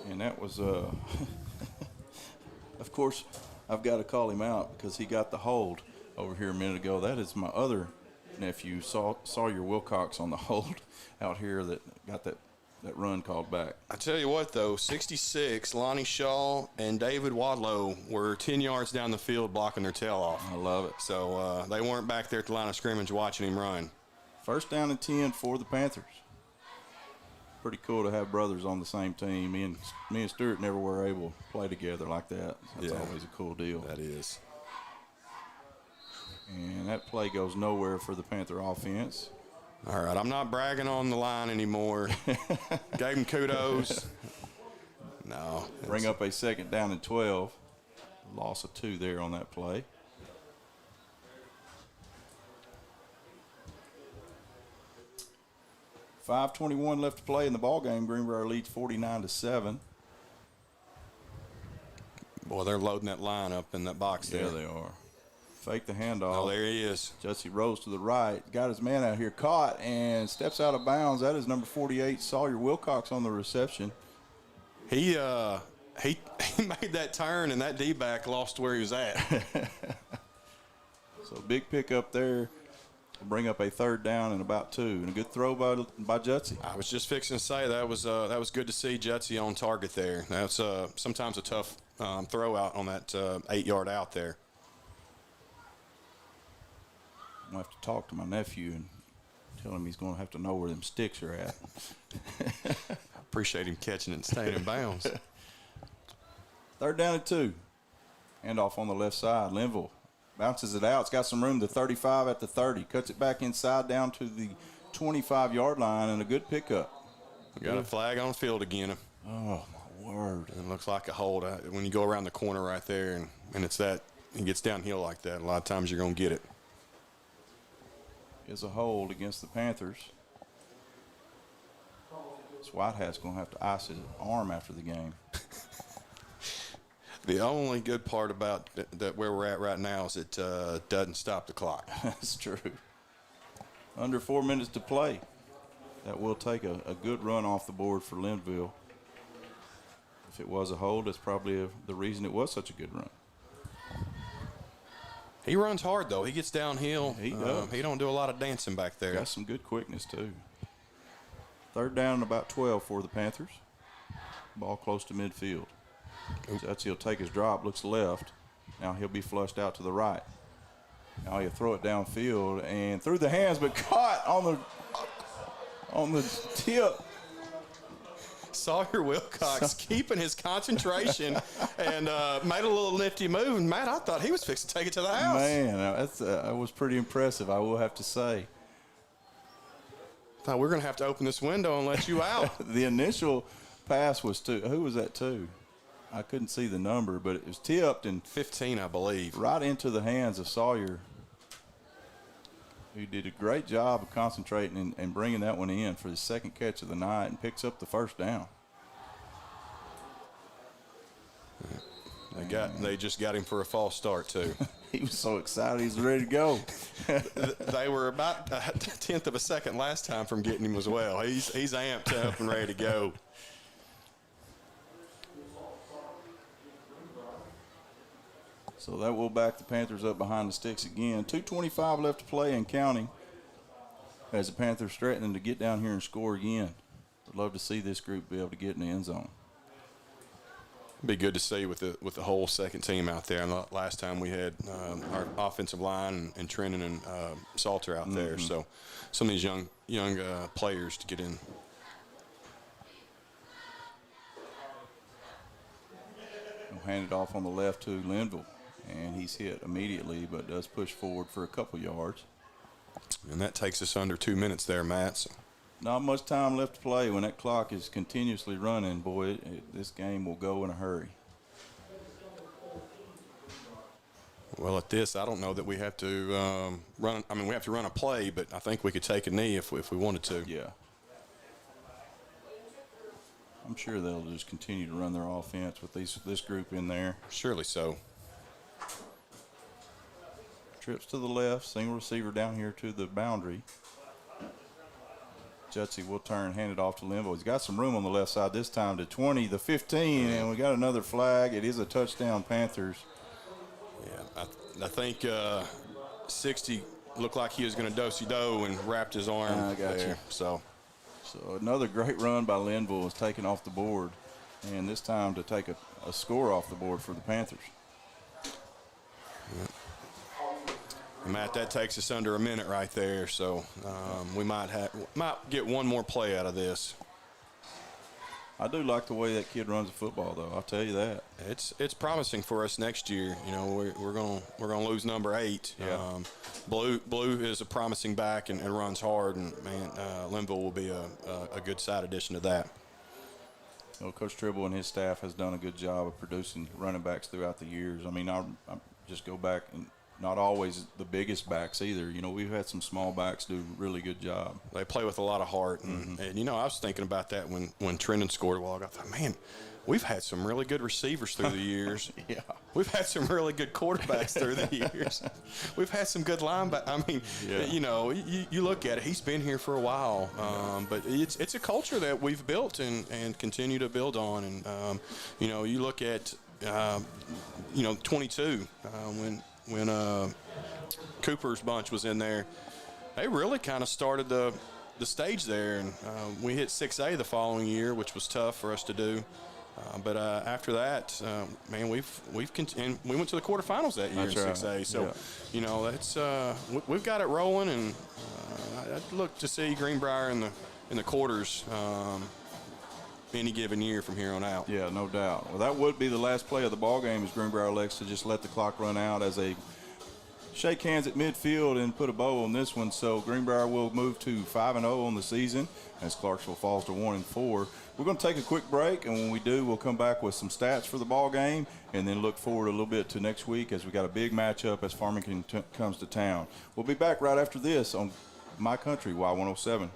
And that was, of course, I've got to call him out because he got the hold over here a minute ago. That is my other nephew, Sawyer Wilcox, on the hold out here that got that run called back. I tell you what, though, 66, Lonnie Shaw and David Wadlow were 10 yards down the field blocking their tail off. I love it. So they weren't back there at the line of scrimmage watching him run. First down and 10 for the Panthers. Pretty cool to have brothers on the same team. Me and Stuart never were able to play together like that. That's always a cool deal. That is. And that play goes nowhere for the Panther offense. All right, I'm not bragging on the line anymore. Gave him kudos. No. Bring up a second down and 12. Loss of 2 there on that play. .521 left to play in the ball game. Greenbrier leads 49-7. Boy, they're loading that line up in that box there. Yeah, they are. Fake the handoff. Oh, there he is. Jesse Rose to the right. Got his man out here, caught, and steps out of bounds. That is number 48, Sawyer Wilcox, on the reception. He made that turn, and that D-back lost where he was at. So big pickup there. Bring up a third down and about 2. And a good throw by Jutzy. I was just fixing to say that was good to see Jutzy on target there. That's sometimes a tough throw out on that 8-yard out there. I'm going to have to talk to my nephew and tell him he's going to have to know where them sticks are at. Appreciate him catching it and staying in bounds. Third down and 2. Handoff on the left side. Linville bounces it out. It's got some room to 35 at the 30. Cuts it back inside down to the 25-yard line, and a good pickup. We got a flag on the field again. Oh, my word. It looks like a hold. When you go around the corner right there and it's that, it gets downhill like that, a lot of times you're going to get it. Is a hold against the Panthers. This Whitehat's going to have to ice his arm after the game. The only good part about that where we're at right now is it doesn't stop the clock. That's true. Under 4 minutes to play. That will take a good run off the board for Linville. If it was a hold, that's probably the reason it was such a good run. He runs hard, though. He gets downhill. He does. He don't do a lot of dancing back there. Got some good quickness, too. Third down and about 12 for the Panthers. Ball close to midfield. He'll take his drop, looks left. Now he'll be flushed out to the right. Now he'll throw it downfield and through the hands, but caught on the tip. Sawyer Wilcox keeping his concentration and made a little nifty move. And, Matt, I thought he was fixing to take it to the house. Man, that was pretty impressive, I will have to say. Thought we're going to have to open this window and let you out. The initial pass was to, who was that to? I couldn't see the number, but it was tipped and 15, I believe. Right into the hands of Sawyer, who did a great job of concentrating and bringing that one in for the second catch of the night and picks up the first down. They just got him for a false start, too. He was so excited, he's ready to go. They were about a tenth of a second last time from getting him as well. He's amped up and ready to go. So that will back the Panthers up behind the sticks again. 2:25 left to play and counting as the Panthers threatening to get down here and score again. I'd love to see this group be able to get in the end zone. Be good to see with the whole second team out there. And last time we had our offensive line and Trenton and Salter out there. So some of these young players to get in. We'll hand it off on the left to Linville. And he's hit immediately, but does push forward for a couple yards. And that takes us under 2 minutes there, Matt. So. Not much time left to play. When that clock is continuously running, boy, this game will go in a hurry. Well, at this, I don't know that we have to run. I mean, we have to run a play, but I think we could take a knee if we wanted to. Yeah. I'm sure they'll just continue to run their offense with this group in there. Surely so. Trips to the left, single receiver down here to the boundary. Jutsy will turn, hand it off to Limbo. He's got some room on the left side this time to 20, the 15, and we got another flag. It is a touchdown, Panthers. Yeah, I think 60 looked like he was going to do-si-do and wrapped his arm I got there. you. So another great run by Linville is taken off the board, and this time to take a score off the board for the Panthers. Yeah. Matt, that takes us under a minute right there, so we might get one more play out of this. I do like the way that kid runs the football, though. I'll tell you that. It's promising for us next year. You know, we're gonna lose number 8. Yeah. Blue is a promising back and runs hard, and man, Linville will be a good side addition to that. You know, Coach Tribble and his staff has done a good job of producing running backs throughout the years. I mean, I just go back and not always the biggest backs either. You know, we've had some small backs do a really good job. They play with a lot of heart, and you know, I was thinking about that when Trenton scored a while ago. I thought, man, we've had some really good receivers through the years. Yeah. We've had some really good quarterbacks through the years. We've had some good linebackers. I mean, you know, you look at it. He's been here for a while, but it's a culture that we've built and continue to build on. And you know, you look at you know, 22 when Cooper's bunch was in there, they really kind of started the stage there, and we hit 6A the following year, which was tough for us to do. But after that, man, we went to the quarterfinals that year. That's in 6A. right. So, you know, that's we've got it rolling, and I'd look to see Greenbrier in the quarters any given year from here on out. Yeah, no doubt. Well, that would be the last play of the ball game as Greenbrier elects to just let the clock run out as they shake hands at midfield and put a bow on this one. So Greenbrier will move to 5-0 on the season as Clarksville falls to 1-4. We're going to take a quick break, and when we do, we'll come back with some stats for the ball game and then look forward a little bit to next week as we got a big matchup as Farmington comes to town. We'll be back right after this on My Country Y107.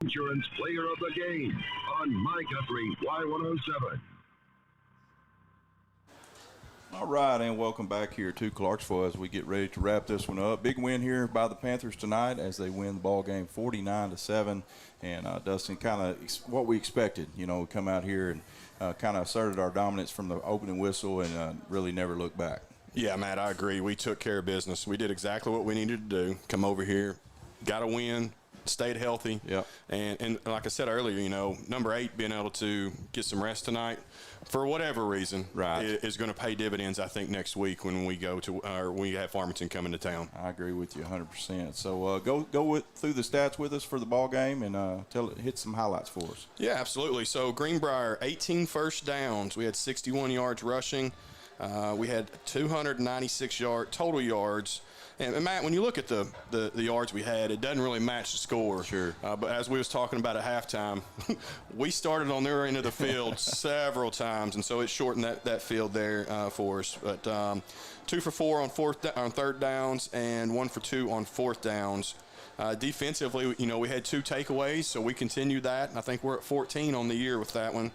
Insurance Player of the Game on My Country Y107. All right, and welcome back here to Clarksville as we get ready to wrap this one up. Big win here by the Panthers tonight as they win the ball game 49-7. And Dustin, kind of what we expected. You know, we come out here and kind of asserted our dominance from the opening whistle and really never looked back. Yeah, Matt, I agree. We took care of business. We did exactly what we needed to do. Come over here, got a win, stayed healthy. Yep. And like I said earlier, you know, number 8 being able to get some rest tonight, for whatever reason, right, is going to pay dividends, I think, next week when we go to or we have Farmington coming to town. I agree with you 100%. So go through the stats with us for the ball game and hit some highlights for us. Yeah, absolutely. So Greenbrier, 18 first downs. We had 61 yards rushing. We had 296 total yards. And Matt, when you look at the yards we had, it doesn't really match the score. Sure. But as we was talking about at halftime, we started on their end of the field several times, and so it shortened that field there for us. But 2 for 4 on third downs and 1 for 2 on fourth downs. Defensively, you know, we had 2 takeaways, so we continued that. And I think we're at 14 on the year with that one.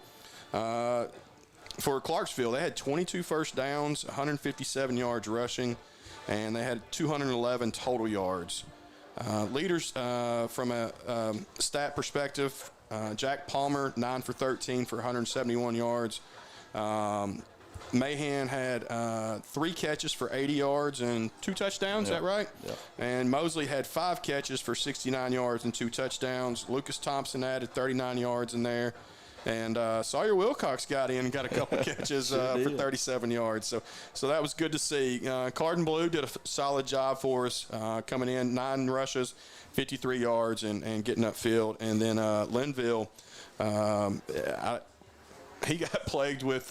For Clarksville, they had 22 first downs, 157 yards rushing, and they had 211 total yards. Leaders from a stat perspective, Jack Palmer, 9 for 13 for 171 yards. Mahan had 3 catches for 80 yards and 2 touchdowns, yep. Is that right? Yep. And Mosley had 5 catches for 69 yards and 2 touchdowns. Lucas Thompson added 39 yards in there. And Sawyer Wilcox got in and got a couple catches for 37 yards. So that was good to see. Cardin Blue did a solid job for us coming in, 9 rushes, 53 yards, and getting upfield. And then Linville, he got plagued with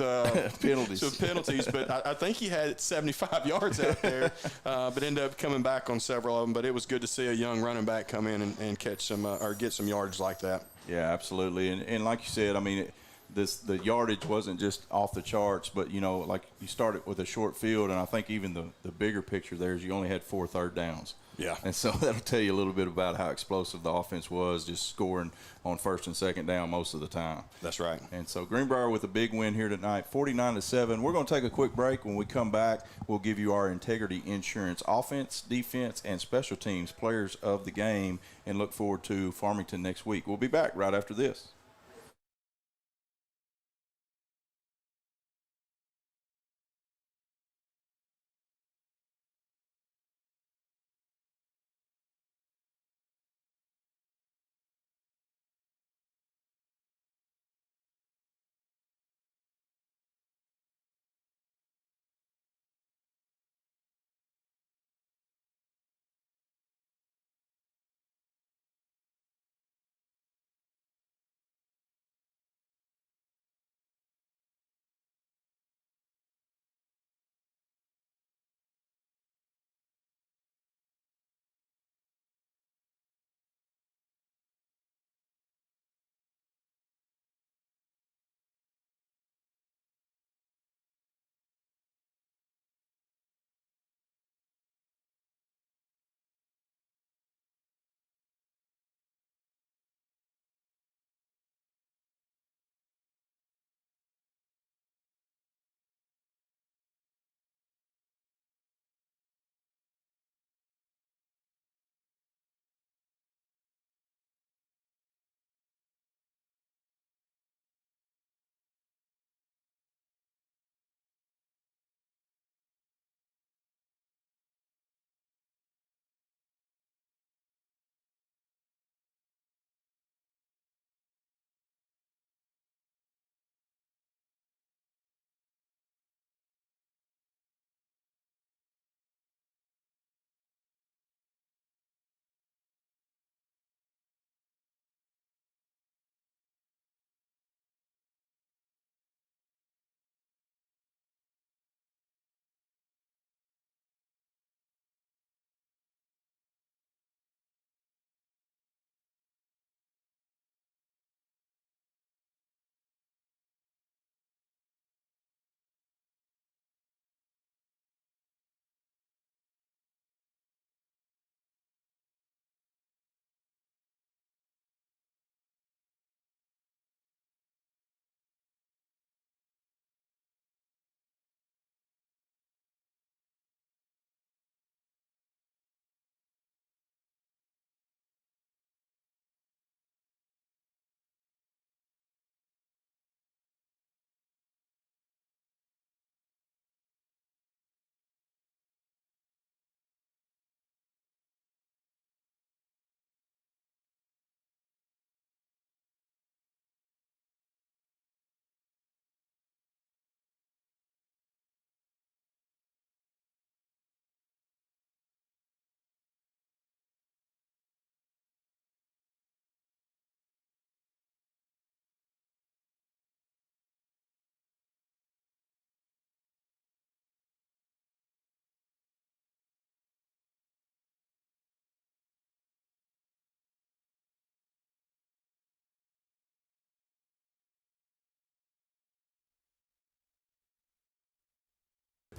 penalties, but I think he had 75 yards out there, but ended up coming back on several of them. But it was good to see a young running back come in and catch some or get some yards like that. Yeah, absolutely. And like you said, I mean, the yardage wasn't just off the charts, but, you know, like you started with a short field, and I think even the bigger picture there is you only had 4 third downs. Yeah. And so that'll tell you a little bit about how explosive the offense was, just scoring on first and second down most of the time. That's right. And so Greenbrier with a big win here tonight, 49-7. We're going to take a quick break. When we come back, we'll give you our Integrity Insurance offense, defense, and special teams players of the game, and look forward to Farmington next week. We'll be back right after this.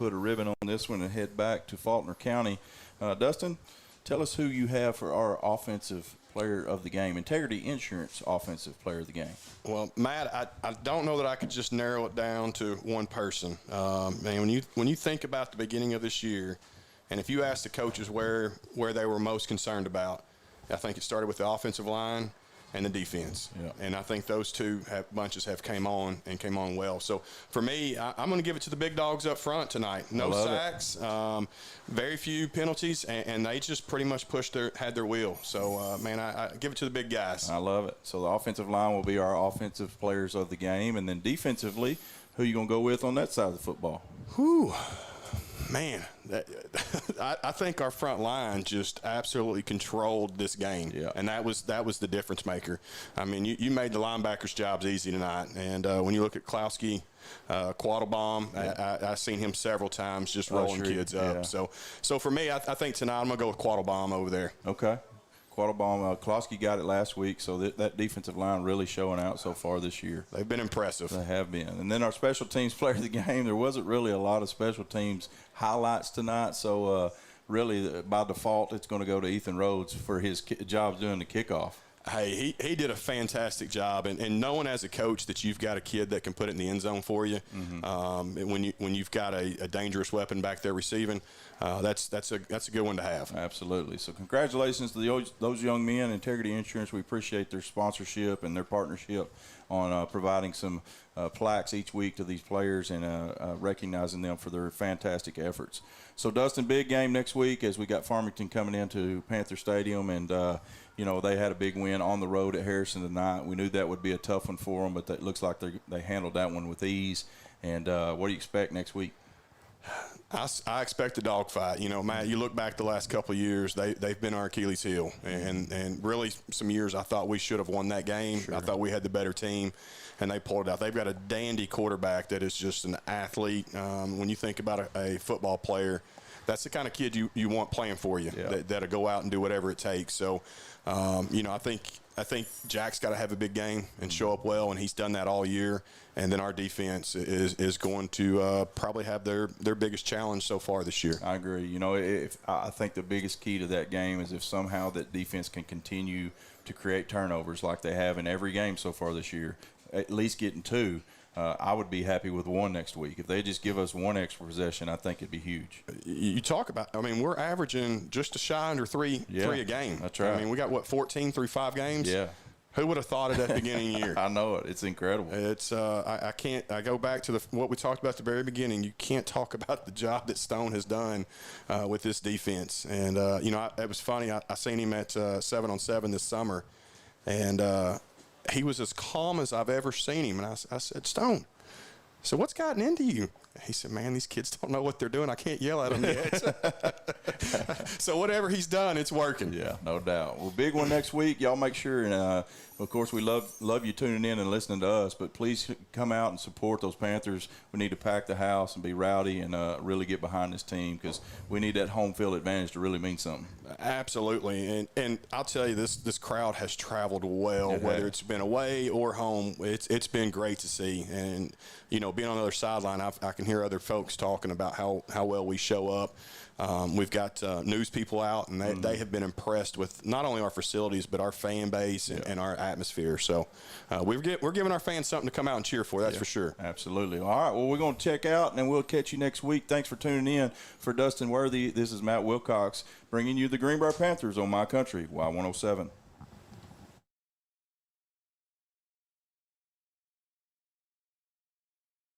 put a ribbon on this one and head back to Faulkner County. Dustin, tell us who you have for our offensive player of the game, Integrity Insurance offensive player of the game. Well, Matt, I don't know that I could just narrow it down to one person. Man, when you think about the beginning of this year, and if you ask the coaches where they were most concerned about, I think it started with the offensive line and the defense. Yeah. And I think those two bunches have came on well. So for me, I'm going to give it to the big dogs up front tonight. No sacks, very few penalties, and they just pretty much had their wheel. So, man, I give it to the big guys. I love it. So the offensive line will be our offensive players of the game. And then defensively, who are you going to go with on that side of the football? Whew. Man, I think our front line just absolutely controlled this game, and that was the difference maker. I mean, you made the linebackers' jobs easy tonight, and when you look at Klauski, Quattlebaum, I've seen him several times just rolling kids up. Yeah. So for me, I think tonight I'm going to go with Quattlebaum over there. Okay. Quattlebaum, Klauski got it last week, so that defensive line really showing out so far this year. They've been impressive. They have been. And then our special teams player of the game, there wasn't really a lot of special teams highlights tonight, so really by default it's going to go to Ethan Rhodes for his job doing the kickoff. Hey, he did a fantastic job, and knowing as a coach that you've got a kid that can put it in the end zone for you, when you've got a dangerous weapon back there receiving, that's a good one to have. Absolutely. So congratulations to those young men. Integrity Insurance, we appreciate their sponsorship and their partnership on providing some plaques each week to these players and recognizing them for their fantastic efforts. So, Dustin, big game next week as we got Farmington coming into Panther Stadium, and they had a big win on the road at Harrison tonight. We knew that would be a tough one for them, but it looks like they handled that one with ease. And what do you expect next week? I expect a dogfight. Matt, you look back the last couple of years, they've been our Achilles heel. And really some years I thought we should have won that game. Sure. I thought we had the better team, and they pulled it out. They've got a dandy quarterback that is just an athlete. When you think about a football player, that's the kind of kid you want playing for you, that'll go out and do whatever it takes. So, I think Jack's got to have a big game and show up well, and he's done that all year. And then our defense is going to probably have their biggest challenge so far this year. I agree. I think the biggest key to that game is if somehow that defense can continue to create turnovers like they have in every game so far this year, at least getting two. I would be happy with one next week. If they just give us one extra possession, I think it'd be huge. You talk about, we're averaging just a shy under three a game. That's right. We got, 14 through 5 games? Yeah. Who would have thought it at the beginning of the year? I know it. It's incredible. It's I can't. I go back to what we talked about at the very beginning. You can't talk about the job that Stone has done with this defense. And it was funny. I seen him at 7-on-7 this summer, and he was as calm as I've ever seen him. And I said, Stone, so what's gotten into you? He said, man, these kids don't know what they're doing. I can't yell at them yet. So whatever he's done, it's working. Yeah, no doubt. Well, big one next week. Y'all make sure, and of course, we love you tuning in and listening to us, but please come out and support those Panthers. We need to pack the house and be rowdy and really get behind this team because we need that home field advantage to really mean something. Absolutely. And I'll tell you, this crowd has traveled well, whether it's been away or home. It's been great to see. And, being on the other sideline, I can hear other folks talking about how well we show up. We've got news people out, and they have been impressed with not only our facilities but our fan base and our atmosphere. So we're giving our fans something to come out and cheer for, that's for sure. Absolutely. All right, well, we're going to check out, and then we'll catch you next week. Thanks for tuning in. For Dustin Worthy, this is Matt Wilcox bringing you the Greenbrier Panthers on My Country, Y107.